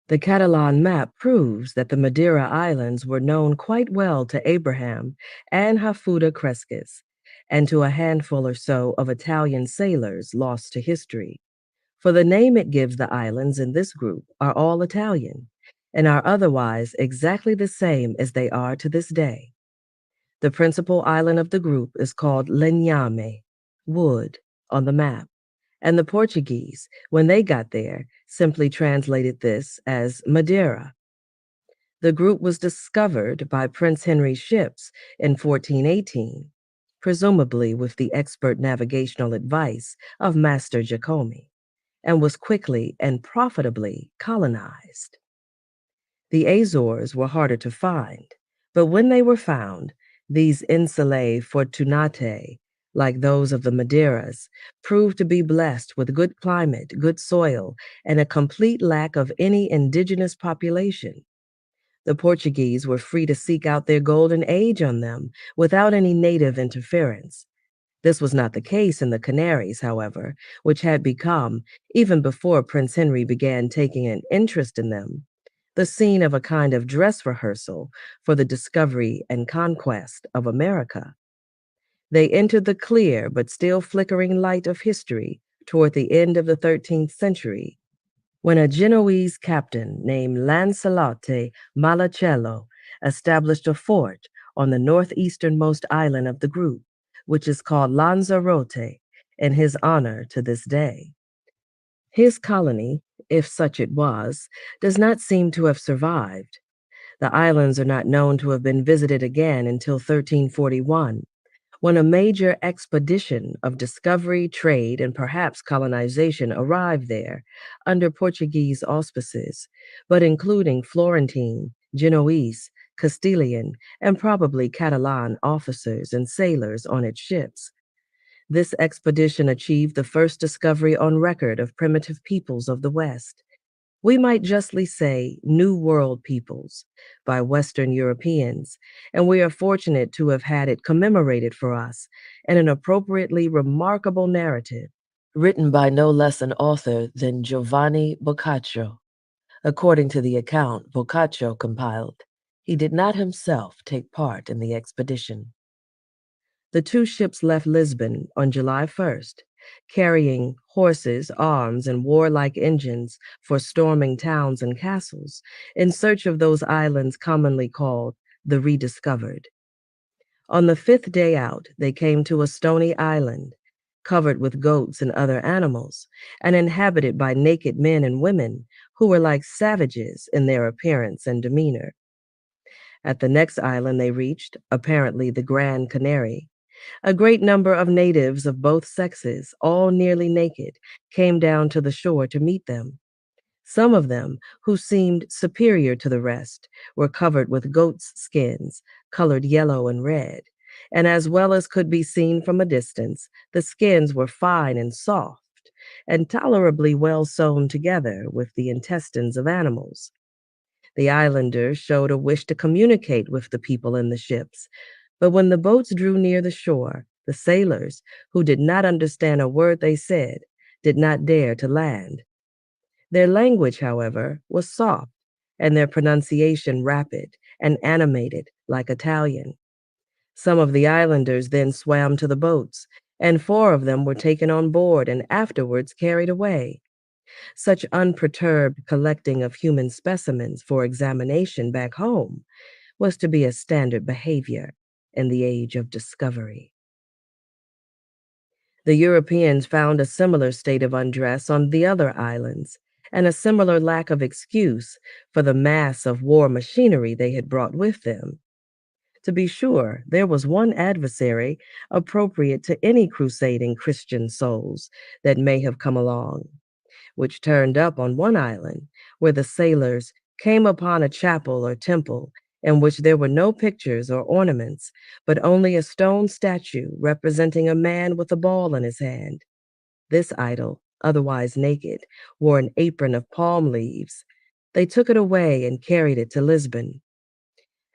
The Catalan map proves that the Madeira Islands were known quite well to Abraham and Hafuda Crescus, and to a handful or so of Italian sailors lost to history. for the name it gives the islands in this group are all Italian and are otherwise exactly the same as they are to this day. The principal island of the group is called Leñame, wood, on the map, and the Portuguese, when they got there, simply translated this as Madeira. The group was discovered by Prince Henry's ships in 1418, presumably with the expert navigational advice of Master Jacome, and was quickly and profitably colonized. The Azores were harder to find, but when they were found, these insulae fortunatae, like those of the Madeiras, proved to be blessed with good climate, good soil, and a complete lack of any indigenous population. The Portuguese were free to seek out their golden age on them without any native interference. This was not the case in the Canaries, however, which had become, even before Prince Henry began taking an interest in them, the scene of a kind of dress rehearsal for the discovery and conquest of America. They entered the clear but still flickering light of history toward the end of the 13th century, when a Genoese captain named Lancelote Malacello established a fort on the northeasternmost island of the group, which is called Lanzarote, in his honor to this day. His colony, if such it was, does not seem to have survived. The islands are not known to have been visited again until 1341, when a major expedition of discovery, trade, and perhaps colonization arrived there under Portuguese auspices, but including Florentine, Genoese, Castilian, and probably Catalan officers and sailors on its ships. This expedition achieved the first discovery on record of primitive peoples of the West. We might justly say New World peoples by Western Europeans, and we are fortunate to have had it commemorated for us in an appropriately remarkable narrative written by no less an author than Giovanni Boccaccio. According to the account Boccaccio compiled, he did not himself take part in the expedition. The two ships left Lisbon on July 1st, carrying horses, arms, and warlike engines for storming towns and castles, in search of those islands commonly called the Rediscovered. On the 5th day out, they came to a stony island, covered with goats and other animals, and inhabited by naked men and women who were like savages in their appearance and demeanor. At the next island they reached, apparently the Grand Canary, a great number of natives of both sexes, all nearly naked, came down to the shore to meet them. Some of them, who seemed superior to the rest, were covered with goats' skins, colored yellow and red, and as well as could be seen from a distance, the skins were fine and soft, and tolerably well sewn together with the intestines of animals. The islanders showed a wish to communicate with the people in the ships, but when the boats drew near the shore, the sailors, who did not understand a word they said, did not dare to land. Their language, however, was soft, and their pronunciation rapid and animated like Italian. Some of the islanders then swam to the boats, and 4 of them were taken on board and afterwards carried away. Such unperturbed collecting of human specimens for examination back home was to be a standard behavior in the age of discovery. The Europeans found a similar state of undress on the other islands, and a similar lack of excuse for the mass of war machinery they had brought with them. To be sure, there was one adversary appropriate to any crusading Christian souls that may have come along, which turned up on one island where the sailors came upon a chapel or temple in which there were no pictures or ornaments, but only a stone statue representing a man with a ball in his hand. This idol, otherwise naked, wore an apron of palm leaves. They took it away and carried it to Lisbon.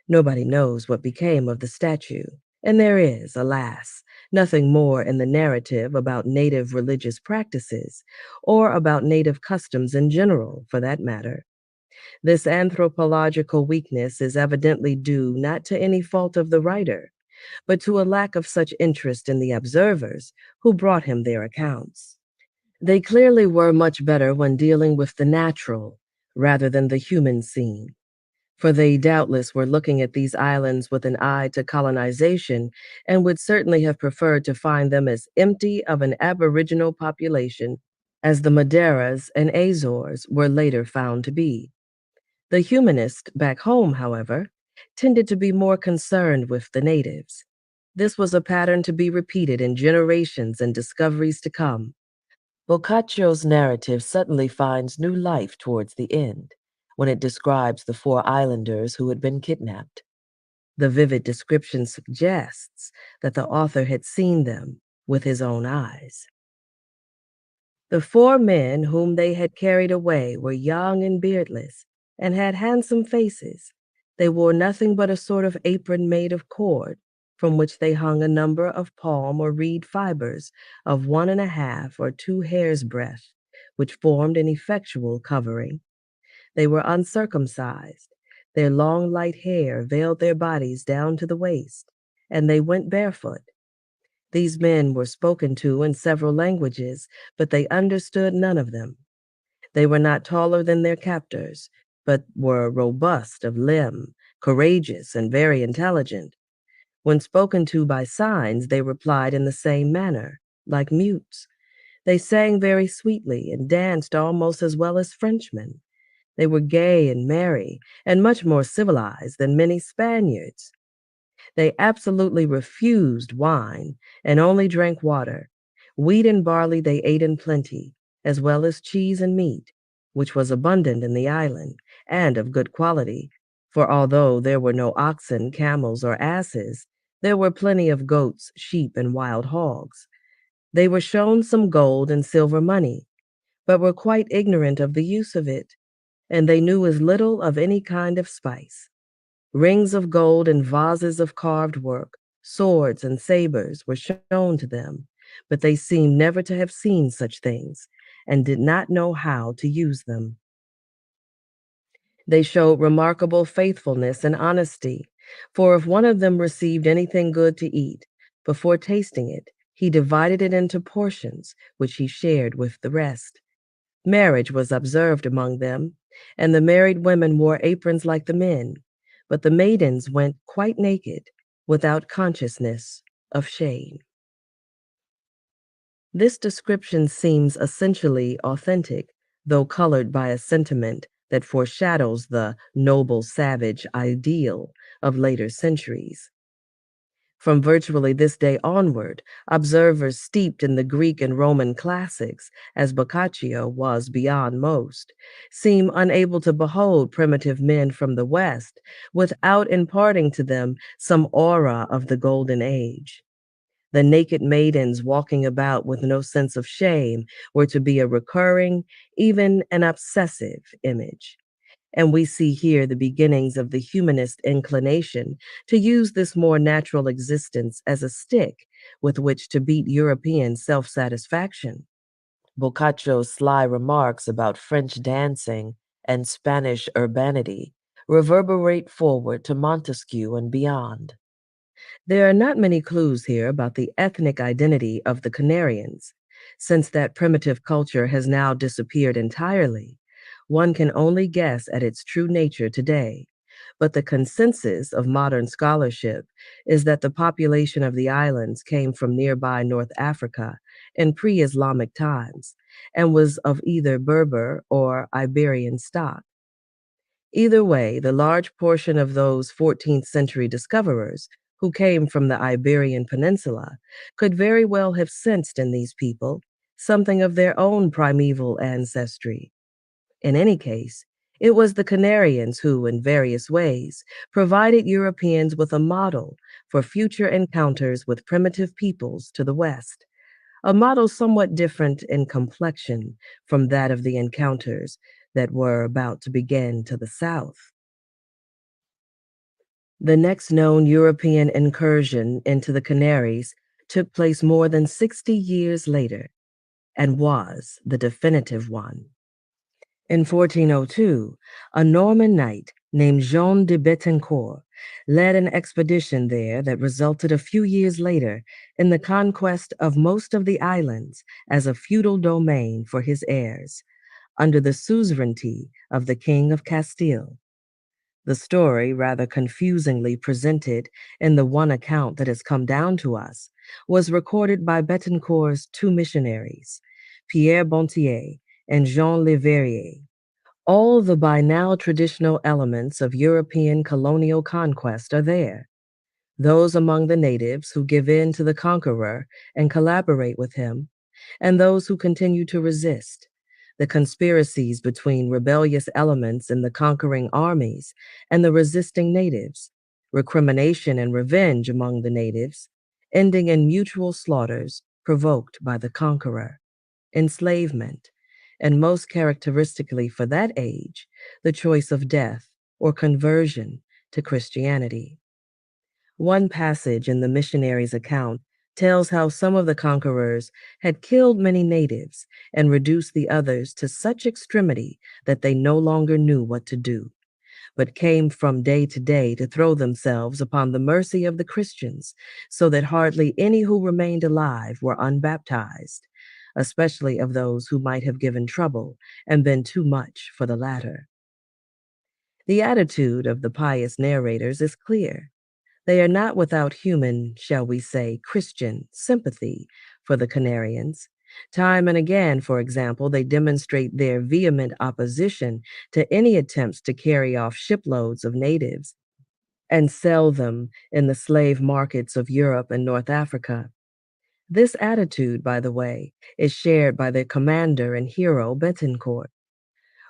Nobody knows what became of the statue, and there is, alas, nothing more in the narrative about native religious practices, or about native customs in general, for that matter. This anthropological weakness is evidently due not to any fault of the writer, but to a lack of such interest in the observers who brought him their accounts. They clearly were much better when dealing with the natural rather than the human scene, for they doubtless were looking at these islands with an eye to colonization and would certainly have preferred to find them as empty of an aboriginal population as the Madeiras and Azores were later found to be. The humanists back home, however, tended to be more concerned with the natives. This was a pattern to be repeated in generations and discoveries to come. Boccaccio's narrative suddenly finds new life towards the end, when it describes the four islanders who had been kidnapped. The vivid description suggests that the author had seen them with his own eyes. The four men whom they had carried away were young and beardless, and had handsome faces. They wore nothing but a sort of apron made of cord, from which they hung a number of palm or reed fibers of 1½ or 2 hairs' breadth, which formed an effectual covering. They were uncircumcised. Their long light hair veiled their bodies down to the waist, and they went barefoot. These men were spoken to in several languages, but they understood none of them. They were not taller than their captors, but were robust of limb, courageous, and very intelligent. When spoken to by signs, they replied in the same manner, like mutes. They sang very sweetly and danced almost as well as Frenchmen. They were gay and merry, and much more civilized than many Spaniards. They absolutely refused wine and only drank water. Wheat and barley they ate in plenty, as well as cheese and meat, which was abundant in the island and of good quality, for although there were no oxen, camels, or asses, there were plenty of goats, sheep, and wild hogs. They were shown some gold and silver money, but were quite ignorant of the use of it, and they knew as little of any kind of spice. Rings of gold and vases of carved work, swords and sabers were shown to them, but they seemed never to have seen such things, and did not know how to use them. They showed remarkable faithfulness and honesty, for if one of them received anything good to eat, before tasting it, he divided it into portions, which he shared with the rest. Marriage was observed among them, and the married women wore aprons like the men, but the maidens went quite naked, without consciousness of shame. This description seems essentially authentic, though colored by a sentiment that foreshadows the noble savage ideal of later centuries. From virtually this day onward, observers steeped in the Greek and Roman classics, as Boccaccio was beyond most, seem unable to behold primitive men from the West without imparting to them some aura of the Golden Age. The naked maidens walking about with no sense of shame were to be a recurring, even an obsessive image. And we see here the beginnings of the humanist inclination to use this more natural existence as a stick with which to beat European self-satisfaction. Boccaccio's sly remarks about French dancing and Spanish urbanity reverberate forward to Montesquieu and beyond. There are not many clues here about the ethnic identity of the Canarians. Since that primitive culture has now disappeared entirely, one can only guess at its true nature today. But the consensus of modern scholarship is that the population of the islands came from nearby North Africa in pre-Islamic times and was of either Berber or Iberian stock. Either way, the large portion of those 14th century discoverers who came from the Iberian Peninsula could very well have sensed in these people something of their own primeval ancestry. In any case, it was the Canarians who, in various ways, provided Europeans with a model for future encounters with primitive peoples to the West, a model somewhat different in complexion from that of the encounters that were about to begin to the south. The next known European incursion into the Canaries took place more than 60 years later and was the definitive one. In 1402, a Norman knight named Jean de Betancourt led an expedition there that resulted a few years later in the conquest of most of the islands as a feudal domain for his heirs, under the suzerainty of the King of Castile. The story, rather confusingly presented in the one account that has come down to us, was recorded by Betancourt's two missionaries, Pierre Bontier and Jean Le Verrier. All the by now traditional elements of European colonial conquest are there. Those among the natives who give in to the conqueror and collaborate with him, and those who continue to resist. The conspiracies between rebellious elements in the conquering armies and the resisting natives, recrimination and revenge among the natives, ending in mutual slaughters provoked by the conqueror, enslavement, and most characteristically for that age, the choice of death or conversion to Christianity. One passage in the missionary's account tells how some of the conquerors had killed many natives and reduced the others to such extremity that they no longer knew what to do, but came from day to day to throw themselves upon the mercy of the Christians, so that hardly any who remained alive were unbaptized, especially of those who might have given trouble and been too much for the latter. The attitude of the pious narrators is clear. They are not without human, shall we say, Christian sympathy for the Canarians. Time and again, for example, they demonstrate their vehement opposition to any attempts to carry off shiploads of natives and sell them in the slave markets of Europe and North Africa. This attitude, by the way, is shared by their commander and hero, Betancourt.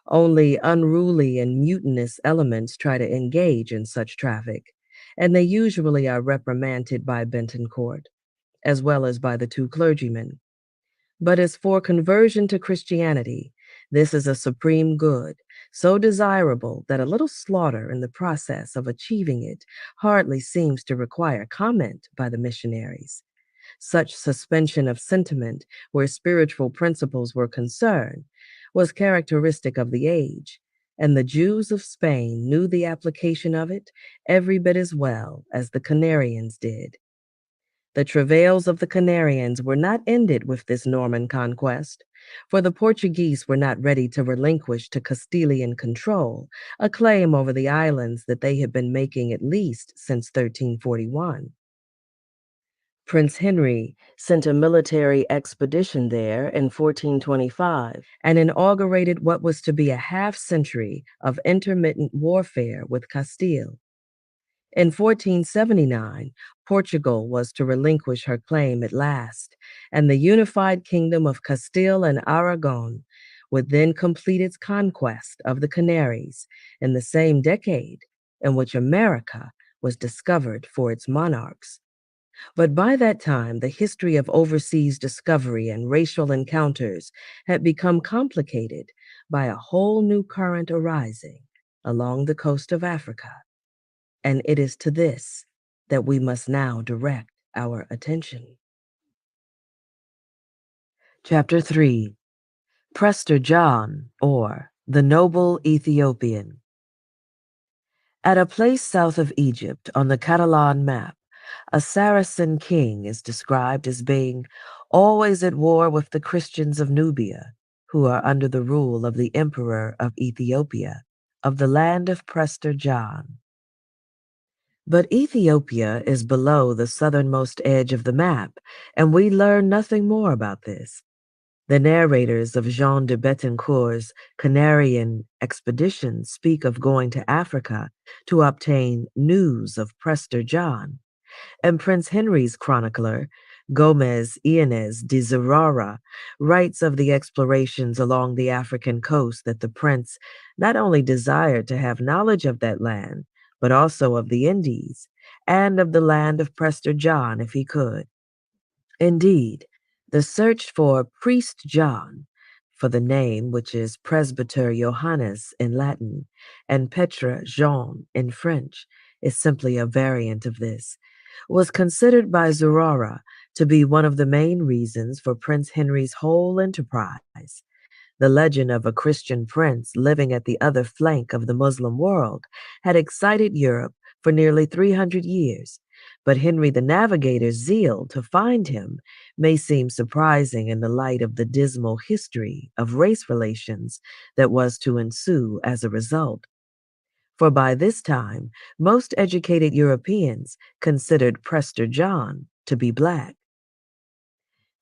Only unruly and mutinous elements try to engage in such traffic, and they usually are reprimanded by Betancourt, as well as by the two clergymen. But as for conversion to Christianity, this is a supreme good, so desirable that a little slaughter in the process of achieving it hardly seems to require comment by the missionaries. Such suspension of sentiment where spiritual principles were concerned was characteristic of the age, and the Jews of Spain knew the application of it every bit as well as the Canarians did. The travails of the Canarians were not ended with this Norman conquest, for the Portuguese were not ready to relinquish to Castilian control a claim over the islands that they had been making at least since 1341. Prince Henry sent a military expedition there in 1425 and inaugurated what was to be a half-century of intermittent warfare with Castile. In 1479, Portugal was to relinquish her claim at last, and the unified kingdom of Castile and Aragon would then complete its conquest of the Canaries in the same decade in which America was discovered for its monarchs. But by that time, the history of overseas discovery and racial encounters had become complicated by a whole new current arising along the coast of Africa. And it is to this that we must now direct our attention. Chapter 3. Prester John, or the Noble Ethiopian. At a place south of Egypt on the Catalan map, a Saracen king is described as being always at war with the Christians of Nubia, who are under the rule of the emperor of Ethiopia, of the land of Prester John. But Ethiopia is below the southernmost edge of the map, and we learn nothing more about this. The narrators of Jean de Betancourt's Canarian expedition speak of going to Africa to obtain news of Prester John, and Prince Henry's chronicler, Gomez Iones de Zurara, writes of the explorations along the African coast that the prince not only desired to have knowledge of that land, but also of the Indies, and of the land of Prester John if he could. Indeed, the search for Priest John, for the name which is Presbyter Johannes in Latin and Petre Jean in French, is simply a variant of this, was considered by Zurara to be one of the main reasons for Prince Henry's whole enterprise. The legend of a Christian prince living at the other flank of the Muslim world had excited Europe for nearly 300 years, but Henry the Navigator's zeal to find him may seem surprising in the light of the dismal history of race relations that was to ensue as a result. For by this time, most educated Europeans considered Prester John to be black.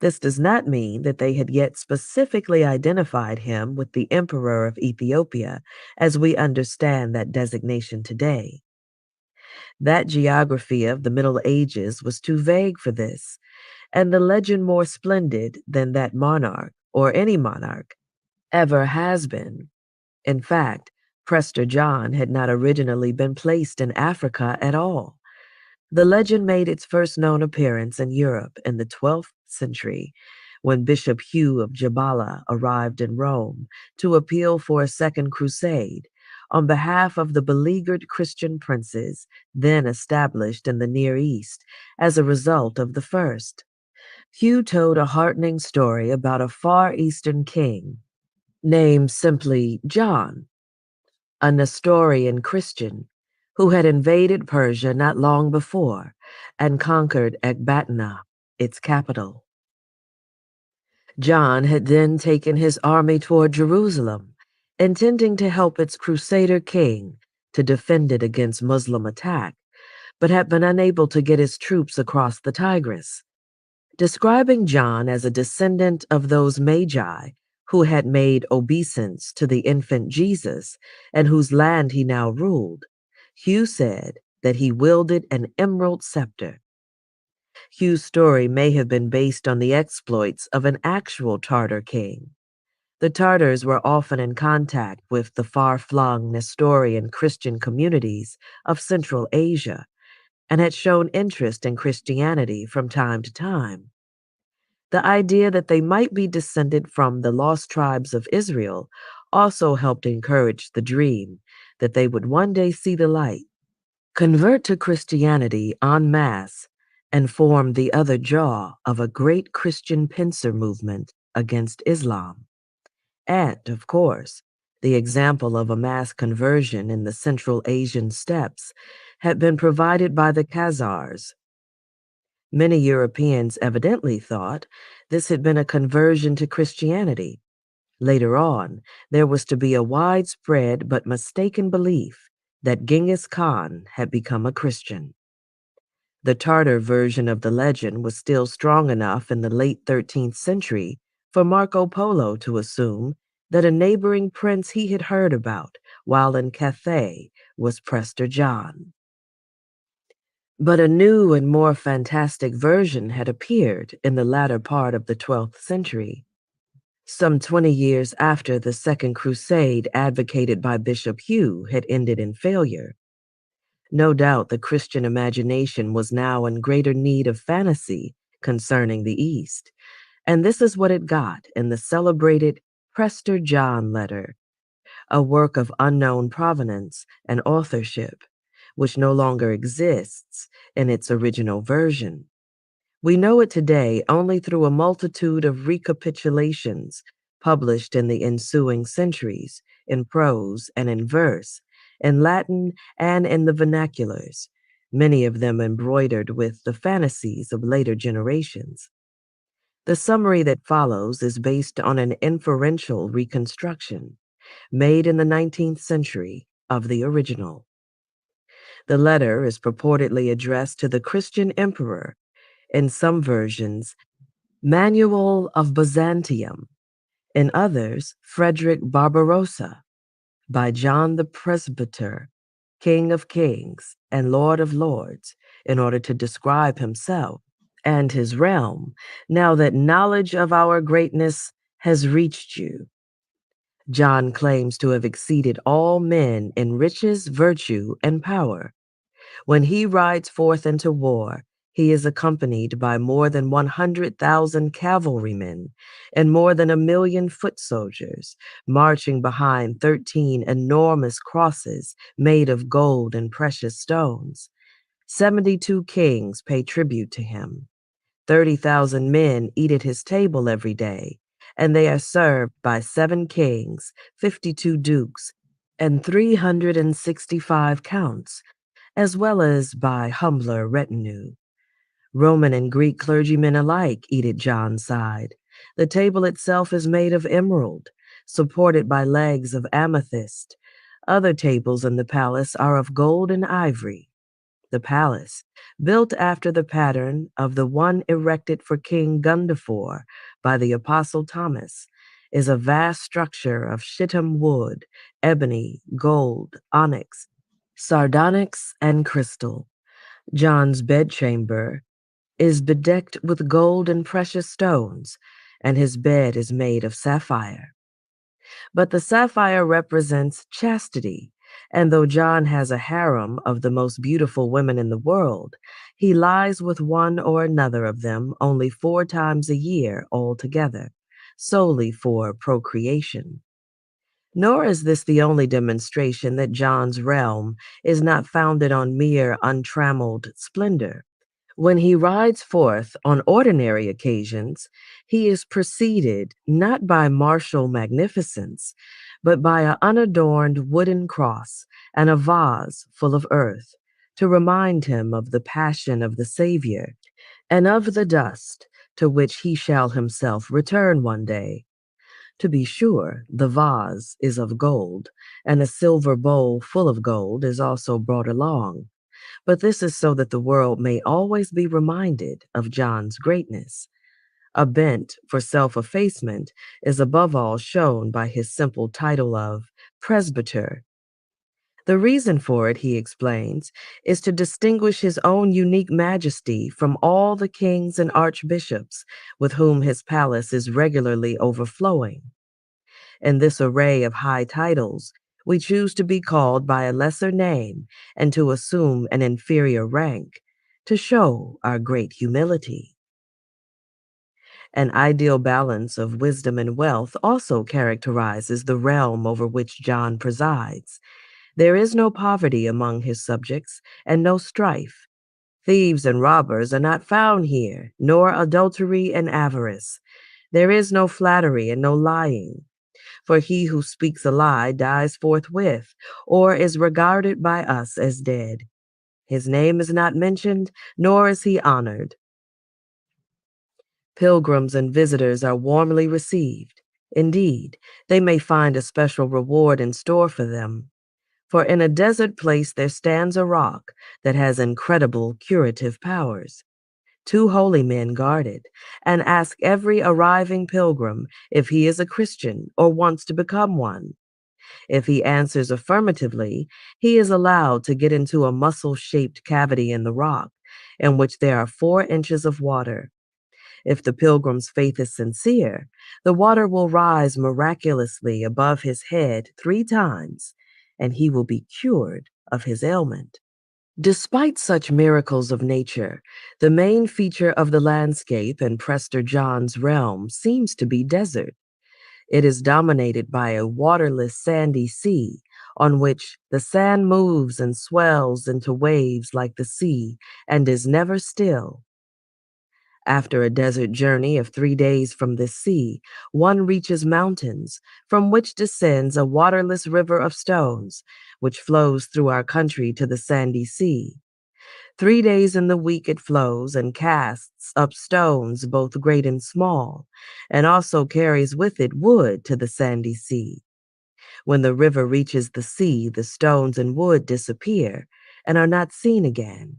This does not mean that they had yet specifically identified him with the Emperor of Ethiopia as we understand that designation today. That geography of the Middle Ages was too vague for this, and the legend more splendid than that monarch, or any monarch, ever has been. In fact, Prester John had not originally been placed in Africa at all. The legend made its first known appearance in Europe in the 12th century, when Bishop Hugh of Jabala arrived in Rome to appeal for a second crusade on behalf of the beleaguered Christian princes then established in the Near East as a result of the first. Hugh told a heartening story about a Far Eastern king named simply John, a Nestorian Christian who had invaded Persia not long before and conquered Ecbatana, its capital. John had then taken his army toward Jerusalem, intending to help its crusader king to defend it against Muslim attack, but had been unable to get his troops across the Tigris. Describing John as a descendant of those magi who had made obeisance to the infant Jesus and whose land he now ruled, Hugh said that he wielded an emerald scepter. Hugh's story may have been based on the exploits of an actual Tartar king. The Tartars were often in contact with the far-flung Nestorian Christian communities of Central Asia and had shown interest in Christianity from time to time. The idea that they might be descended from the lost tribes of Israel also helped encourage the dream that they would one day see the light, convert to Christianity en masse, and form the other jaw of a great Christian pincer movement against Islam. And, of course, the example of a mass conversion in the Central Asian steppes had been provided by the Khazars. Many Europeans evidently thought this had been a conversion to Christianity. Later on, there was to be a widespread but mistaken belief that Genghis Khan had become a Christian. The Tartar version of the legend was still strong enough in the late 13th century for Marco Polo to assume that a neighboring prince he had heard about while in Cathay was Prester John. But a new and more fantastic version had appeared in the latter part of the 12th century. Some 20 years after the Second Crusade advocated by Bishop Hugh had ended in failure. No doubt the Christian imagination was now in greater need of fantasy concerning the East, and this is what it got in the celebrated Prester John letter, a work of unknown provenance and authorship, which no longer exists in its original version. We know it today only through a multitude of recapitulations published in the ensuing centuries, in prose and in verse, in Latin and in the vernaculars, many of them embroidered with the fantasies of later generations. The summary that follows is based on an inferential reconstruction made in the 19th century of the original. The letter is purportedly addressed to the Christian emperor, in some versions, Manuel of Byzantium, in others, Frederick Barbarossa, by John the Presbyter, King of Kings and Lord of Lords, in order to describe himself and his realm, now that knowledge of our greatness has reached you. John claims to have exceeded all men in riches, virtue, and power. When he rides forth into war, he is accompanied by more than 100,000 cavalrymen and more than 1,000,000 foot soldiers, marching behind 13 enormous crosses made of gold and precious stones. 72 kings pay tribute to him. 30,000 men eat at his table every day, and they are served by 7 kings, 52 dukes, and 365 counts, as well as by humbler retinue. Roman and Greek clergymen alike eat at John's side. The table itself is made of emerald, supported by legs of amethyst. Other tables in the palace are of gold and ivory. The palace, built after the pattern of the one erected for King Gundafor by the Apostle Thomas, is a vast structure of shittim wood, ebony, gold, onyx, sardonyx, and crystal. John's bedchamber is bedecked with gold and precious stones, and his bed is made of sapphire. But the sapphire represents chastity, and though John has a harem of the most beautiful women in the world, he lies with one or another of them only 4 times a year altogether, solely for procreation. Nor is this the only demonstration that John's realm is not founded on mere untrammeled splendor. When he rides forth on ordinary occasions, he is preceded not by martial magnificence, but by an unadorned wooden cross and a vase full of earth, to remind him of the passion of the Savior and of the dust to which he shall himself return one day. To be sure, the vase is of gold, and a silver bowl full of gold is also brought along. But this is so that the world may always be reminded of John's greatness. A bent for self-effacement is above all shown by his simple title of presbyter. The reason for it, he explains, is to distinguish his own unique majesty from all the kings and archbishops with whom his palace is regularly overflowing. In this array of high titles, we choose to be called by a lesser name and to assume an inferior rank, to show our great humility. An ideal balance of wisdom and wealth also characterizes the realm over which John presides. There is no poverty among his subjects and no strife. Thieves and robbers are not found here, nor adultery and avarice. There is no flattery and no lying. For he who speaks a lie dies forthwith, or is regarded by us as dead. His name is not mentioned, nor is he honored. Pilgrims and visitors are warmly received. Indeed, they may find a special reward in store for them. For in a desert place there stands a rock that has incredible curative powers. 2 holy men guard it and ask every arriving pilgrim if he is a Christian or wants to become one. If he answers affirmatively, he is allowed to get into a muscle-shaped cavity in the rock, in which there are 4 inches of water. If the pilgrim's faith is sincere, the water will rise miraculously above his head 3 times, and he will be cured of his ailment. Despite such miracles of nature, the main feature of the landscape in Prester John's realm seems to be desert. It is dominated by a waterless sandy sea, on which the sand moves and swells into waves like the sea and is never still. After a desert journey of 3 days from this sea, one reaches mountains, from which descends a waterless river of stones, which flows through our country to the sandy sea. 3 days in the week it flows and casts up stones both great and small, and also carries with it wood to the sandy sea. When the river reaches the sea, the stones and wood disappear and are not seen again.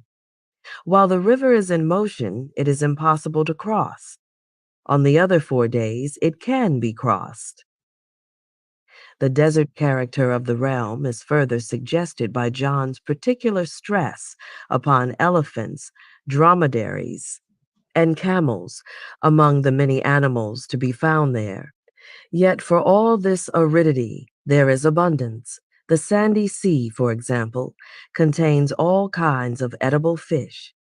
While the river is in motion, it is impossible to cross. On the other 4 days, it can be crossed. The desert character of the realm is further suggested by John's particular stress upon elephants, dromedaries, and camels among the many animals to be found there. Yet for all this aridity, there is abundance. The sandy sea, for example, contains all kinds of edible fish.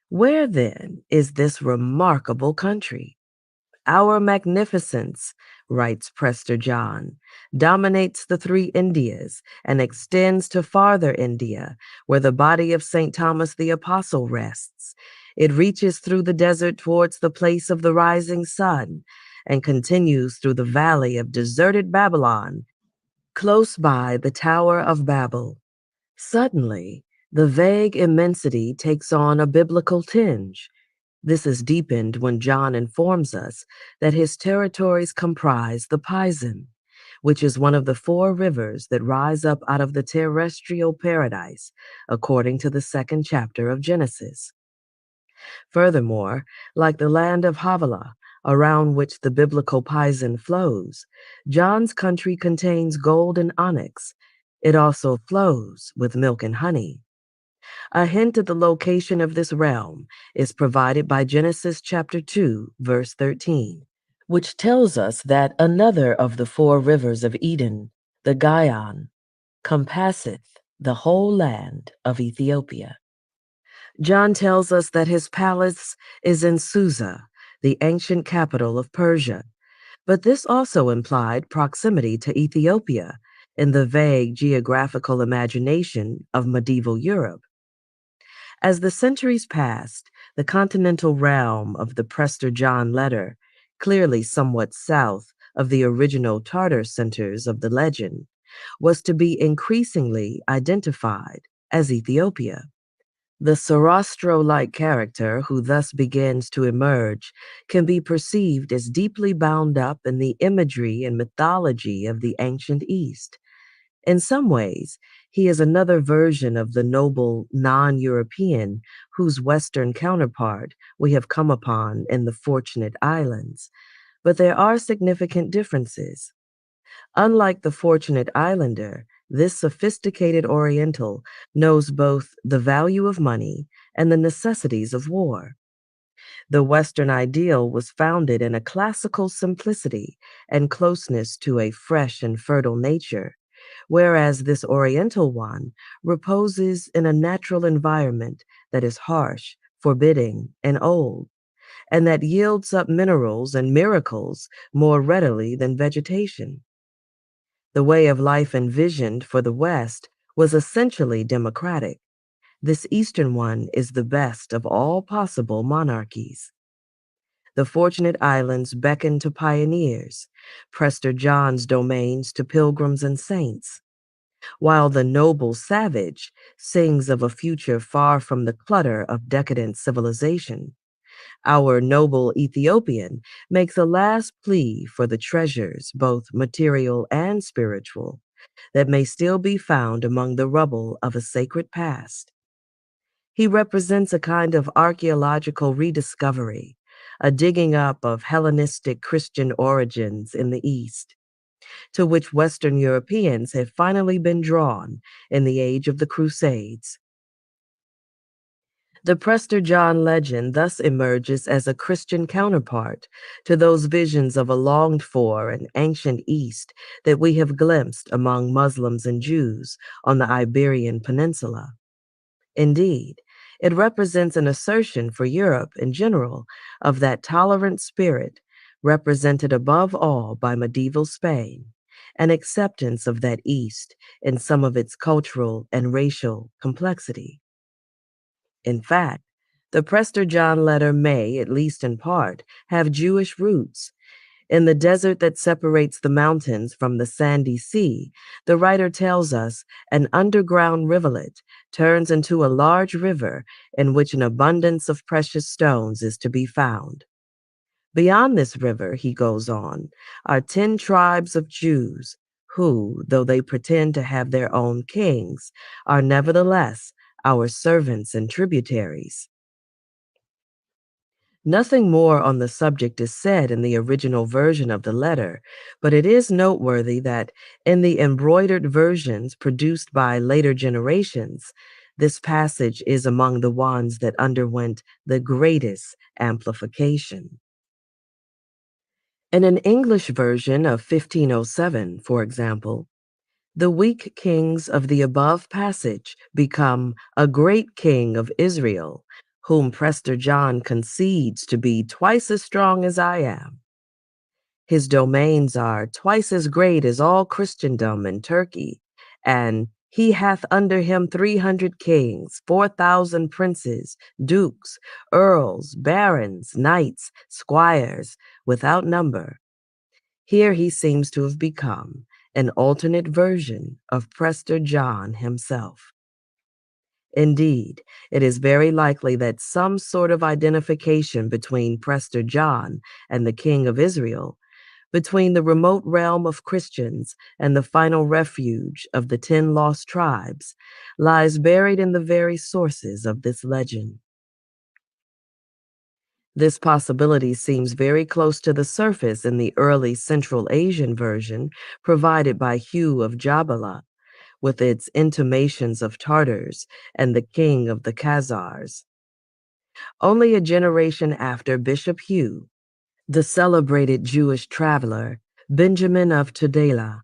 Where, then, is this remarkable country? Our magnificence, writes Prester John, dominates the 3 Indias and extends to farther India, where the body of St. Thomas the Apostle rests. It reaches through the desert towards the place of the rising sun and continues through the valley of deserted Babylon, close by the Tower of Babel. Suddenly, the vague immensity takes on a biblical tinge. This is deepened when John informs us that his territories comprise the Pison, which is one of the 4 rivers that rise up out of the terrestrial paradise, according to the 2nd chapter of Genesis. Furthermore, like the land of Havilah, around which the biblical Pison flows, John's country contains gold and onyx. It also flows with milk and honey. A hint at the location of this realm is provided by Genesis chapter 2, verse 13, which tells us that another of the 4 rivers of Eden, the Gihon, compasseth the whole land of Ethiopia. John tells us that his palace is in Susa, the ancient capital of Persia, but this also implied proximity to Ethiopia in the vague geographical imagination of medieval Europe. As the centuries passed, the continental realm of the Prester John letter, clearly somewhat south of the original Tartar centers of the legend, was to be increasingly identified as Ethiopia. The Sarastro-like character who thus begins to emerge can be perceived as deeply bound up in the imagery and mythology of the ancient East. In some ways, he is another version of the noble non-European whose Western counterpart we have come upon in the Fortunate Islands. But there are significant differences. Unlike the Fortunate Islander, this sophisticated Oriental knows both the value of money and the necessities of war. The Western ideal was founded in a classical simplicity and closeness to a fresh and fertile nature, whereas this Oriental one reposes in a natural environment that is harsh, forbidding, and old, and that yields up minerals and miracles more readily than vegetation. The way of life envisioned for the West was essentially democratic. This Eastern one is the best of all possible monarchies. The Fortunate Islands beckon to pioneers, Prester John's domains to pilgrims and saints, while the noble savage sings of a future far from the clutter of decadent civilization. Our noble Ethiopian makes a last plea for the treasures, both material and spiritual, that may still be found among the rubble of a sacred past. He represents a kind of archaeological rediscovery, a digging up of Hellenistic Christian origins in the East, to which Western Europeans have finally been drawn in the age of the Crusades. The Prester John legend thus emerges as a Christian counterpart to those visions of a longed-for and ancient East that we have glimpsed among Muslims and Jews on the Iberian Peninsula. Indeed, it represents an assertion for Europe in general of that tolerant spirit represented above all by medieval Spain, an acceptance of that East in some of its cultural and racial complexity. In fact, the Prester John letter may, at least in part, have Jewish roots. In the desert that separates the mountains from the sandy sea, the writer tells us an underground rivulet turns into a large river in which an abundance of precious stones is to be found. Beyond this river, he goes on, are 10 tribes of Jews who, though they pretend to have their own kings, are nevertheless our servants and tributaries. Nothing more on the subject is said in the original version of the letter, but it is noteworthy that in the embroidered versions produced by later generations, this passage is among the ones that underwent the greatest amplification. In an English version of 1507, for example, the weak kings of the above passage become a great king of Israel, whom Prester John concedes to be twice as strong as I am. His domains are twice as great as all Christendom in Turkey, and he hath under him 300 kings, 4,000 princes, dukes, earls, barons, knights, squires, without number. Here he seems to have become an alternate version of Prester John himself. Indeed, it is very likely that some sort of identification between Prester John and the King of Israel, between the remote realm of Christians and the final refuge of the 10 lost tribes, lies buried in the very sources of this legend. This possibility seems very close to the surface in the early Central Asian version provided by Hugh of Jabala, with its intimations of Tartars and the king of the Khazars. Only a generation after Bishop Hugh, the celebrated Jewish traveler Benjamin of Tudela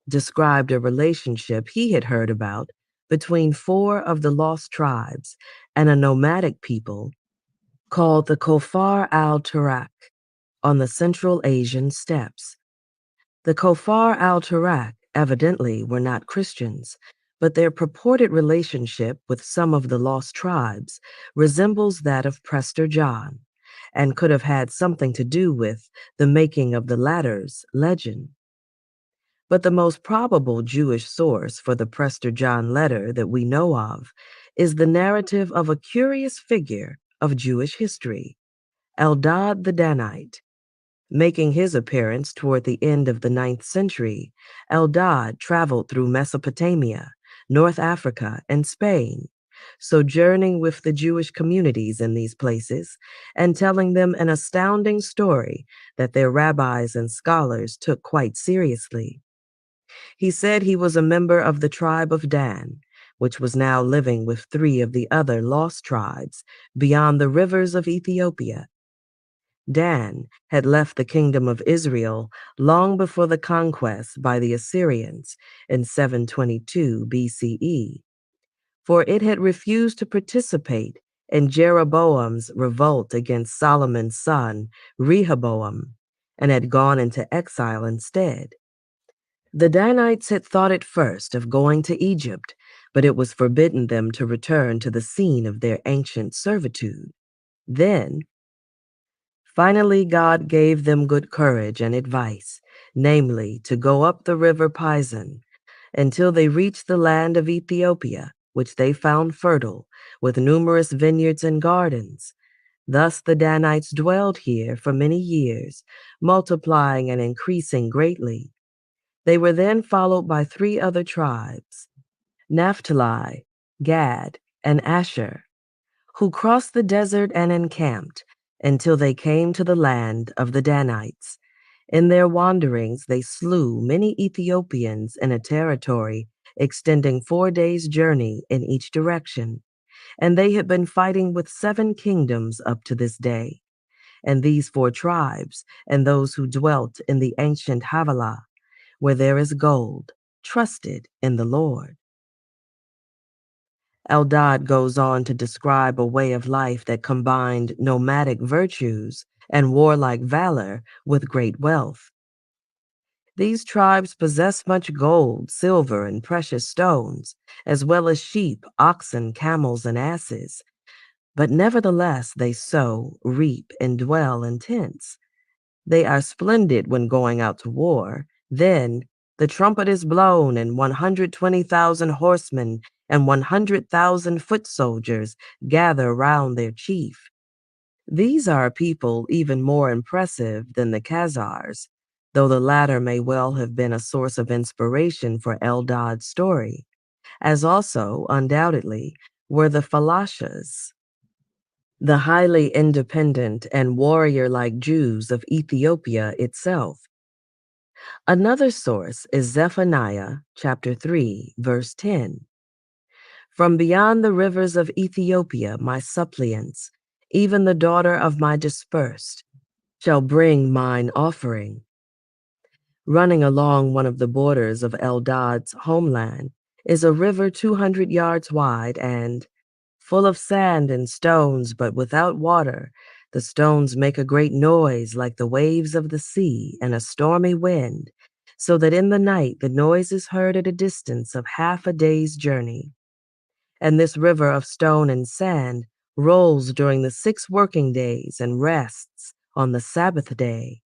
described a relationship he had heard about between 4 of the lost tribes and a nomadic people called the Kofar al-Turak on the Central Asian steppes. The Kofar al-Turak evidently were not Christians, but their purported relationship with some of the lost tribes resembles that of Prester John, and could have had something to do with the making of the latter's legend. But the most probable Jewish source for the Prester John letter that we know of is the narrative of a curious figure of Jewish history, Eldad the Danite. Making his appearance toward the end of the 9th century, Eldad traveled through Mesopotamia, North Africa, and Spain, sojourning with the Jewish communities in these places and telling them an astounding story that their rabbis and scholars took quite seriously. He said he was a member of the tribe of Dan, which was now living with 3 of the other lost tribes beyond the rivers of Ethiopia. Dan had left the kingdom of Israel long before the conquest by the Assyrians in 722 BCE, for it had refused to participate in Jeroboam's revolt against Solomon's son, Rehoboam, and had gone into exile instead. The Danites had thought at first of going to Egypt, but it was forbidden them to return to the scene of their ancient servitude. Then, finally, God gave them good courage and advice, namely, to go up the river Pison until they reached the land of Ethiopia, which they found fertile, with numerous vineyards and gardens. Thus the Danites dwelled here for many years, multiplying and increasing greatly. They were then followed by 3 other tribes, Naphtali, Gad, and Asher, who crossed the desert and encamped until they came to the land of the Danites. In their wanderings, they slew many Ethiopians in a territory extending 4 days' journey in each direction, and they had been fighting with 7 kingdoms up to this day. And these 4 tribes, and those who dwelt in the ancient Havilah, where there is gold, trusted in the Lord. Eldad goes on to describe a way of life that combined nomadic virtues and warlike valor with great wealth. These tribes possess much gold, silver, and precious stones, as well as sheep, oxen, camels, and asses. But nevertheless, they sow, reap, and dwell in tents. They are splendid when going out to war. Then the trumpet is blown, and 120,000 horsemen and 100,000 foot soldiers gather round their chief. These are people even more impressive than the Khazars, though the latter may well have been a source of inspiration for Eldad's story, as also, undoubtedly, were the Falashas, the highly independent and warrior-like Jews of Ethiopia itself. Another source is Zephaniah chapter 3, verse 10. From beyond the rivers of Ethiopia, my suppliants, even the daughter of my dispersed, shall bring mine offering. Running along one of the borders of Eldad's homeland is a river 200 yards wide and full of sand and stones, but without water. The stones make a great noise like the waves of the sea and a stormy wind, so that in the night the noise is heard at a distance of half a day's journey. And this river of stone and sand rolls during the 6 working days and rests on the Sabbath day.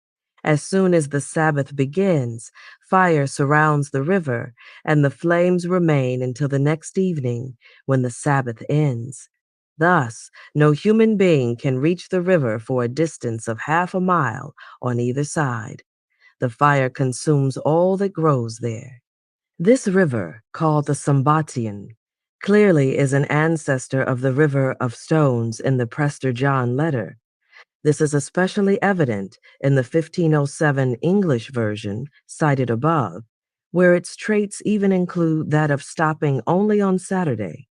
As soon as the Sabbath begins, fire surrounds the river, and the flames remain until the next evening when the Sabbath ends. Thus, no human being can reach the river for a distance of half a mile on either side. The fire consumes all that grows there. This river, called the Sambatian, clearly is an ancestor of the river of stones in the Prester John letter. This is especially evident in the 1507 English version cited above, where its traits even include that of stopping only on Saturday.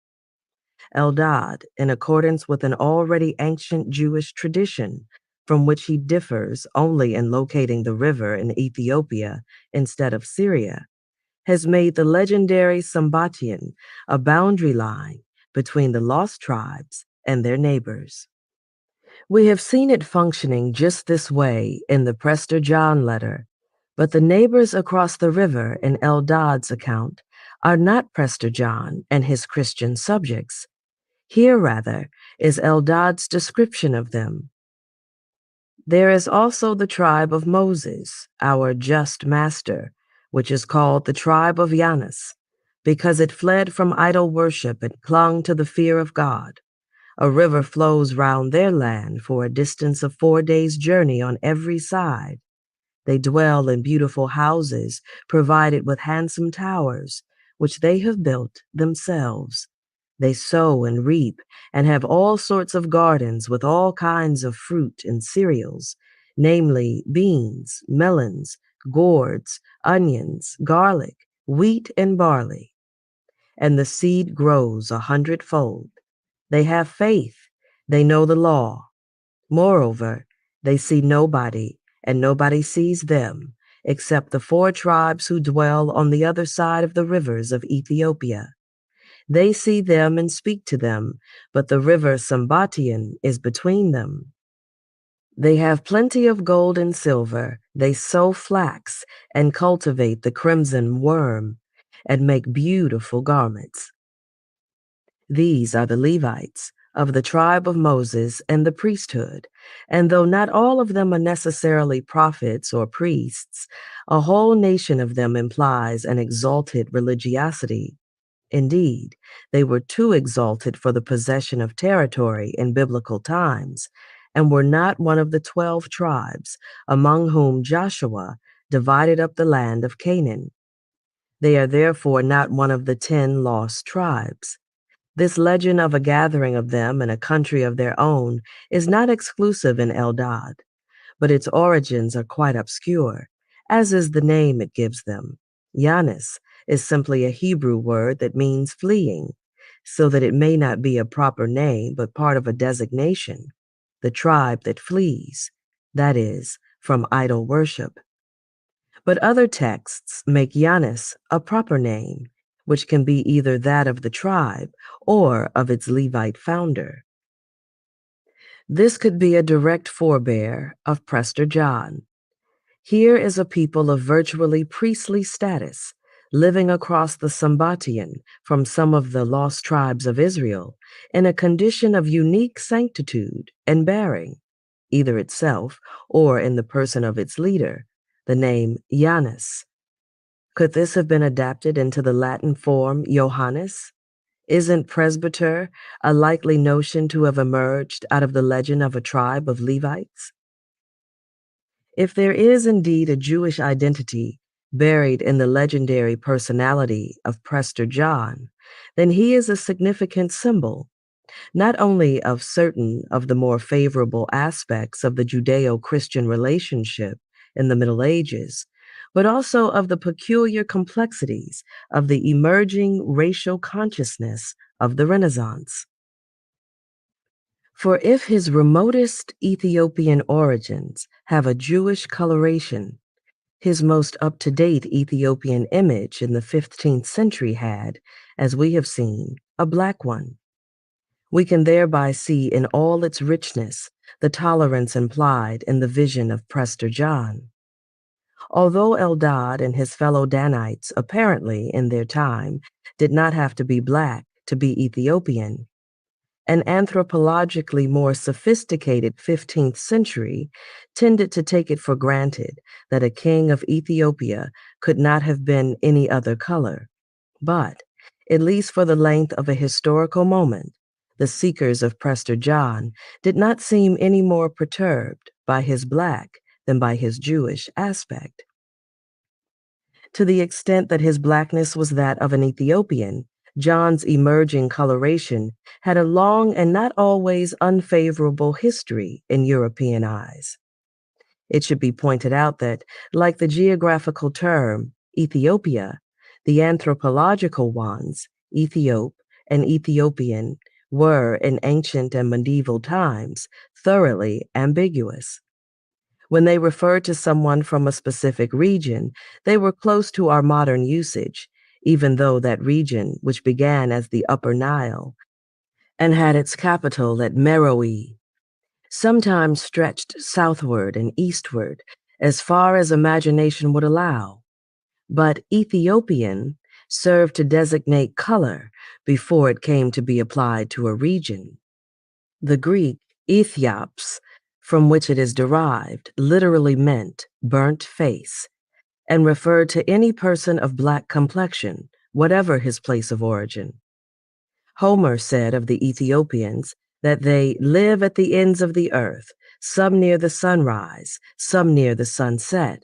Eldad, in accordance with an already ancient Jewish tradition, from which he differs only in locating the river in Ethiopia instead of Syria, has made the legendary Sambatian a boundary line between the lost tribes and their neighbors. We have seen it functioning just this way in the Prester John letter, but the neighbors across the river in Eldad's account are not Prester John and his Christian subjects. Here, rather, is Eldad's description of them. There is also the tribe of Moses, our just master, which is called the tribe of Janus, because it fled from idol worship and clung to the fear of God. A river flows round their land for a distance of 4 days' journey on every side. They dwell in beautiful houses provided with handsome towers, which they have built themselves. They sow and reap and have all sorts of gardens with all kinds of fruit and cereals, namely beans, melons, gourds, onions, garlic, wheat, and barley. And the seed grows 100-fold. They have faith. They know the law. Moreover, they see nobody, and nobody sees them, except the 4 tribes who dwell on the other side of the rivers of Ethiopia. They see them and speak to them, but the river Sambatian is between them. They have plenty of gold and silver. They sow flax and cultivate the crimson worm and make beautiful garments. These are the Levites of the tribe of Moses and the priesthood, and though not all of them are necessarily prophets or priests, a whole nation of them implies an exalted religiosity. Indeed, they were too exalted for the possession of territory in biblical times, and were not one of the 12 tribes among whom Joshua divided up the land of Canaan. They are therefore not one of the 10 lost tribes. This legend of a gathering of them in a country of their own is not exclusive in Eldad, but its origins are quite obscure, as is the name it gives them. Janus is simply a Hebrew word that means fleeing, so that it may not be a proper name but part of a designation, the tribe that flees, that is, from idol worship. But other texts make Janus a proper name, which can be either that of the tribe or of its Levite founder. This could be a direct forebear of Prester John. Here is a people of virtually priestly status, living across the Sambatian from some of the lost tribes of Israel in a condition of unique sanctitude and bearing, either itself or in the person of its leader, the name Janus. Could this have been adapted into the Latin form Johannes? Isn't presbyter a likely notion to have emerged out of the legend of a tribe of Levites? If there is indeed a Jewish identity buried in the legendary personality of Prester John, then he is a significant symbol, not only of certain of the more favorable aspects of the Judeo-Christian relationship in the Middle Ages, but also of the peculiar complexities of the emerging racial consciousness of the Renaissance. For if his remotest Ethiopian origins have a Jewish coloration, his most up-to-date Ethiopian image in the 15th century had, as we have seen, a black one. We can thereby see in all its richness the tolerance implied in the vision of Prester John. Although Eldad and his fellow Danites apparently, in their time, did not have to be black to be Ethiopian, An anthropologically more sophisticated 15th century tended to take it for granted that a king of Ethiopia could not have been any other color. But, at least for the length of a historical moment, the seekers of Prester John did not seem any more perturbed by his Black than by his Jewish aspect. To the extent that his Blackness was that of an Ethiopian, John's emerging coloration had a long and not always unfavorable history in European eyes. It should be pointed out that, like the geographical term Ethiopia, the anthropological ones, Ethiop and Ethiopian, were, in ancient and medieval times, thoroughly ambiguous. When they referred to someone from a specific region, they were close to our modern usage, even though that region, which began as the Upper Nile and had its capital at Meroe, sometimes stretched southward and eastward as far as imagination would allow. But Ethiopian served to designate color before it came to be applied to a region. The Greek Ethiops, from which it is derived, literally meant burnt face and referred to any person of Black complexion, whatever his place of origin. Homer said of the Ethiopians that they live at the ends of the earth, some near the sunrise, some near the sunset.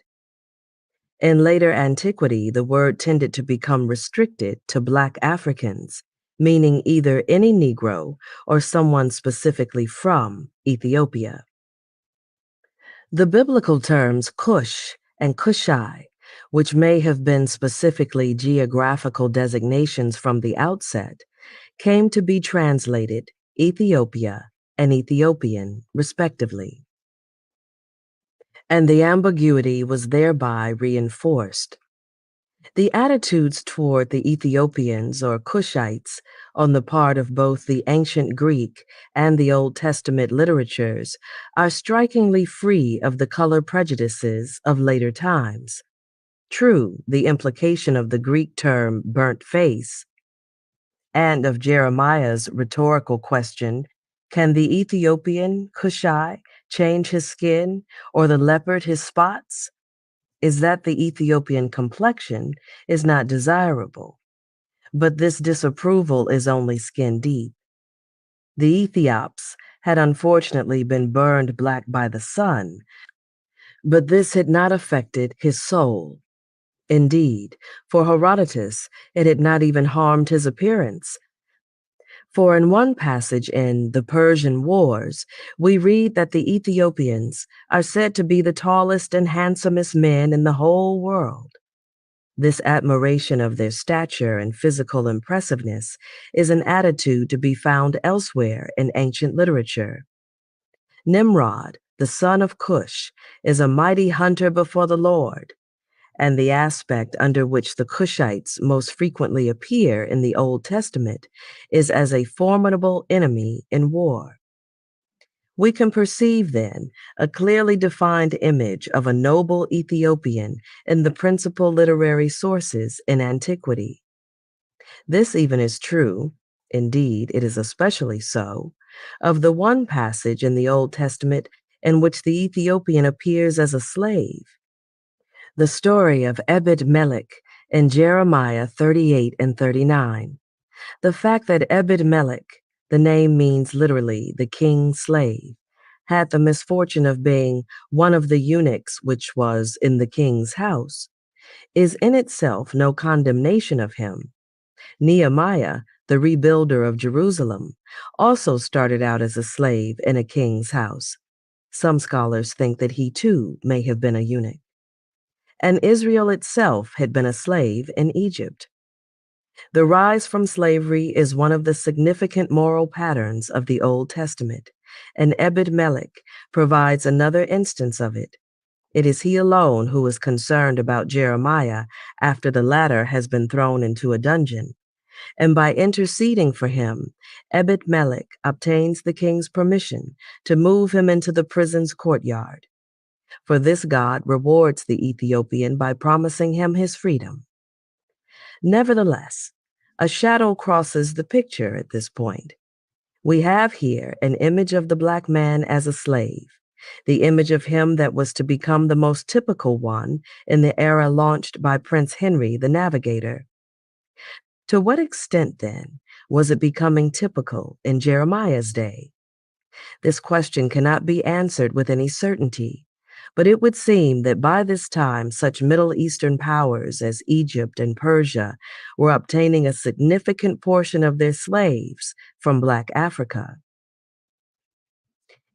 In later antiquity, the word tended to become restricted to Black Africans, meaning either any Negro or someone specifically from Ethiopia. The biblical terms Cush and Cushai, which may have been specifically geographical designations from the outset, came to be translated Ethiopia and Ethiopian, respectively. And the ambiguity was thereby reinforced. The attitudes toward the Ethiopians or Cushites on the part of both the ancient Greek and the Old Testament literatures are strikingly free of the color prejudices of later times. True, the implication of the Greek term burnt face and of Jeremiah's rhetorical question, can the Ethiopian Cushite change his skin or the leopard his spots? Is that the Ethiopian complexion is not desirable. But this disapproval is only skin deep. The Ethiops had unfortunately been burned black by the sun, but this had not affected his soul. Indeed, for Herodotus, it had not even harmed his appearance. For in one passage in the Persian Wars, we read that the Ethiopians are said to be the tallest and handsomest men in the whole world. This admiration of their stature and physical impressiveness is an attitude to be found elsewhere in ancient literature. Nimrod, the son of Cush, is a mighty hunter before the Lord, and the aspect under which the Cushites most frequently appear in the Old Testament is as a formidable enemy in war. We can perceive, then, a clearly defined image of a noble Ethiopian in the principal literary sources in antiquity. This even is true, indeed, it is especially so, of the one passage in the Old Testament in which the Ethiopian appears as a slave. The story of Ebed-Melech in Jeremiah 38 and 39. The fact that Ebed-Melech, the name means literally the king's slave, had the misfortune of being one of the eunuchs which was in the king's house, is in itself no condemnation of him. Nehemiah, the rebuilder of Jerusalem, also started out as a slave in a king's house. Some scholars think that he too may have been a eunuch. And Israel itself had been a slave in Egypt. The rise from slavery is one of the significant moral patterns of the Old Testament, and Ebed-Melech provides another instance of it. It is he alone who is concerned about Jeremiah after the latter has been thrown into a dungeon, and by interceding for him, Ebed-Melech obtains the king's permission to move him into the prison's courtyard. For this God rewards the Ethiopian by promising him his freedom. Nevertheless, a shadow crosses the picture at this point. We have here an image of the black man as a slave, the image of him that was to become the most typical one in the era launched by Prince Henry the Navigator. To what extent, then, was it becoming typical in Jeremiah's day? This question cannot be answered with any certainty, but it would seem that by this time such Middle Eastern powers as Egypt and Persia were obtaining a significant portion of their slaves from Black Africa.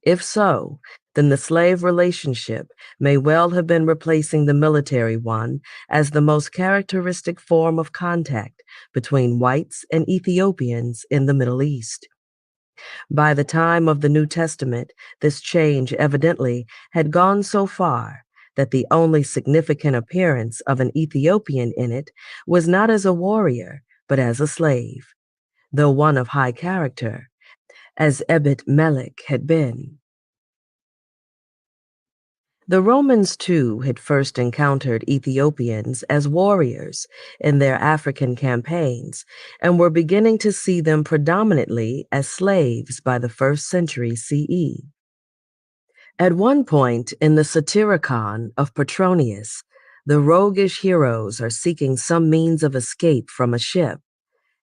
If so, then the slave relationship may well have been replacing the military one as the most characteristic form of contact between whites and Ethiopians in the Middle East. By the time of the New Testament, this change evidently had gone so far that the only significant appearance of an Ethiopian in it was not as a warrior, but as a slave, though one of high character, as Ebed Melech had been. The Romans, too, had first encountered Ethiopians as warriors in their African campaigns and were beginning to see them predominantly as slaves by the 1st century CE. At one point in the Satyricon of Petronius, the roguish heroes are seeking some means of escape from a ship,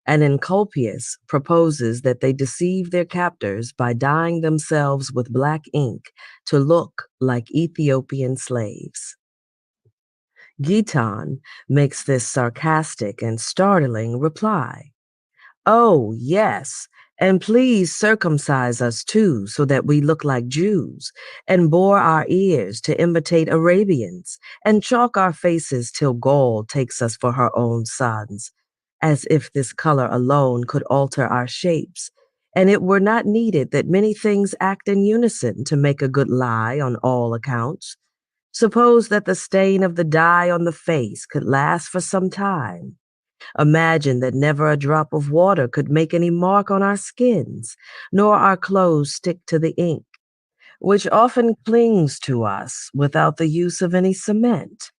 and Encolpius proposes that they deceive their captors by dyeing themselves with black ink to look like Ethiopian slaves. Giton makes this sarcastic and startling reply. "Oh, yes, and please circumcise us too so that we look like Jews, and bore our ears to imitate Arabians, and chalk our faces till Gaul takes us for her own sons, as if this color alone could alter our shapes, and it were not needed that many things act in unison to make a good lie on all accounts. Suppose that the stain of the dye on the face could last for some time. Imagine that never a drop of water could make any mark on our skins, nor our clothes stick to the ink, which often clings to us without the use of any cement.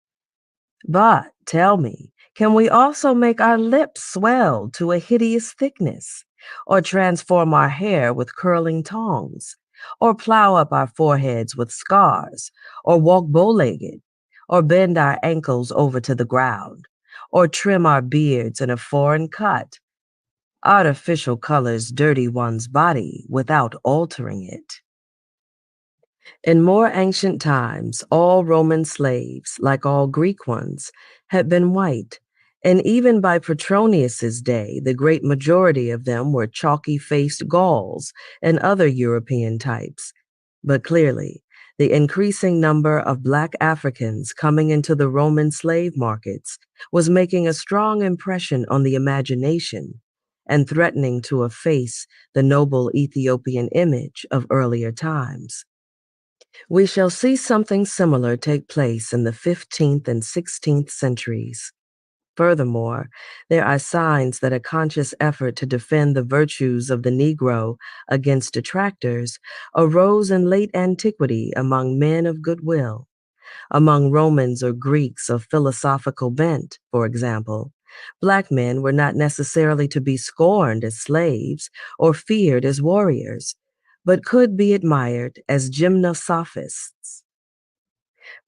But tell me, can we also make our lips swell to a hideous thickness, or transform our hair with curling tongs, or plow up our foreheads with scars, or walk bow-legged, or bend our ankles over to the ground, or trim our beards in a foreign cut? Artificial colors dirty one's body without altering it." In more ancient times, all Roman slaves, like all Greek ones, had been white, and even by Petronius's day, the great majority of them were chalky-faced Gauls and other European types. But clearly, the increasing number of Black Africans coming into the Roman slave markets was making a strong impression on the imagination and threatening to efface the noble Ethiopian image of earlier times. We shall see something similar take place in the 15th and 16th centuries. Furthermore, there are signs that a conscious effort to defend the virtues of the Negro against detractors arose in late antiquity among men of goodwill. Among Romans or Greeks of philosophical bent, for example, Black men were not necessarily to be scorned as slaves or feared as warriors, but could be admired as gymnosophists.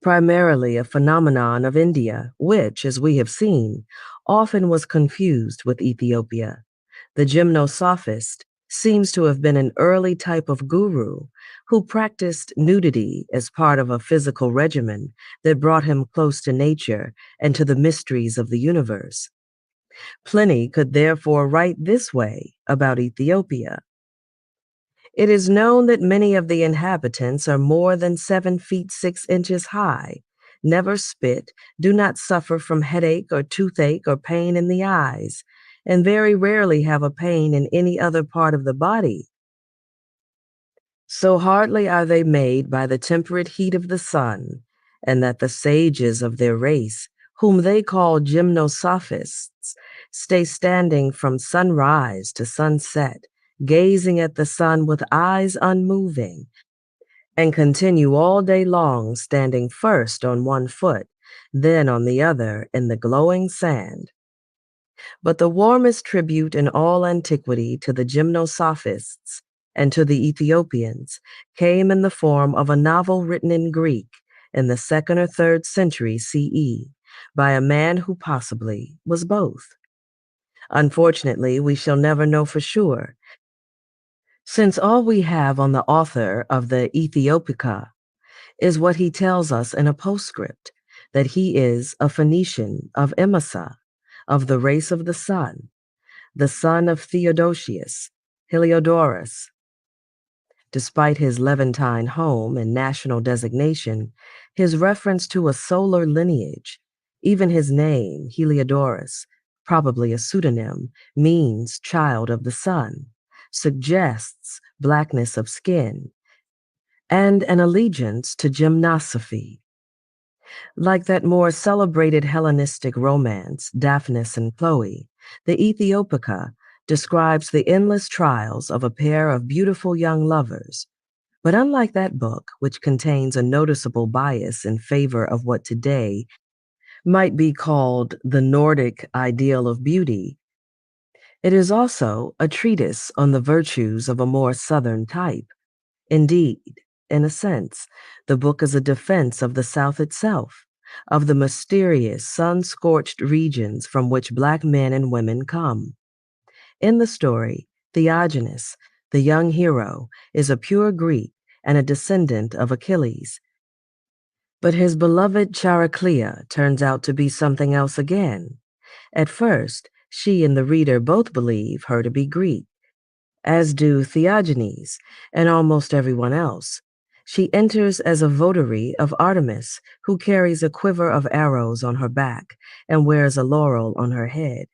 Primarily a phenomenon of India, which, as we have seen, often was confused with Ethiopia. The gymnosophist seems to have been an early type of guru who practiced nudity as part of a physical regimen that brought him close to nature and to the mysteries of the universe. Pliny could therefore write this way about Ethiopia. "It is known that many of the inhabitants are more than 7 feet 6 inches high, never spit, do not suffer from headache or toothache or pain in the eyes, and very rarely have a pain in any other part of the body. So hardly are they made by the temperate heat of the sun, and that the sages of their race, whom they call gymnosophists, stay standing from sunrise to sunset, gazing at the sun with eyes unmoving, and continue all day long standing first on one foot, then on the other in the glowing sand." But the warmest tribute in all antiquity to the gymnosophists and to the Ethiopians came in the form of a novel written in Greek in the 2nd or 3rd century CE by a man who possibly was both. Unfortunately, we shall never know for sure, since all we have on the author of the Ethiopica is what he tells us in a postscript, that he is a Phoenician of Emesa, of the race of the sun, the son of Theodosius, Heliodorus. Despite his Levantine home and national designation, his reference to a solar lineage, even his name, Heliodorus, probably a pseudonym, means child of the sun, suggests blackness of skin, and an allegiance to gymnosophy. Like that more celebrated Hellenistic romance, Daphnis and Chloe, the Ethiopica describes the endless trials of a pair of beautiful young lovers. But unlike that book, which contains a noticeable bias in favor of what today might be called the Nordic ideal of beauty, it is also a treatise on the virtues of a more Southern type. Indeed, in a sense, the book is a defense of the South itself, of the mysterious, sun-scorched regions from which Black men and women come. In the story, Theogenes, the young hero, is a pure Greek and a descendant of Achilles. But his beloved Chariclea turns out to be something else again. At first, she and the reader both believe her to be Greek, as do Theogenes and almost everyone else. She enters as a votary of Artemis, who carries a quiver of arrows on her back and wears a laurel on her head.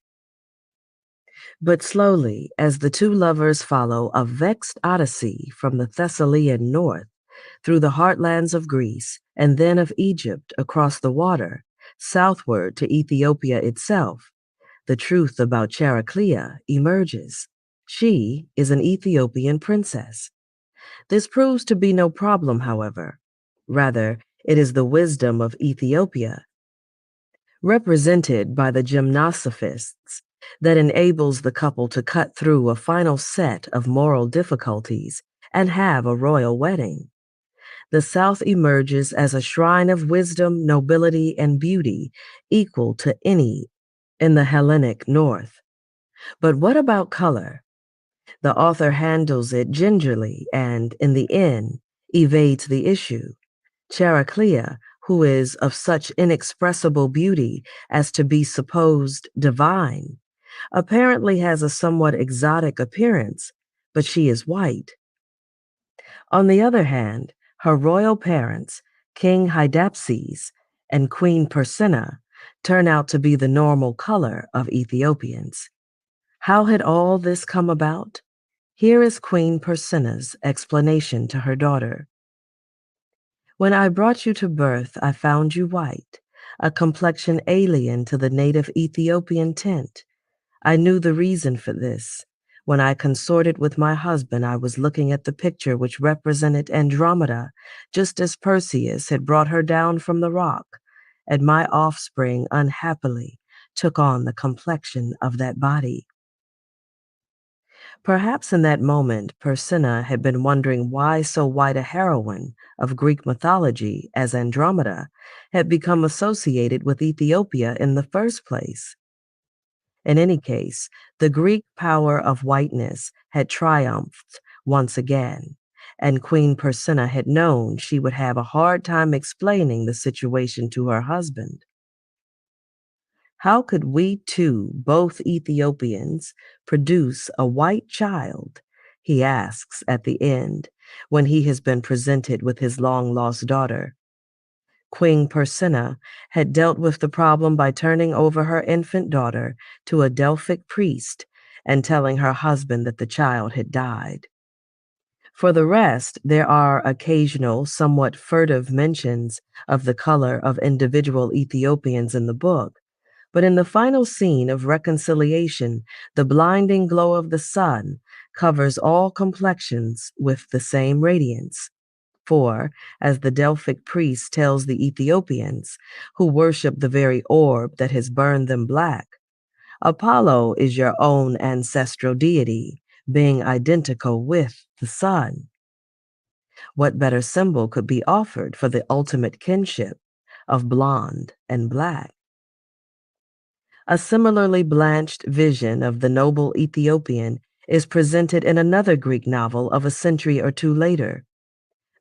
But slowly, as the two lovers follow a vexed odyssey from the Thessalian north, through the heartlands of Greece, and then of Egypt across the water, southward to Ethiopia itself, the truth about Chariclea emerges. She is an Ethiopian princess. This proves to be no problem, however. Rather, it is the wisdom of Ethiopia, represented by the gymnosophists, that enables the couple to cut through a final set of moral difficulties and have a royal wedding. The South emerges as a shrine of wisdom, nobility, and beauty equal to any in the Hellenic North. But what about color? The author handles it gingerly and, in the end, evades the issue. Chariclea, who is of such inexpressible beauty as to be supposed divine, apparently has a somewhat exotic appearance, but she is white. On the other hand, her royal parents, King Hydaspes and Queen Persina, turn out to be the normal color of Ethiopians. How had all this come about? Here is Queen Persina's explanation to her daughter. When I brought you to birth, I found you white, a complexion alien to the native Ethiopian tint. I knew the reason for this. When I consorted with my husband, I was looking at the picture which represented Andromeda, just as Perseus had brought her down from the rock, and my offspring unhappily took on the complexion of that body. Perhaps in that moment, Persina had been wondering why so white a heroine of Greek mythology as Andromeda had become associated with Ethiopia in the first place. In any case, the Greek power of whiteness had triumphed once again, and Queen Persina had known she would have a hard time explaining the situation to her husband. How could we two, both Ethiopians, produce a white child? He asks at the end, when he has been presented with his long-lost daughter. Queen Persina had dealt with the problem by turning over her infant daughter to a Delphic priest and telling her husband that the child had died. For the rest, there are occasional, somewhat furtive mentions of the color of individual Ethiopians in the book, but in the final scene of reconciliation, the blinding glow of the sun covers all complexions with the same radiance. For, as the Delphic priest tells the Ethiopians, who worship the very orb that has burned them black, Apollo is your own ancestral deity, being identical with the sun. What better symbol could be offered for the ultimate kinship of blonde and black? A similarly blanched vision of the noble Ethiopian is presented in another Greek novel of a century or two later,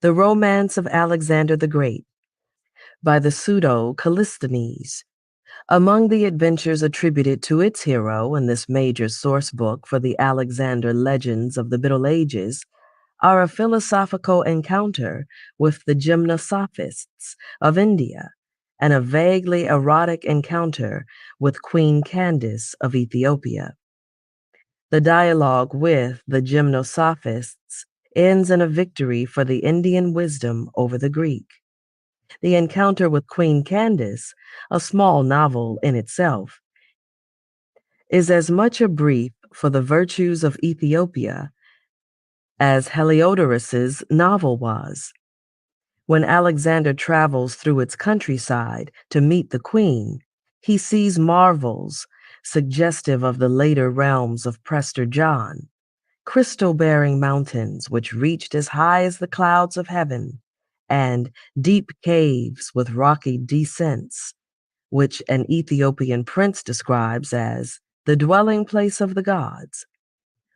The Romance of Alexander the Great, by the pseudo Callisthenes. Among the adventures attributed to its hero in this major source book for the Alexander legends of the Middle Ages are a philosophical encounter with the gymnosophists of India and a vaguely erotic encounter with Queen Candace of Ethiopia. The dialogue with the gymnosophists ends in a victory for the Indian wisdom over the Greek. The encounter with Queen Candace, a small novel in itself, is as much a brief for the virtues of Ethiopia as Heliodorus's novel was. When Alexander travels through its countryside to meet the queen, he sees marvels suggestive of the later realms of Prester John, crystal-bearing mountains which reached as high as the clouds of heaven, and deep caves with rocky descents, which an Ethiopian prince describes as the dwelling place of the gods.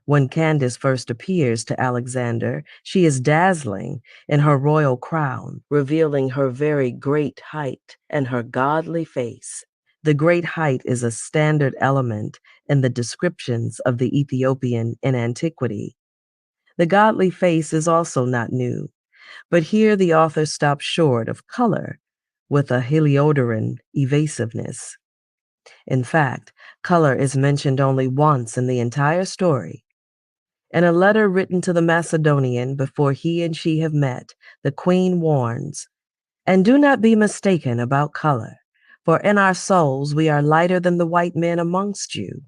When Candace first appears to Alexander, she is dazzling in her royal crown, revealing her very great height and her godly face. The great height is a standard element in the descriptions of the Ethiopian in antiquity. The godly face is also not new, but here the author stops short of color with a Heliodoran evasiveness. In fact, color is mentioned only once in the entire story. In a letter written to the Macedonian before he and she have met, the queen warns, "And do not be mistaken about color, for in our souls we are lighter than the white men amongst you."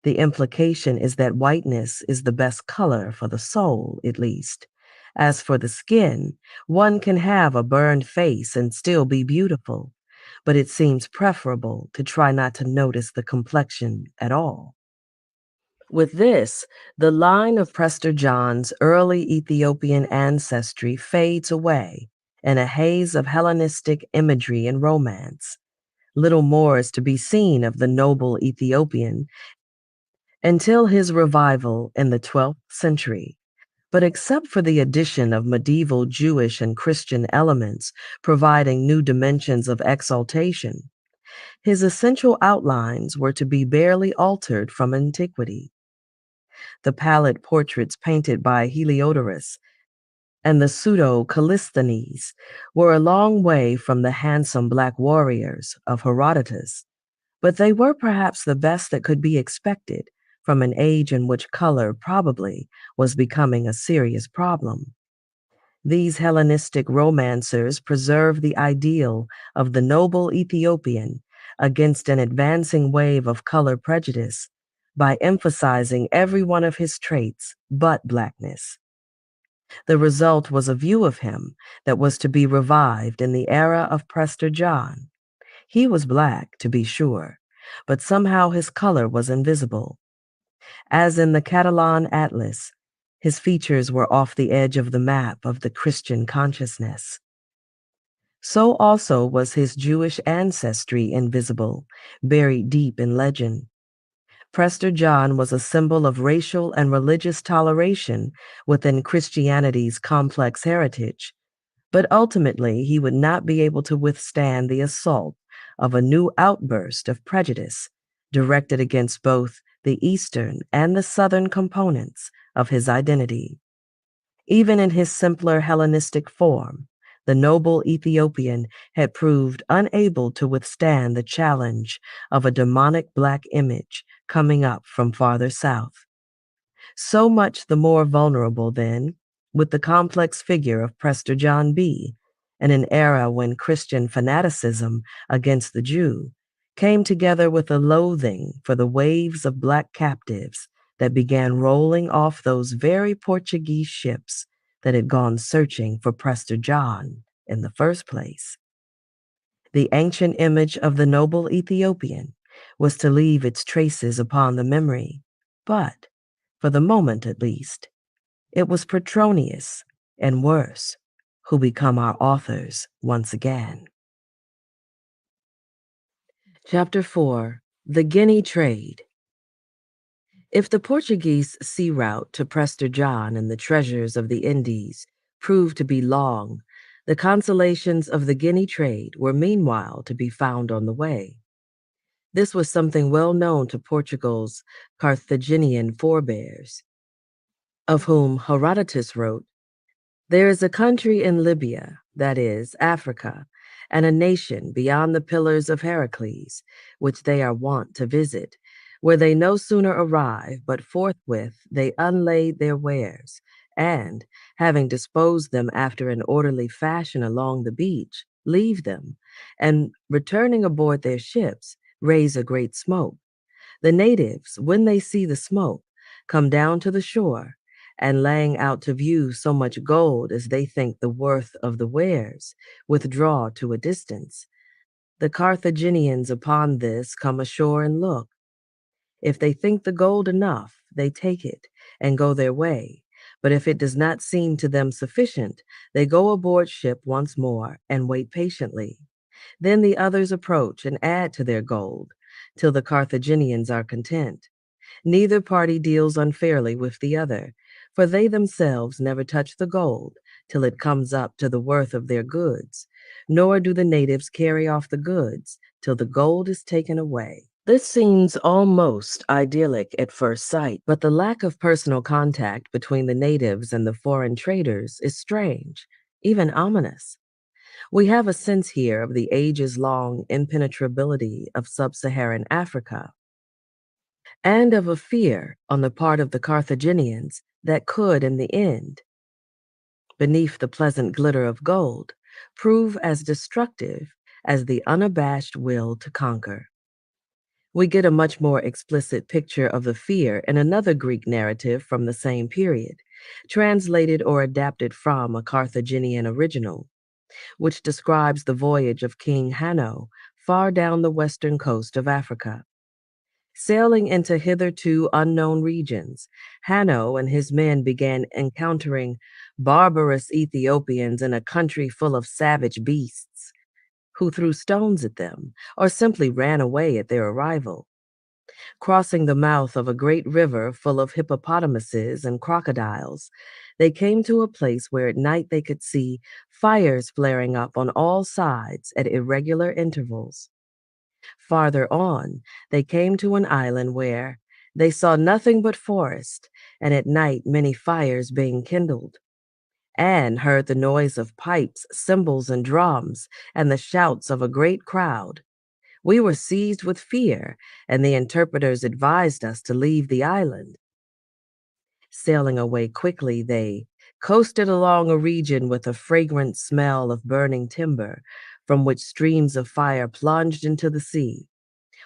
The implication is that whiteness is the best color for the soul, at least. As for the skin, one can have a burned face and still be beautiful, but it seems preferable to try not to notice the complexion at all. With this, the line of Prester John's early Ethiopian ancestry fades away in a haze of Hellenistic imagery and romance. Little more is to be seen of the noble Ethiopian until his revival in the 12th century. But except for the addition of medieval Jewish and Christian elements providing new dimensions of exaltation, his essential outlines were to be barely altered from antiquity. The pallid portraits painted by Heliodorus and the pseudo Callisthenes were a long way from the handsome black warriors of Herodotus, but they were perhaps the best that could be expected from an age in which color probably was becoming a serious problem. These Hellenistic romancers preserve the ideal of the noble Ethiopian against an advancing wave of color prejudice by emphasizing every one of his traits but blackness. The result was a view of him that was to be revived in the era of Prester John. He was black, to be sure, but somehow his color was invisible. As in the Catalan Atlas, his features were off the edge of the map of the Christian consciousness. So also was his Jewish ancestry invisible, buried deep in legend. Prester John was a symbol of racial and religious toleration within Christianity's complex heritage, but ultimately he would not be able to withstand the assault of a new outburst of prejudice directed against both the Eastern and the Southern components of his identity. Even in his simpler Hellenistic form, the noble Ethiopian had proved unable to withstand the challenge of a demonic black image coming up from farther south. So much the more vulnerable, then, with the complex figure of Prester John B., in an era when Christian fanaticism against the Jew came together with a loathing for the waves of black captives that began rolling off those very Portuguese ships that had gone searching for Prester John in the first place. The ancient image of the noble Ethiopian was to leave its traces upon the memory, but For the moment, at least, it was Petronius, and worse, who become our authors once again. Chapter 4. The Guinea Trade. If the Portuguese sea route to Prester John and the treasures of the Indies proved to be long, the consolations of the Guinea trade were meanwhile to be found on the way. This was something well known to Portugal's Carthaginian forebears, of whom Herodotus wrote, "There is a country in Libya, that is, Africa, and a nation beyond the pillars of Heracles, which they are wont to visit, where they no sooner arrive, but forthwith they unlade their wares, and, having disposed them after an orderly fashion along the beach, leave them, and, returning aboard their ships, raise a great smoke. The natives, when they see the smoke, come down to the shore, and laying out to view so much gold as they think the worth of the wares, withdraw to a distance. The Carthaginians upon this come ashore and look. If they think the gold enough, they take it and go their way. But if it does not seem to them sufficient, they go aboard ship once more and wait patiently. Then the others approach and add to their gold, till the Carthaginians are content. Neither party deals unfairly with the other, for they themselves never touch the gold till it comes up to the worth of their goods, nor do the natives carry off the goods till the gold is taken away. This seems almost idyllic at first sight, but the lack of personal contact between the natives and the foreign traders is strange, even ominous. We have a sense here of the ages-long impenetrability of sub-Saharan Africa, and of a fear on the part of the Carthaginians that could, in the end, beneath the pleasant glitter of gold, prove as destructive as the unabashed will to conquer. We get a much more explicit picture of the fear in another Greek narrative from the same period, translated or adapted from a Carthaginian original, which describes the voyage of King Hanno far down the western coast of Africa. Sailing into hitherto unknown regions, Hanno and his men began encountering barbarous Ethiopians in a country full of savage beasts, who threw stones at them or simply ran away at their arrival. Crossing the mouth of a great river full of hippopotamuses and crocodiles, they came to a place where at night they could see fires flaring up on all sides at irregular intervals. Farther on, they came to an island where they saw nothing but forest, and at night many fires being kindled, and heard the noise of pipes, cymbals, and drums, and the shouts of a great crowd. We were seized with fear, and the interpreters advised us to leave the island. Sailing away quickly, they coasted along a region with a fragrant smell of burning timber, from which streams of fire plunged into the sea.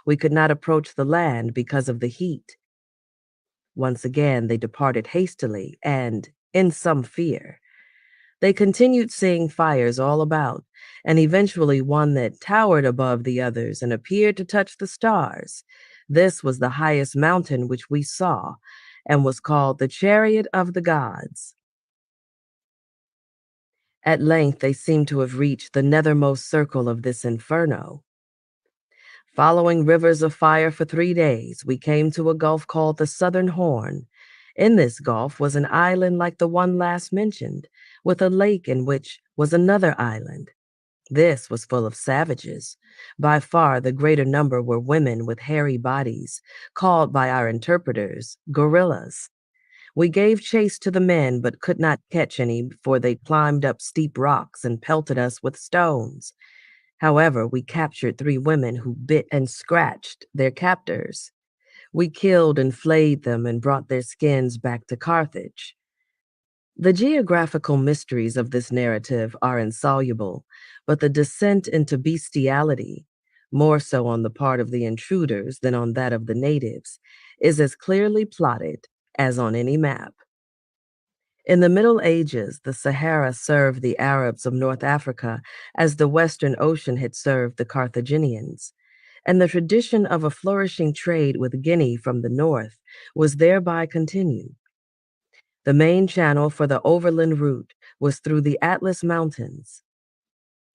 We could not approach the land because of the heat. Once again, they departed hastily and in some fear. They continued seeing fires all about, and eventually one that towered above the others and appeared to touch the stars. This was the highest mountain which we saw, and was called the Chariot of the Gods. At length they seemed to have reached the nethermost circle of this inferno. Following rivers of fire for 3 days, we came to a gulf called the Southern Horn. In this gulf was an island like the one last mentioned, with a lake in which was another island. This was full of savages. By far the greater number were women with hairy bodies, called by our interpreters gorillas. We gave chase to the men, but could not catch any, for they climbed up steep rocks and pelted us with stones. However, we captured 3 women who bit and scratched their captors. We killed and flayed them and brought their skins back to Carthage. The geographical mysteries of this narrative are insoluble, but the descent into bestiality, more so on the part of the intruders than on that of the natives, is as clearly plotted as on any map. In the Middle Ages, the Sahara served the Arabs of North Africa as the Western Ocean had served the Carthaginians. and the tradition of a flourishing trade with Guinea from the north was thereby continued. The main channel for the overland route was through the Atlas Mountains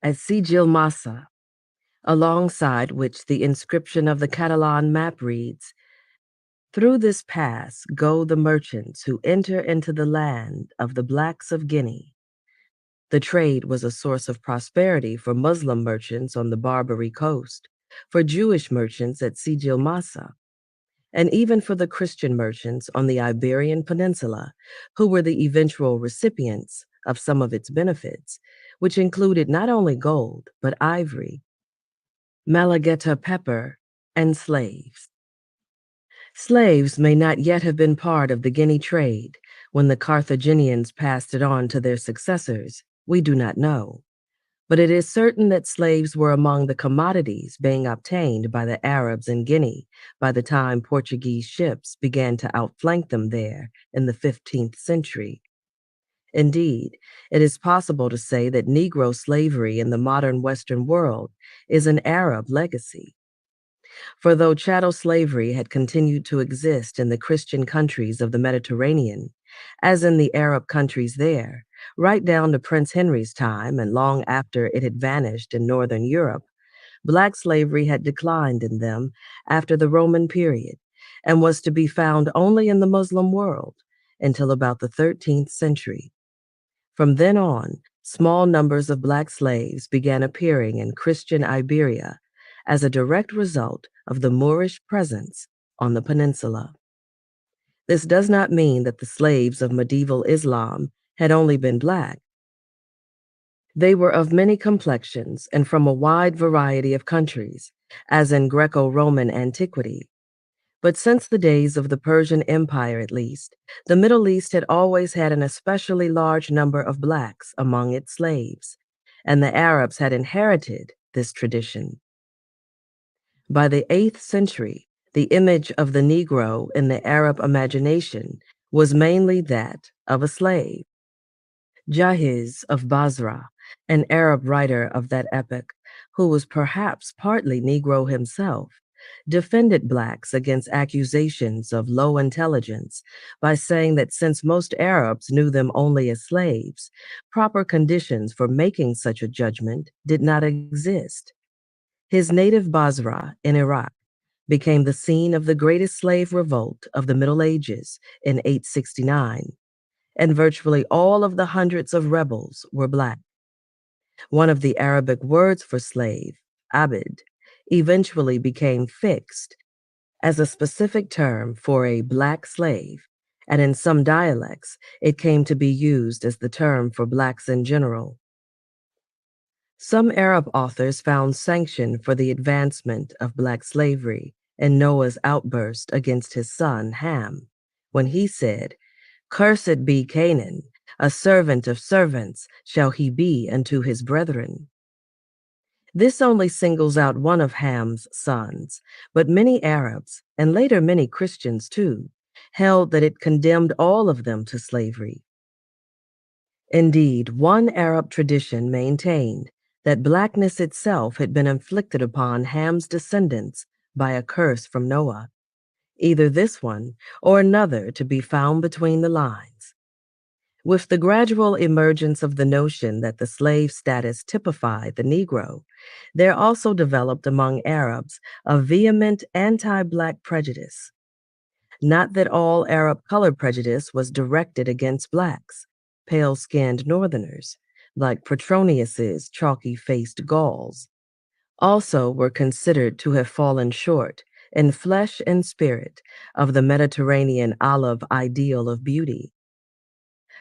at Sigilmasa, alongside which the inscription of the Catalan map reads, "Through this pass go the merchants who enter into the land of the blacks of Guinea." The trade was a source of prosperity for Muslim merchants on the Barbary coast, for Jewish merchants at Sigilmasa, and even for the Christian merchants on the Iberian Peninsula, who were the eventual recipients of some of its benefits, which included not only gold, but ivory, Malagueta pepper, and slaves. Slaves may not yet have been part of the Guinea trade when the Carthaginians passed it on to their successors. We do not know. But it is certain that slaves were among the commodities being obtained by the Arabs in Guinea by the time Portuguese ships began to outflank them there in the 15th century. Indeed, it is possible to say that Negro slavery in the modern Western world is an Arab legacy. For though chattel slavery had continued to exist in the Christian countries of the Mediterranean, as in the Arab countries there, right down to Prince Henry's time and long after it had vanished in Northern Europe, Black slavery had declined in them after the Roman period and was to be found only in the Muslim world until about the 13th century. From then on, small numbers of Black slaves began appearing in Christian Iberia as a direct result of the Moorish presence on the peninsula. This does not mean that the slaves of medieval Islam had only been Black. They were of many complexions and from a wide variety of countries, as in Greco-Roman antiquity. But since the days of the Persian Empire at least, the Middle East had always had an especially large number of Blacks among its slaves, and the Arabs had inherited this tradition. By the 8th century, the image of the Negro in the Arab imagination was mainly that of a slave. Jahiz of Basra, an Arab writer of that epoch, who was perhaps partly Negro himself, defended Blacks against accusations of low intelligence by saying that since most Arabs knew them only as slaves, proper conditions for making such a judgment did not exist. His native Basra in Iraq became the scene of the greatest slave revolt of the Middle Ages in 869, and virtually all of the hundreds of rebels were Black. One of the Arabic words for slave, abid, eventually became fixed as a specific term for a Black slave, and in some dialects, it came to be used as the term for Blacks in general. Some Arab authors found sanction for the advancement of Black slavery in Noah's outburst against his son Ham, when he said, "Cursed be Canaan, a servant of servants shall he be unto his brethren." This only singles out one of Ham's sons, but many Arabs, and later many Christians too, held that it condemned all of them to slavery. Indeed, one Arab tradition maintained that Blackness itself had been inflicted upon Ham's descendants by a curse from Noah, either this one or another to be found between the lines. With the gradual emergence of the notion that the slave status typified the Negro, there also developed among Arabs a vehement anti-Black prejudice. Not that all Arab color prejudice was directed against Blacks, pale-skinned Northerners, like Petronius's chalky-faced Gauls, also were considered to have fallen short in flesh and spirit of the Mediterranean olive ideal of beauty.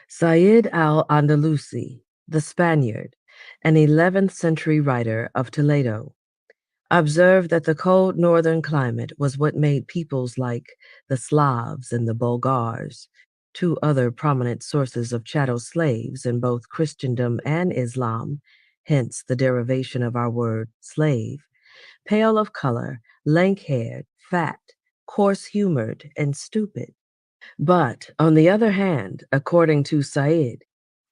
Said al-Andalusi, the Spaniard, an 11th century writer of Toledo, observed that the cold northern climate was what made peoples like the Slavs and the Bulgars, two other prominent sources of chattel slaves in both Christendom and Islam, hence the derivation of our word slave, pale of color, lank-haired, fat, coarse-humored, and stupid. But, on the other hand, according to Said,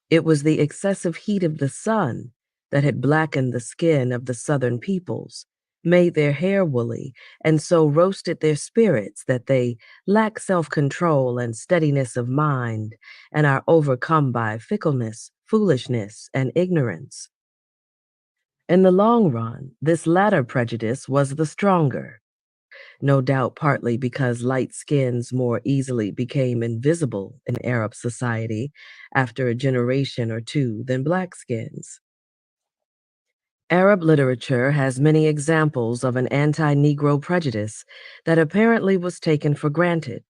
it was the excessive heat of the sun that had blackened the skin of the southern peoples, made their hair woolly, and so roasted their spirits that they lack self-control and steadiness of mind and are overcome by fickleness, foolishness, and ignorance. In the long run, this latter prejudice was the stronger, no doubt partly because light skins more easily became invisible in Arab society after a generation or two than black skins. Arab literature has many examples of an anti-Negro prejudice that apparently was taken for granted,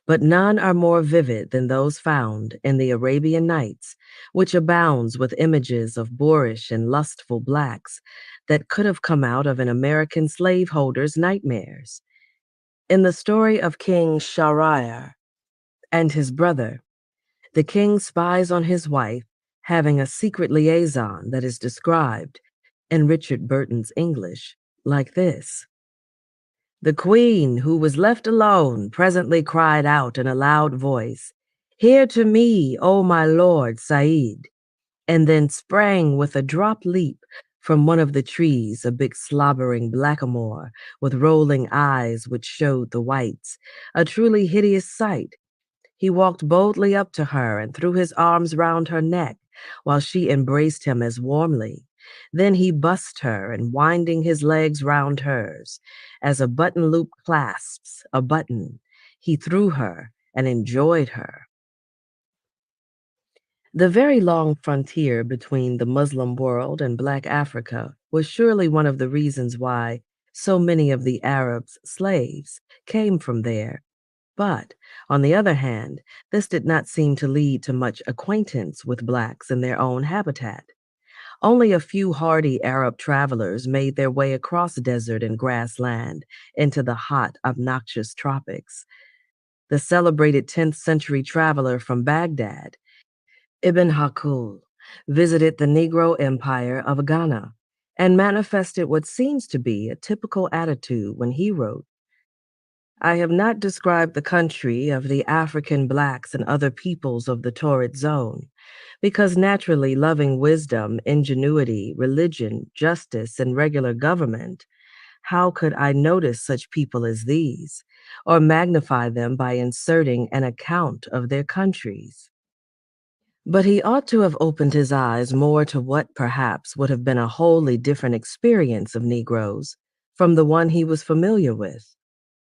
but none are more vivid than those found in the Arabian Nights, which abounds with images of boorish and lustful blacks that could have come out of an American slaveholder's nightmares. In the story of King Shahryar and his brother, the king spies on his wife having a secret liaison that is described in Richard Burton's English like this. The queen, who was left alone, presently cried out in a loud voice, "Hear to me, O my lord Said," and then sprang with a drop leap from one of the trees, a big slobbering blackamoor with rolling eyes which showed the whites, a truly hideous sight. He walked boldly up to her and threw his arms round her neck, while she embraced him as warmly. Then he bussed her, and winding his legs round hers, as a button loop clasps a button, he threw her and enjoyed her. The very long frontier between the Muslim world and Black Africa was surely one of the reasons why so many of the Arabs' slaves came from there. But, on the other hand, this did not seem to lead to much acquaintance with Blacks in their own habitat. Only a few hardy Arab travelers made their way across desert and grassland into the hot, obnoxious tropics. The celebrated 10th century traveler from Baghdad, Ibn Hakul, visited the Negro Empire of Ghana and manifested what seems to be a typical attitude when he wrote, "I have not described the country of the African blacks and other peoples of the torrid zone, because naturally loving wisdom, ingenuity, religion, justice, and regular government, how could I notice such people as these, or magnify them by inserting an account of their countries?" But he ought to have opened his eyes more to what perhaps would have been a wholly different experience of Negroes from the one he was familiar with.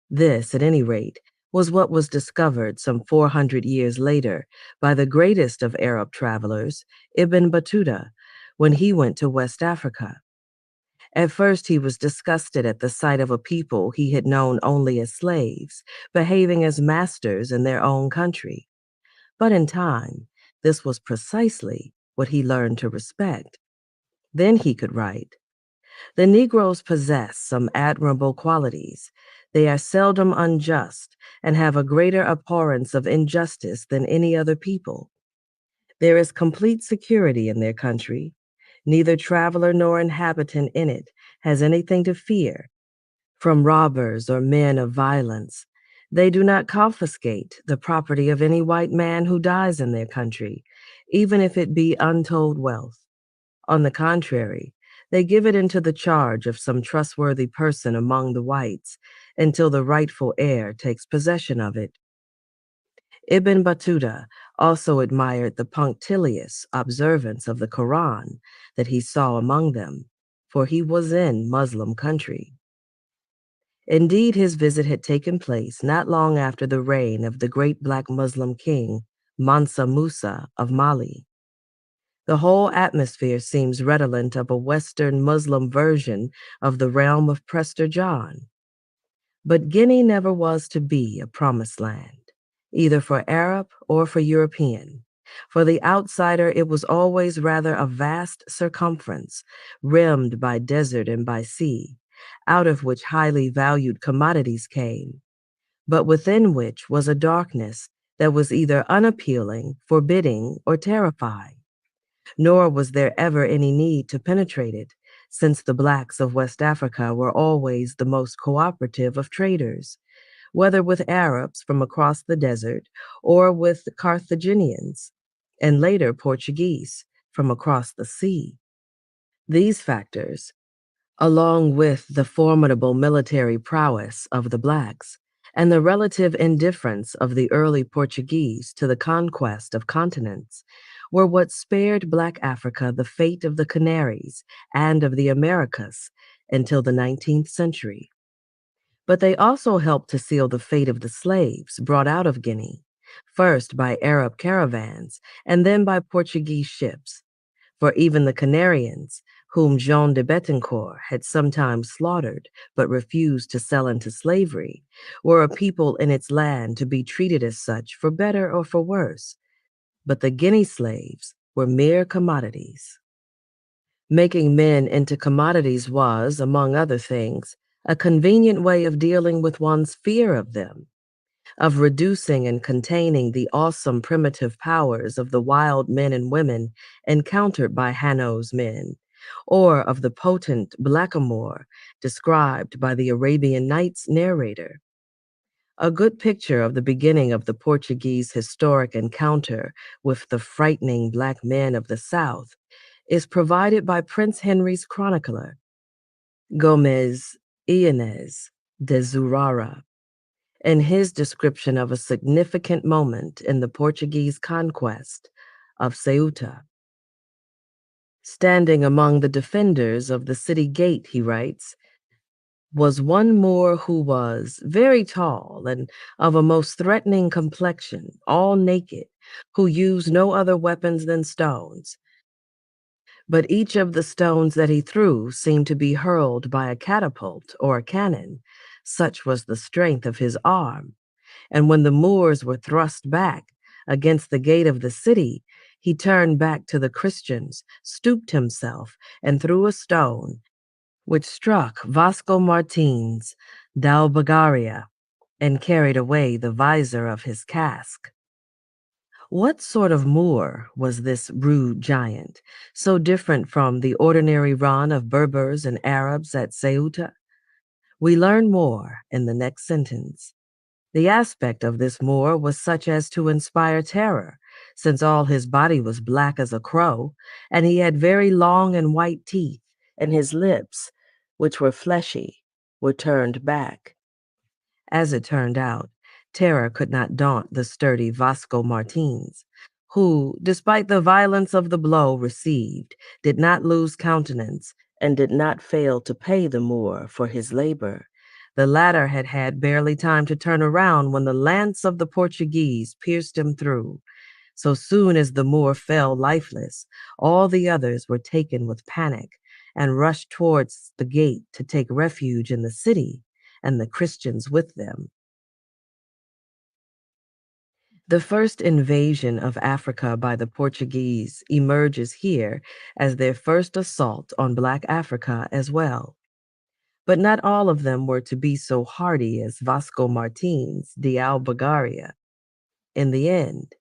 This, at any rate, was what was discovered some 400 years later by the greatest of Arab travelers, Ibn Battuta, when he went to West Africa. At first he was disgusted at the sight of a people he had known only as slaves, behaving as masters in their own country. But in time, this was precisely what he learned to respect. Then he could write, "The Negroes possess some admirable qualities. They are seldom unjust and have a greater abhorrence of injustice than any other people. There is complete security in their country. Neither traveler nor inhabitant in it has anything to fear from robbers or men of violence. They do not confiscate the property of any white man who dies in their country, even if it be untold wealth. On the contrary, they give it into the charge of some trustworthy person among the whites until the rightful heir takes possession of it." Ibn Battuta also admired the punctilious observance of the Quran that he saw among them, for he was in Muslim country. Indeed, his visit had taken place not long after the reign of the great black Muslim king, Mansa Musa of Mali. The whole atmosphere seems redolent of a Western Muslim version of the realm of Prester John. But Guinea never was to be a promised land, either for Arab or for European. For the outsider, it was always rather a vast circumference, rimmed by desert and by sea, out of which highly valued commodities came, but within which was a darkness that was either unappealing, forbidding, or terrifying. Nor was there ever any need to penetrate it, since the blacks of West Africa were always the most cooperative of traders, whether with Arabs from across the desert or with Carthaginians, and later Portuguese from across the sea. These factors, along with the formidable military prowess of the blacks and the relative indifference of the early Portuguese to the conquest of continents, were what spared Black Africa the fate of the Canaries and of the Americas until the 19th century. But they also helped to seal the fate of the slaves brought out of Guinea, first by Arab caravans and then by Portuguese ships. For even the Canarians, whom Jean de Betancourt had sometimes slaughtered but refused to sell into slavery, were a people in its land to be treated as such for better or for worse. But the Guinea slaves were mere commodities. Making men into commodities was, among other things, a convenient way of dealing with one's fear of them, of reducing and containing the awesome primitive powers of the wild men and women encountered by Hanno's men, or of the potent blackamoor described by the Arabian Nights narrator. A good picture of the beginning of the Portuguese historic encounter with the frightening black men of the South is provided by Prince Henry's chronicler, Gomez Ianez de Zurara, in his description of a significant moment in the Portuguese conquest of Ceuta. Standing among the defenders of the city gate, he writes, was one Moor who was very tall and of a most threatening complexion, all naked, who used no other weapons than stones. But each of the stones that he threw seemed to be hurled by a catapult or a cannon, such was the strength of his arm. And when the Moors were thrust back against the gate of the city, he turned back to the Christians, stooped himself, and threw a stone, which struck Vasco Martins d'Albagaria and carried away the visor of his casque. What sort of Moor was this rude giant, so different from the ordinary run of Berbers and Arabs at Ceuta? We learn more in the next sentence. The aspect of this Moor was such as to inspire terror, since all his body was black as a crow, and he had very long and white teeth, and his lips, which were fleshy, were turned back. As it turned out, terror could not daunt the sturdy Vasco Martins, who, despite the violence of the blow received, did not lose countenance and did not fail to pay the Moor for his labor. The latter had had barely time to turn around when the lance of the Portuguese pierced him through. So soon as the Moor fell lifeless, all the others were taken with panic and rushed towards the gate to take refuge in the city, and the Christians with them. The first invasion of Africa by the Portuguese emerges here as their first assault on Black Africa as well. But not all of them were to be so hardy as Vasco Martins d'Albagaria. In the end,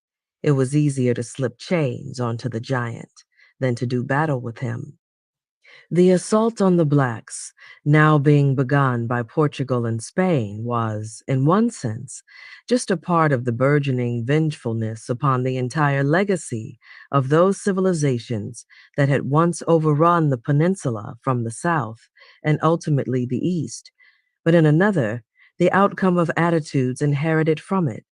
it was easier to slip chains onto the giant than to do battle with him. The assault on the blacks, now being begun by Portugal and Spain, was, in one sense, just a part of the burgeoning vengefulness upon the entire legacy of those civilizations that had once overrun the peninsula from the south and ultimately the east, but in another, the outcome of attitudes inherited from it.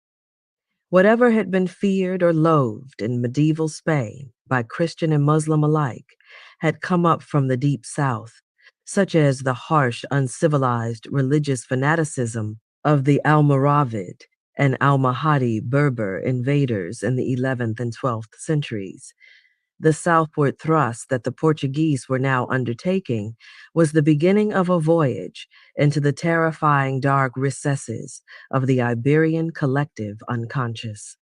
Whatever had been feared or loathed in medieval Spain by Christian and Muslim alike had come up from the deep south, such as the harsh, uncivilized religious fanaticism of the Almoravid and Almohadi Berber invaders in the 11th and 12th centuries. The southward thrust that the Portuguese were now undertaking was the beginning of a voyage into the terrifying dark recesses of the Iberian collective unconscious.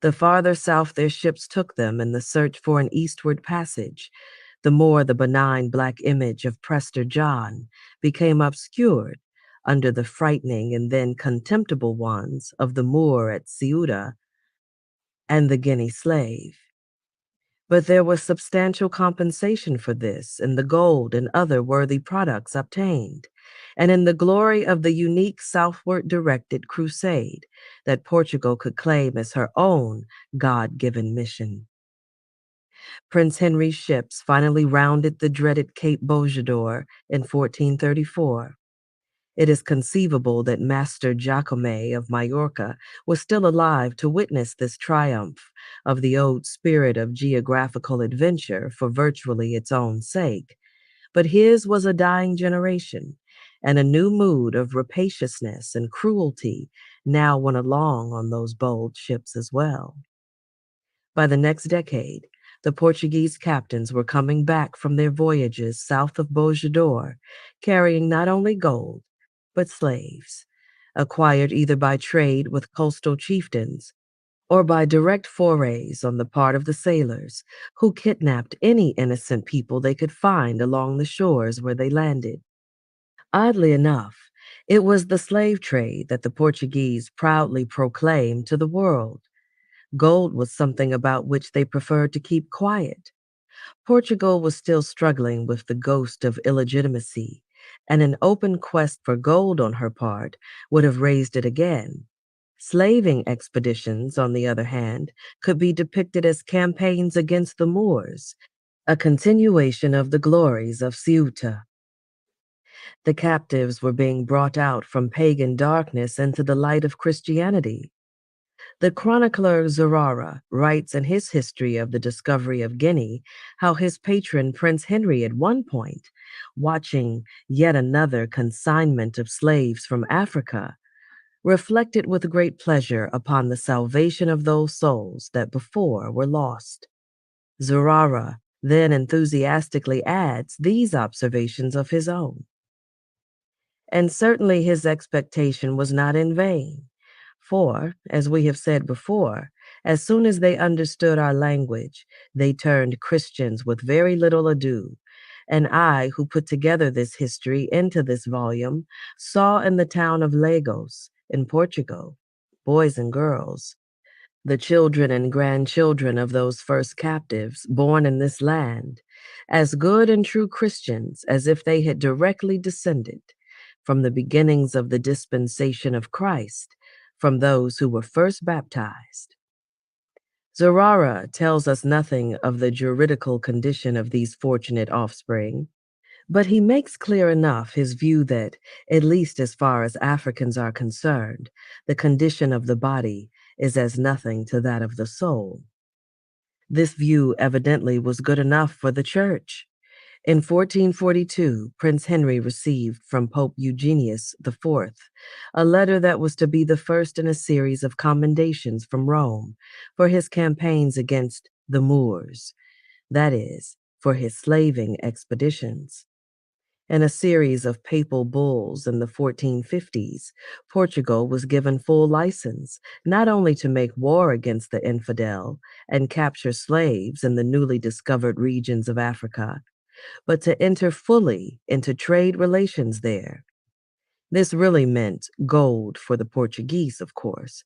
The farther south their ships took them in the search for an eastward passage, the more the benign black image of Prester John became obscured under the frightening and then contemptible ones of the Moor at Ceuta and the Guinea slave. But there was substantial compensation for this in the gold and other worthy products obtained, and in the glory of the unique southward directed crusade that Portugal could claim as her own God-given mission. Prince Henry's ships finally rounded the dreaded Cape Bojador in 1434. It is conceivable that Master Jacome of Majorca was still alive to witness this triumph of the old spirit of geographical adventure for virtually its own sake, but his was a dying generation, and a new mood of rapaciousness and cruelty now went along on those bold ships as well. By the next decade, the Portuguese captains were coming back from their voyages south of Bojador, carrying not only gold, but slaves, acquired either by trade with coastal chieftains or by direct forays on the part of the sailors, who kidnapped any innocent people they could find along the shores where they landed. Oddly enough, it was the slave trade that the Portuguese proudly proclaimed to the world. Gold was something about which they preferred to keep quiet. Portugal was still struggling with the ghost of illegitimacy, and an open quest for gold on her part would have raised it again. Slaving expeditions, on the other hand, could be depicted as campaigns against the Moors, a continuation of the glories of Ceuta. The captives were being brought out from pagan darkness into the light of Christianity. The chronicler Zurara writes in his history of the discovery of Guinea how his patron Prince Henry at one point, watching yet another consignment of slaves from Africa, reflected with great pleasure upon the salvation of those souls that before were lost. Zurara then enthusiastically adds these observations of his own. And certainly his expectation was not in vain. For, as we have said before, as soon as they understood our language, they turned Christians with very little ado. And I, who put together this history into this volume, saw in the town of Lagos, in Portugal, boys and girls, the children and grandchildren of those first captives born in this land, as good and true Christians as if they had directly descended from the beginnings of the dispensation of Christ, from those who were first baptized. Zurara tells us nothing of the juridical condition of these fortunate offspring, but he makes clear enough his view that, at least as far as Africans are concerned, the condition of the body is as nothing to that of the soul. This view evidently was good enough for the Church. In 1442, Prince Henry received from Pope Eugenius IV a letter that was to be the first in a series of commendations from Rome for his campaigns against the Moors, that is, for his slaving expeditions. In a series of papal bulls in the 1450s, Portugal was given full license not only to make war against the infidel and capture slaves in the newly discovered regions of Africa, but to enter fully into trade relations there. This really meant gold for the Portuguese, of course.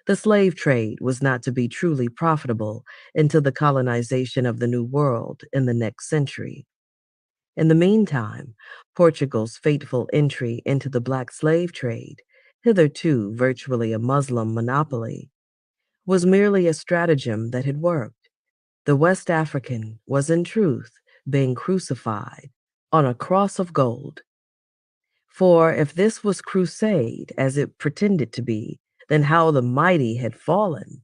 The slave trade was not to be truly profitable until the colonization of the New World in the next century. In the meantime, Portugal's fateful entry into the black slave trade, hitherto virtually a Muslim monopoly, was merely a stratagem that had worked. The West African was in truth being crucified on a cross of gold. For if this was crusade, as it pretended to be, then how the mighty had fallen.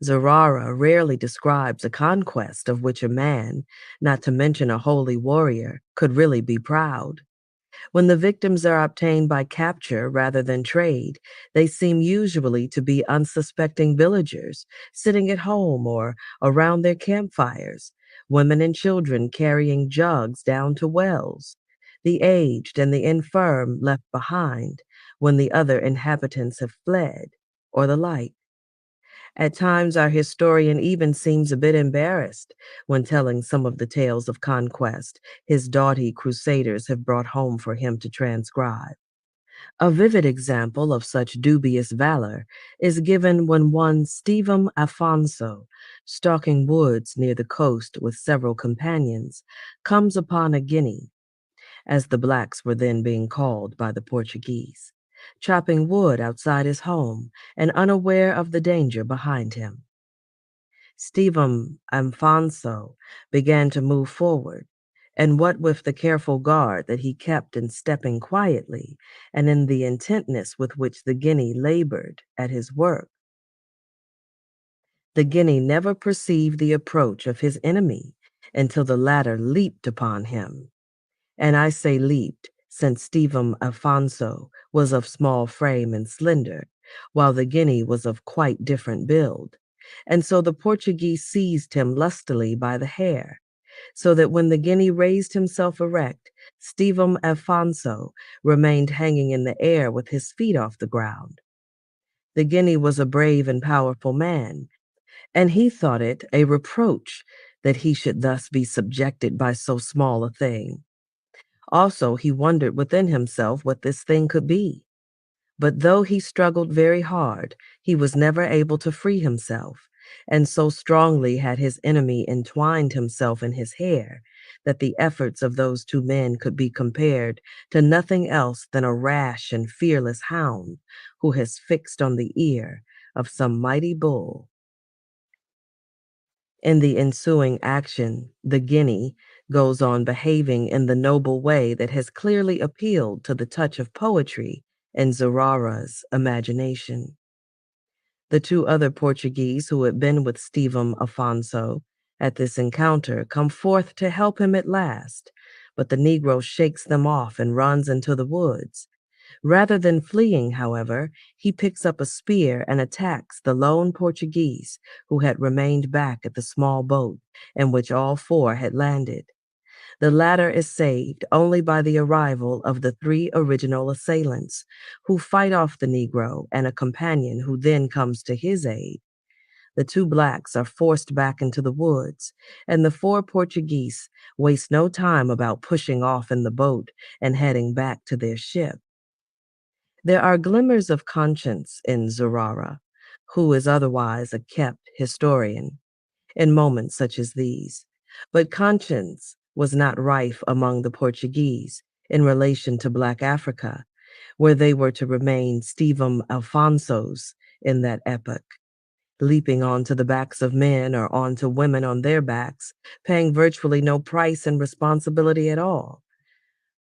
Zurara rarely describes a conquest of which a man, not to mention a holy warrior, could really be proud. When the victims are obtained by capture rather than trade, they seem usually to be unsuspecting villagers sitting at home or around their campfires, women and children carrying jugs down to wells, the aged and the infirm left behind when the other inhabitants have fled, or the like. At times, our historian even seems a bit embarrassed when telling some of the tales of conquest his doughty crusaders have brought home for him to transcribe. A vivid example of such dubious valor is given when one Stephen Afonso, stalking woods near the coast with several companions, comes upon a Guinea, as the blacks were then being called by the Portuguese, chopping wood outside his home and unaware of the danger behind him. Stephen Alfonso began to move forward, and what with the careful guard that he kept in stepping quietly, and in the intentness with which the Guinea labored at his work, the Guinea never perceived the approach of his enemy until the latter leaped upon him. And I say leaped, since Stephen Alfonso was of small frame and slender, while the Guinea was of quite different build. And so the Portuguese seized him lustily by the hair, so that when the Guinea raised himself erect, Stephen Alfonso remained hanging in the air with his feet off the ground. The Guinea was a brave and powerful man, and he thought it a reproach that he should thus be subjected by so small a thing. Also, he wondered within himself what this thing could be. But though he struggled very hard, he was never able to free himself, and so strongly had his enemy entwined himself in his hair that the efforts of those two men could be compared to nothing else than a rash and fearless hound who has fixed on the ear of some mighty bull. In the ensuing action, the Guinea goes on behaving in the noble way that has clearly appealed to the touch of poetry in Zurara's imagination. The two other Portuguese who had been with Stephen Alfonso at this encounter come forth to help him at last, but the Negro shakes them off and runs into the woods. Rather than fleeing, however, he picks up a spear and attacks the lone Portuguese who had remained back at the small boat in which all four had landed. The latter is saved only by the arrival of the three original assailants, who fight off the Negro and a companion who then comes to his aid. The two blacks are forced back into the woods, and the four Portuguese waste no time about pushing off in the boat and heading back to their ship. There are glimmers of conscience in Zurara, who is otherwise a kept historian, in moments such as these. But conscience was not rife among the Portuguese in relation to Black Africa, where they were to remain Stephen Alfonsos in that epoch, leaping onto the backs of men or onto women on their backs, paying virtually no price and responsibility at all.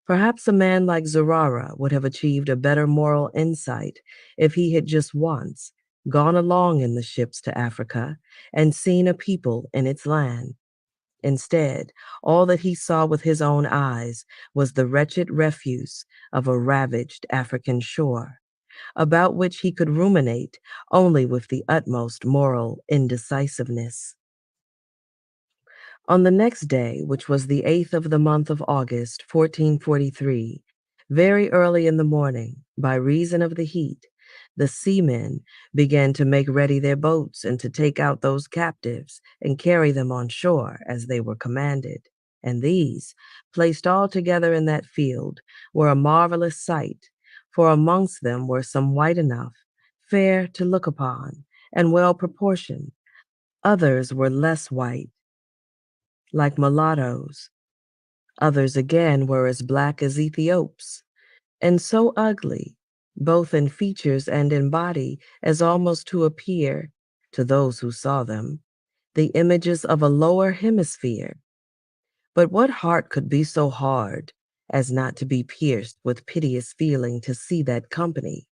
Perhaps a man like Zurara would have achieved a better moral insight if he had just once gone along in the ships to Africa and seen a people in its land. Instead, all that he saw with his own eyes was the wretched refuse of a ravaged African shore, about which he could ruminate only with the utmost moral indecisiveness. On the next day, which was the 8th of the month of August, 1443, very early in the morning, by reason of the heat, the seamen began to make ready their boats and to take out those captives and carry them on shore as they were commanded. And these, placed all together in that field, were a marvelous sight, for amongst them were some white enough, fair to look upon, and well proportioned. Others were less white, like mulattoes. Others again were as black as Ethiops, and so ugly, both in features and in body, as almost to appear, to those who saw them, the images of a lower hemisphere. But what heart could be so hard as not to be pierced with piteous feeling to see that company?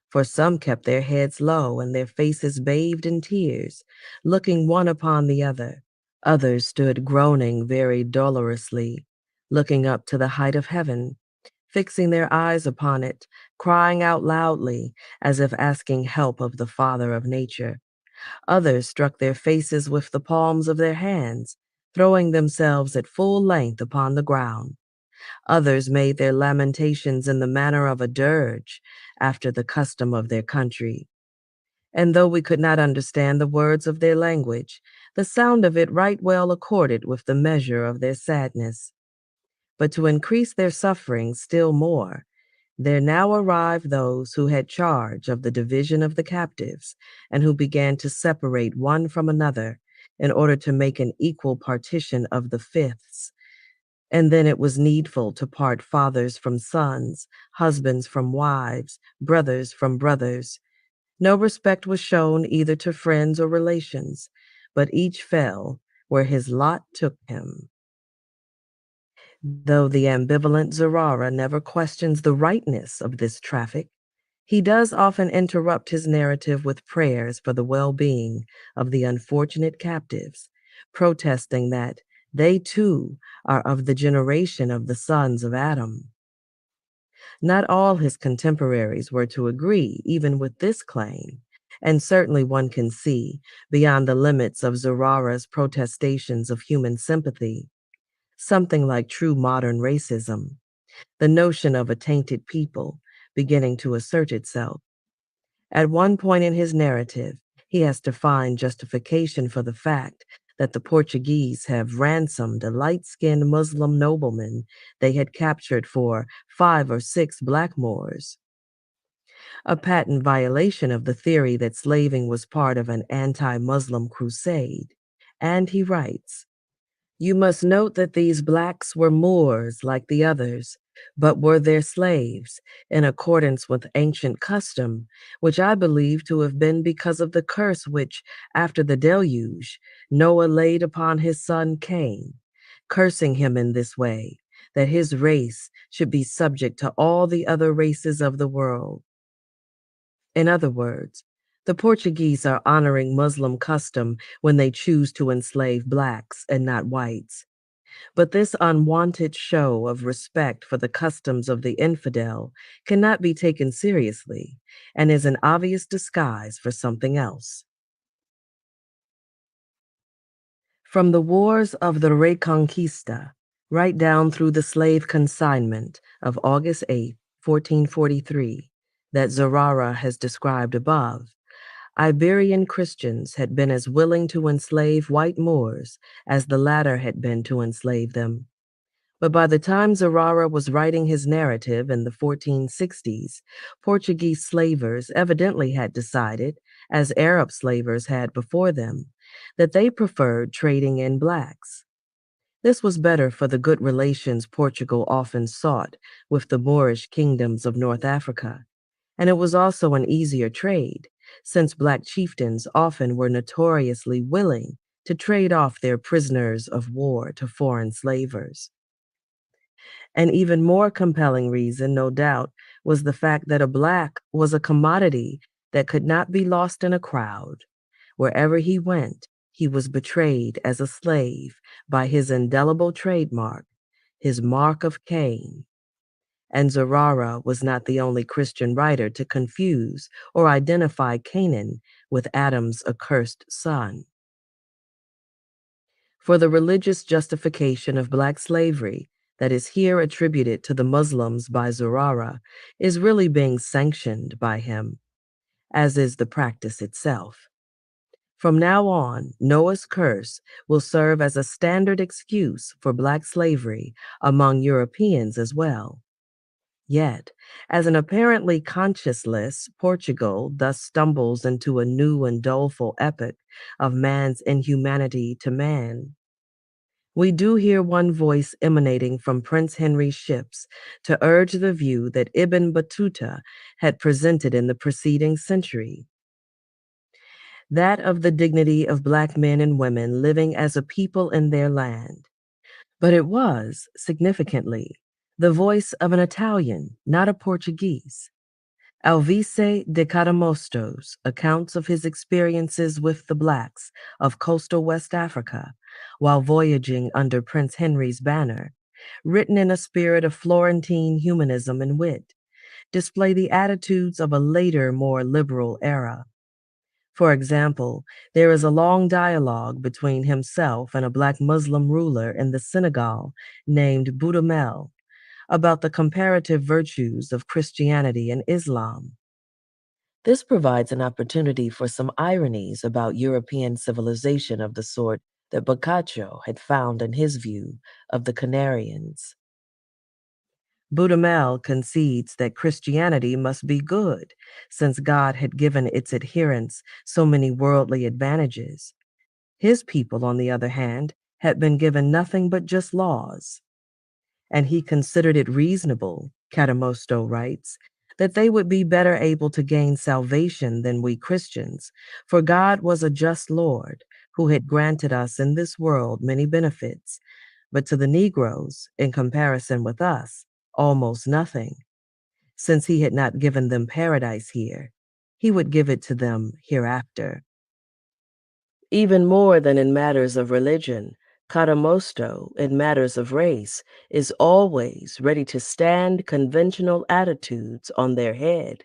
For some kept their heads low and their faces bathed in tears, looking one upon the other. Others stood groaning very dolorously, looking up to the height of heaven, fixing their eyes upon it, crying out loudly, as if asking help of the Father of nature. Others struck their faces with the palms of their hands, throwing themselves at full length upon the ground. Others made their lamentations in the manner of a dirge, after the custom of their country. And though we could not understand the words of their language, the sound of it right well accorded with the measure of their sadness. But to increase their sufferings still more, there now arrived those who had charge of the division of the captives, and who began to separate one from another in order to make an equal partition of the fifths. And then it was needful to part fathers from sons, husbands from wives, brothers from brothers. No respect was shown either to friends or relations, but each fell where his lot took him. Though the ambivalent Zurara never questions the rightness of this traffic, he does often interrupt his narrative with prayers for the well-being of the unfortunate captives, protesting that they too are of the generation of the sons of Adam. Not all his contemporaries were to agree even with this claim, and certainly one can see, beyond the limits of Zurara's protestations of human sympathy, something like true modern racism, the notion of a tainted people beginning to assert itself. At one point in his narrative, he has to find justification for the fact that the Portuguese have ransomed a light-skinned Muslim nobleman they had captured for 5 or 6 black Moors, a patent violation of the theory that slaving was part of an anti-Muslim crusade. And he writes, "You must note that these blacks were Moors like the others, but were their slaves, in accordance with ancient custom, which I believe to have been because of the curse which, after the deluge, Noah laid upon his son Cain, cursing him in this way, that his race should be subject to all the other races of the world." In other words, the Portuguese are honoring Muslim custom when they choose to enslave blacks and not whites. But this unwanted show of respect for the customs of the infidel cannot be taken seriously and is an obvious disguise for something else. From the wars of the Reconquista, right down through the slave consignment of August 8, 1443, that Zurara has described above, Iberian Christians had been as willing to enslave white Moors as the latter had been to enslave them. But by the time Zurara was writing his narrative in the 1460s, Portuguese slavers evidently had decided, as Arab slavers had before them, that they preferred trading in blacks. This was better for the good relations Portugal often sought with the Moorish kingdoms of North Africa, and it was also an easier trade, since black chieftains often were notoriously willing to trade off their prisoners of war to foreign slavers. An even more compelling reason, no doubt, was the fact that a black was a commodity that could not be lost in a crowd. Wherever he went, he was betrayed as a slave by his indelible trademark, his mark of Cain. And Zurara was not the only Christian writer to confuse or identify Canaan with Adam's accursed son. For the religious justification of black slavery that is here attributed to the Muslims by Zurara is really being sanctioned by him, as is the practice itself. From now on, Noah's curse will serve as a standard excuse for black slavery among Europeans as well. Yet, as an apparently conscienceless Portugal thus stumbles into a new and doleful epoch of man's inhumanity to man, we do hear one voice emanating from Prince Henry's ships to urge the view that Ibn Battuta had presented in the preceding century, that of the dignity of black men and women living as a people in their land. But it was, significantly, the voice of an Italian, not a Portuguese. Alvise de Cadamosto's accounts of his experiences with the blacks of coastal West Africa while voyaging under Prince Henry's banner, written in a spirit of Florentine humanism and wit, display the attitudes of a later, more liberal era. For example, there is a long dialogue between himself and a black Muslim ruler in the Senegal named Boudamel about the comparative virtues of Christianity and Islam. This provides an opportunity for some ironies about European civilization of the sort that Boccaccio had found in his view of the Canarians. Boudamel concedes that Christianity must be good, since God had given its adherents so many worldly advantages. His people, on the other hand, had been given nothing but just laws. And he considered it reasonable, Cadamosto writes, that they would be better able to gain salvation than we Christians, for God was a just Lord, who had granted us in this world many benefits, but to the Negroes, in comparison with us, almost nothing. Since he had not given them paradise here, he would give it to them hereafter. Even more than in matters of religion, Cadamosto, in matters of race, is always ready to stand conventional attitudes on their head.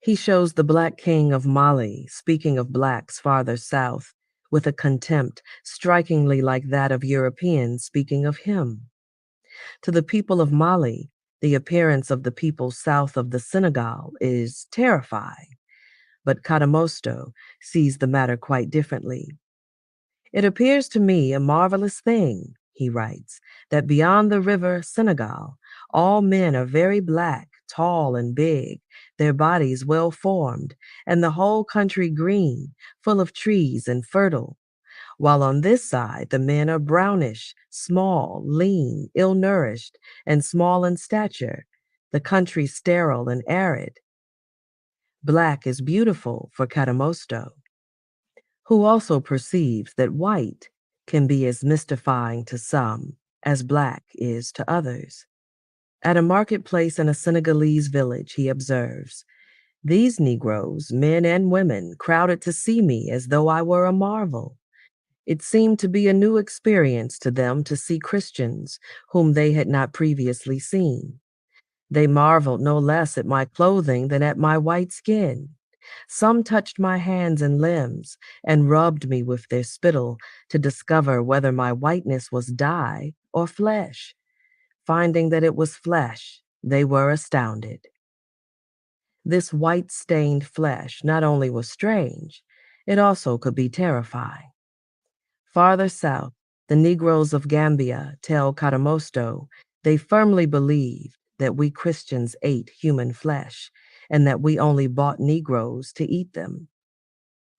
He shows the Black King of Mali speaking of blacks farther south with a contempt strikingly like that of Europeans speaking of him. To the people of Mali, the appearance of the people south of the Senegal is terrifying, but Cadamosto sees the matter quite differently. It appears to me a marvelous thing, he writes, that beyond the river Senegal, all men are very black, tall and big, their bodies well formed, and the whole country green, full of trees and fertile, while on this side the men are brownish, small, lean, ill-nourished, and small in stature, the country sterile and arid. Black is beautiful for Cadamosto, who also perceives that white can be as mystifying to some as black is to others. At a marketplace in a Senegalese village, he observes, "These Negroes, men and women, crowded to see me as though I were a marvel. It seemed to be a new experience to them to see Christians whom they had not previously seen. They marveled no less at my clothing than at my white skin. Some touched my hands and limbs and rubbed me with their spittle to discover whether my whiteness was dye or flesh. Finding that it was flesh, they were astounded." This white-stained flesh not only was strange, it also could be terrifying. Farther south, the Negroes of Gambia tell Cadamosto they firmly believed that we Christians ate human flesh and that we only bought Negroes to eat them.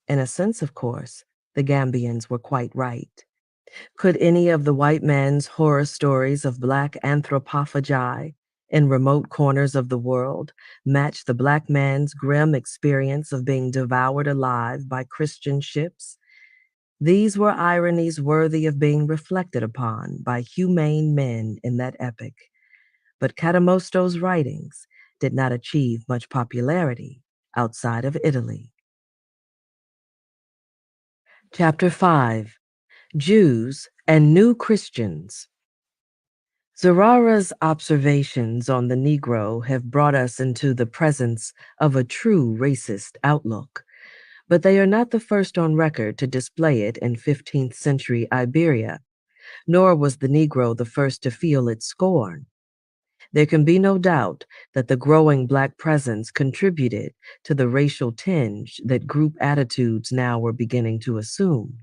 In a sense, of course, the Gambians were quite right. Could any of the white man's horror stories of black anthropophagi in remote corners of the world match the black man's grim experience of being devoured alive by Christian ships? These were ironies worthy of being reflected upon by humane men in that epoch. But Cadamosto's writings did not achieve much popularity outside of Italy. Chapter 5. Jews and New Christians. Zurara's observations on the Negro have brought us into the presence of a true racist outlook, but they are not the first on record to display it in 15th century Iberia, nor was the Negro the first to feel its scorn. There can be no doubt that the growing Black presence contributed to the racial tinge that group attitudes now were beginning to assume.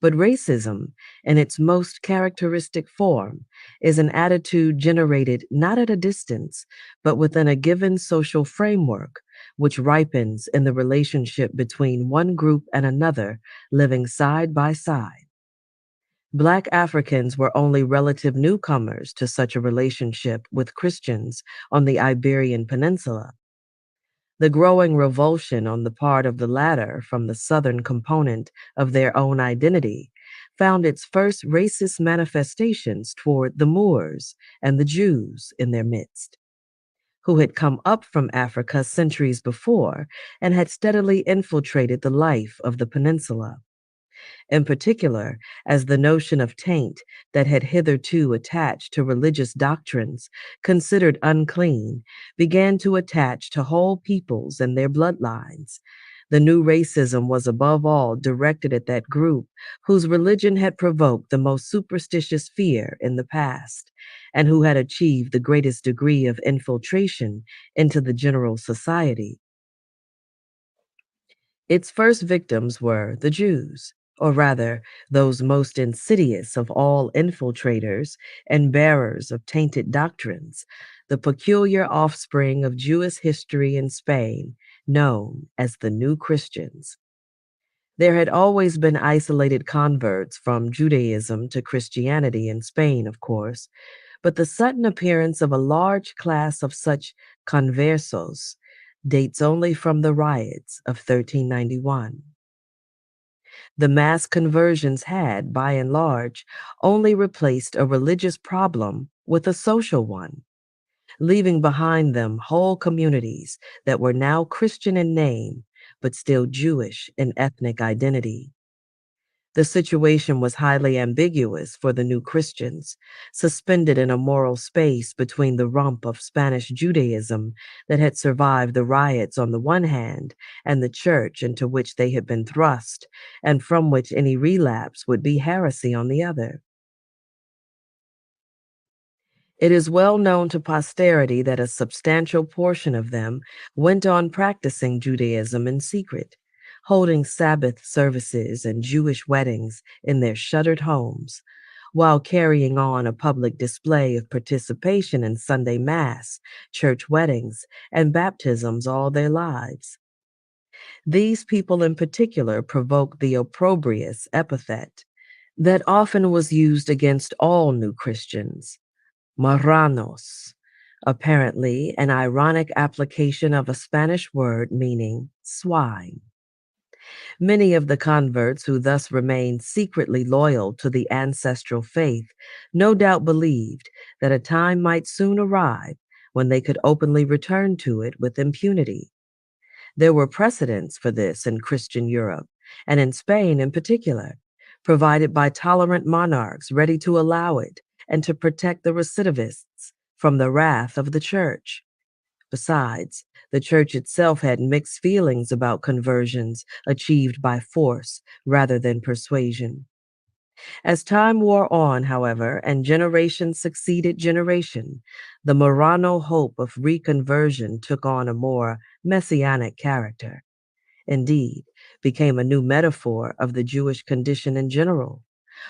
But racism, in its most characteristic form, is an attitude generated not at a distance, but within a given social framework, which ripens in the relationship between one group and another living side by side. Black Africans were only relative newcomers to such a relationship with Christians on the Iberian Peninsula. The growing revulsion on the part of the latter from the Southern component of their own identity found its first racist manifestations toward the Moors and the Jews in their midst, who had come up from Africa centuries before and had steadily infiltrated the life of the peninsula. In particular, as the notion of taint that had hitherto attached to religious doctrines considered unclean began to attach to whole peoples and their bloodlines. The new racism was above all directed at that group whose religion had provoked the most superstitious fear in the past, and who had achieved the greatest degree of infiltration into the general society. Its first victims were the Jews, or rather, those most insidious of all infiltrators and bearers of tainted doctrines, the peculiar offspring of Jewish history in Spain, known as the New Christians. There had always been isolated converts from Judaism to Christianity in Spain, of course, but the sudden appearance of a large class of such conversos dates only from the riots of 1391. The mass conversions had, by and large, only replaced a religious problem with a social one, leaving behind them whole communities that were now Christian in name, but still Jewish in ethnic identity. The situation was highly ambiguous for the new Christians, suspended in a moral space between the rump of Spanish Judaism that had survived the riots on the one hand and the church into which they had been thrust, and from which any relapse would be heresy on the other. It is well known to posterity that a substantial portion of them went on practicing Judaism in secret, holding Sabbath services and Jewish weddings in their shuttered homes, while carrying on a public display of participation in Sunday Mass, church weddings, and baptisms all their lives. These people in particular provoked the opprobrious epithet that often was used against all new Christians, marranos, apparently an ironic application of a Spanish word meaning swine. Many of the converts who thus remained secretly loyal to the ancestral faith no doubt believed that a time might soon arrive when they could openly return to it with impunity. There were precedents for this in Christian Europe, and in Spain in particular, provided by tolerant monarchs ready to allow it and to protect the recidivists from the wrath of the church. Besides, the church itself had mixed feelings about conversions achieved by force rather than persuasion. As time wore on, however, and generation succeeded generation, the Marrano hope of reconversion took on a more messianic character. Indeed, became a new metaphor of the Jewish condition in general,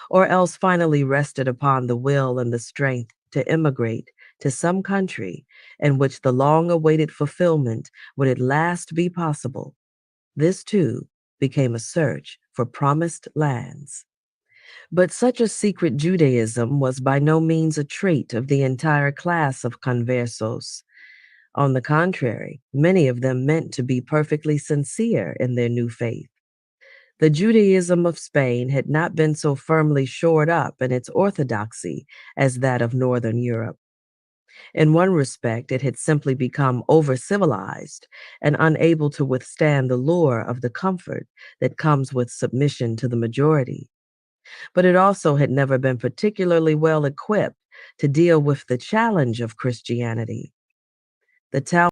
or else finally rested upon the will and the strength to immigrate to some country in which the long-awaited fulfillment would at last be possible. This, too, became a search for promised lands. But such a secret Judaism was by no means a trait of the entire class of conversos. On the contrary, many of them meant to be perfectly sincere in their new faith. The Judaism of Spain had not been so firmly shored up in its orthodoxy as that of Northern Europe. In one respect, it had simply become over-civilized and unable to withstand the lure of the comfort that comes with submission to the majority. But it also had never been particularly well equipped to deal with the challenge of Christianity. The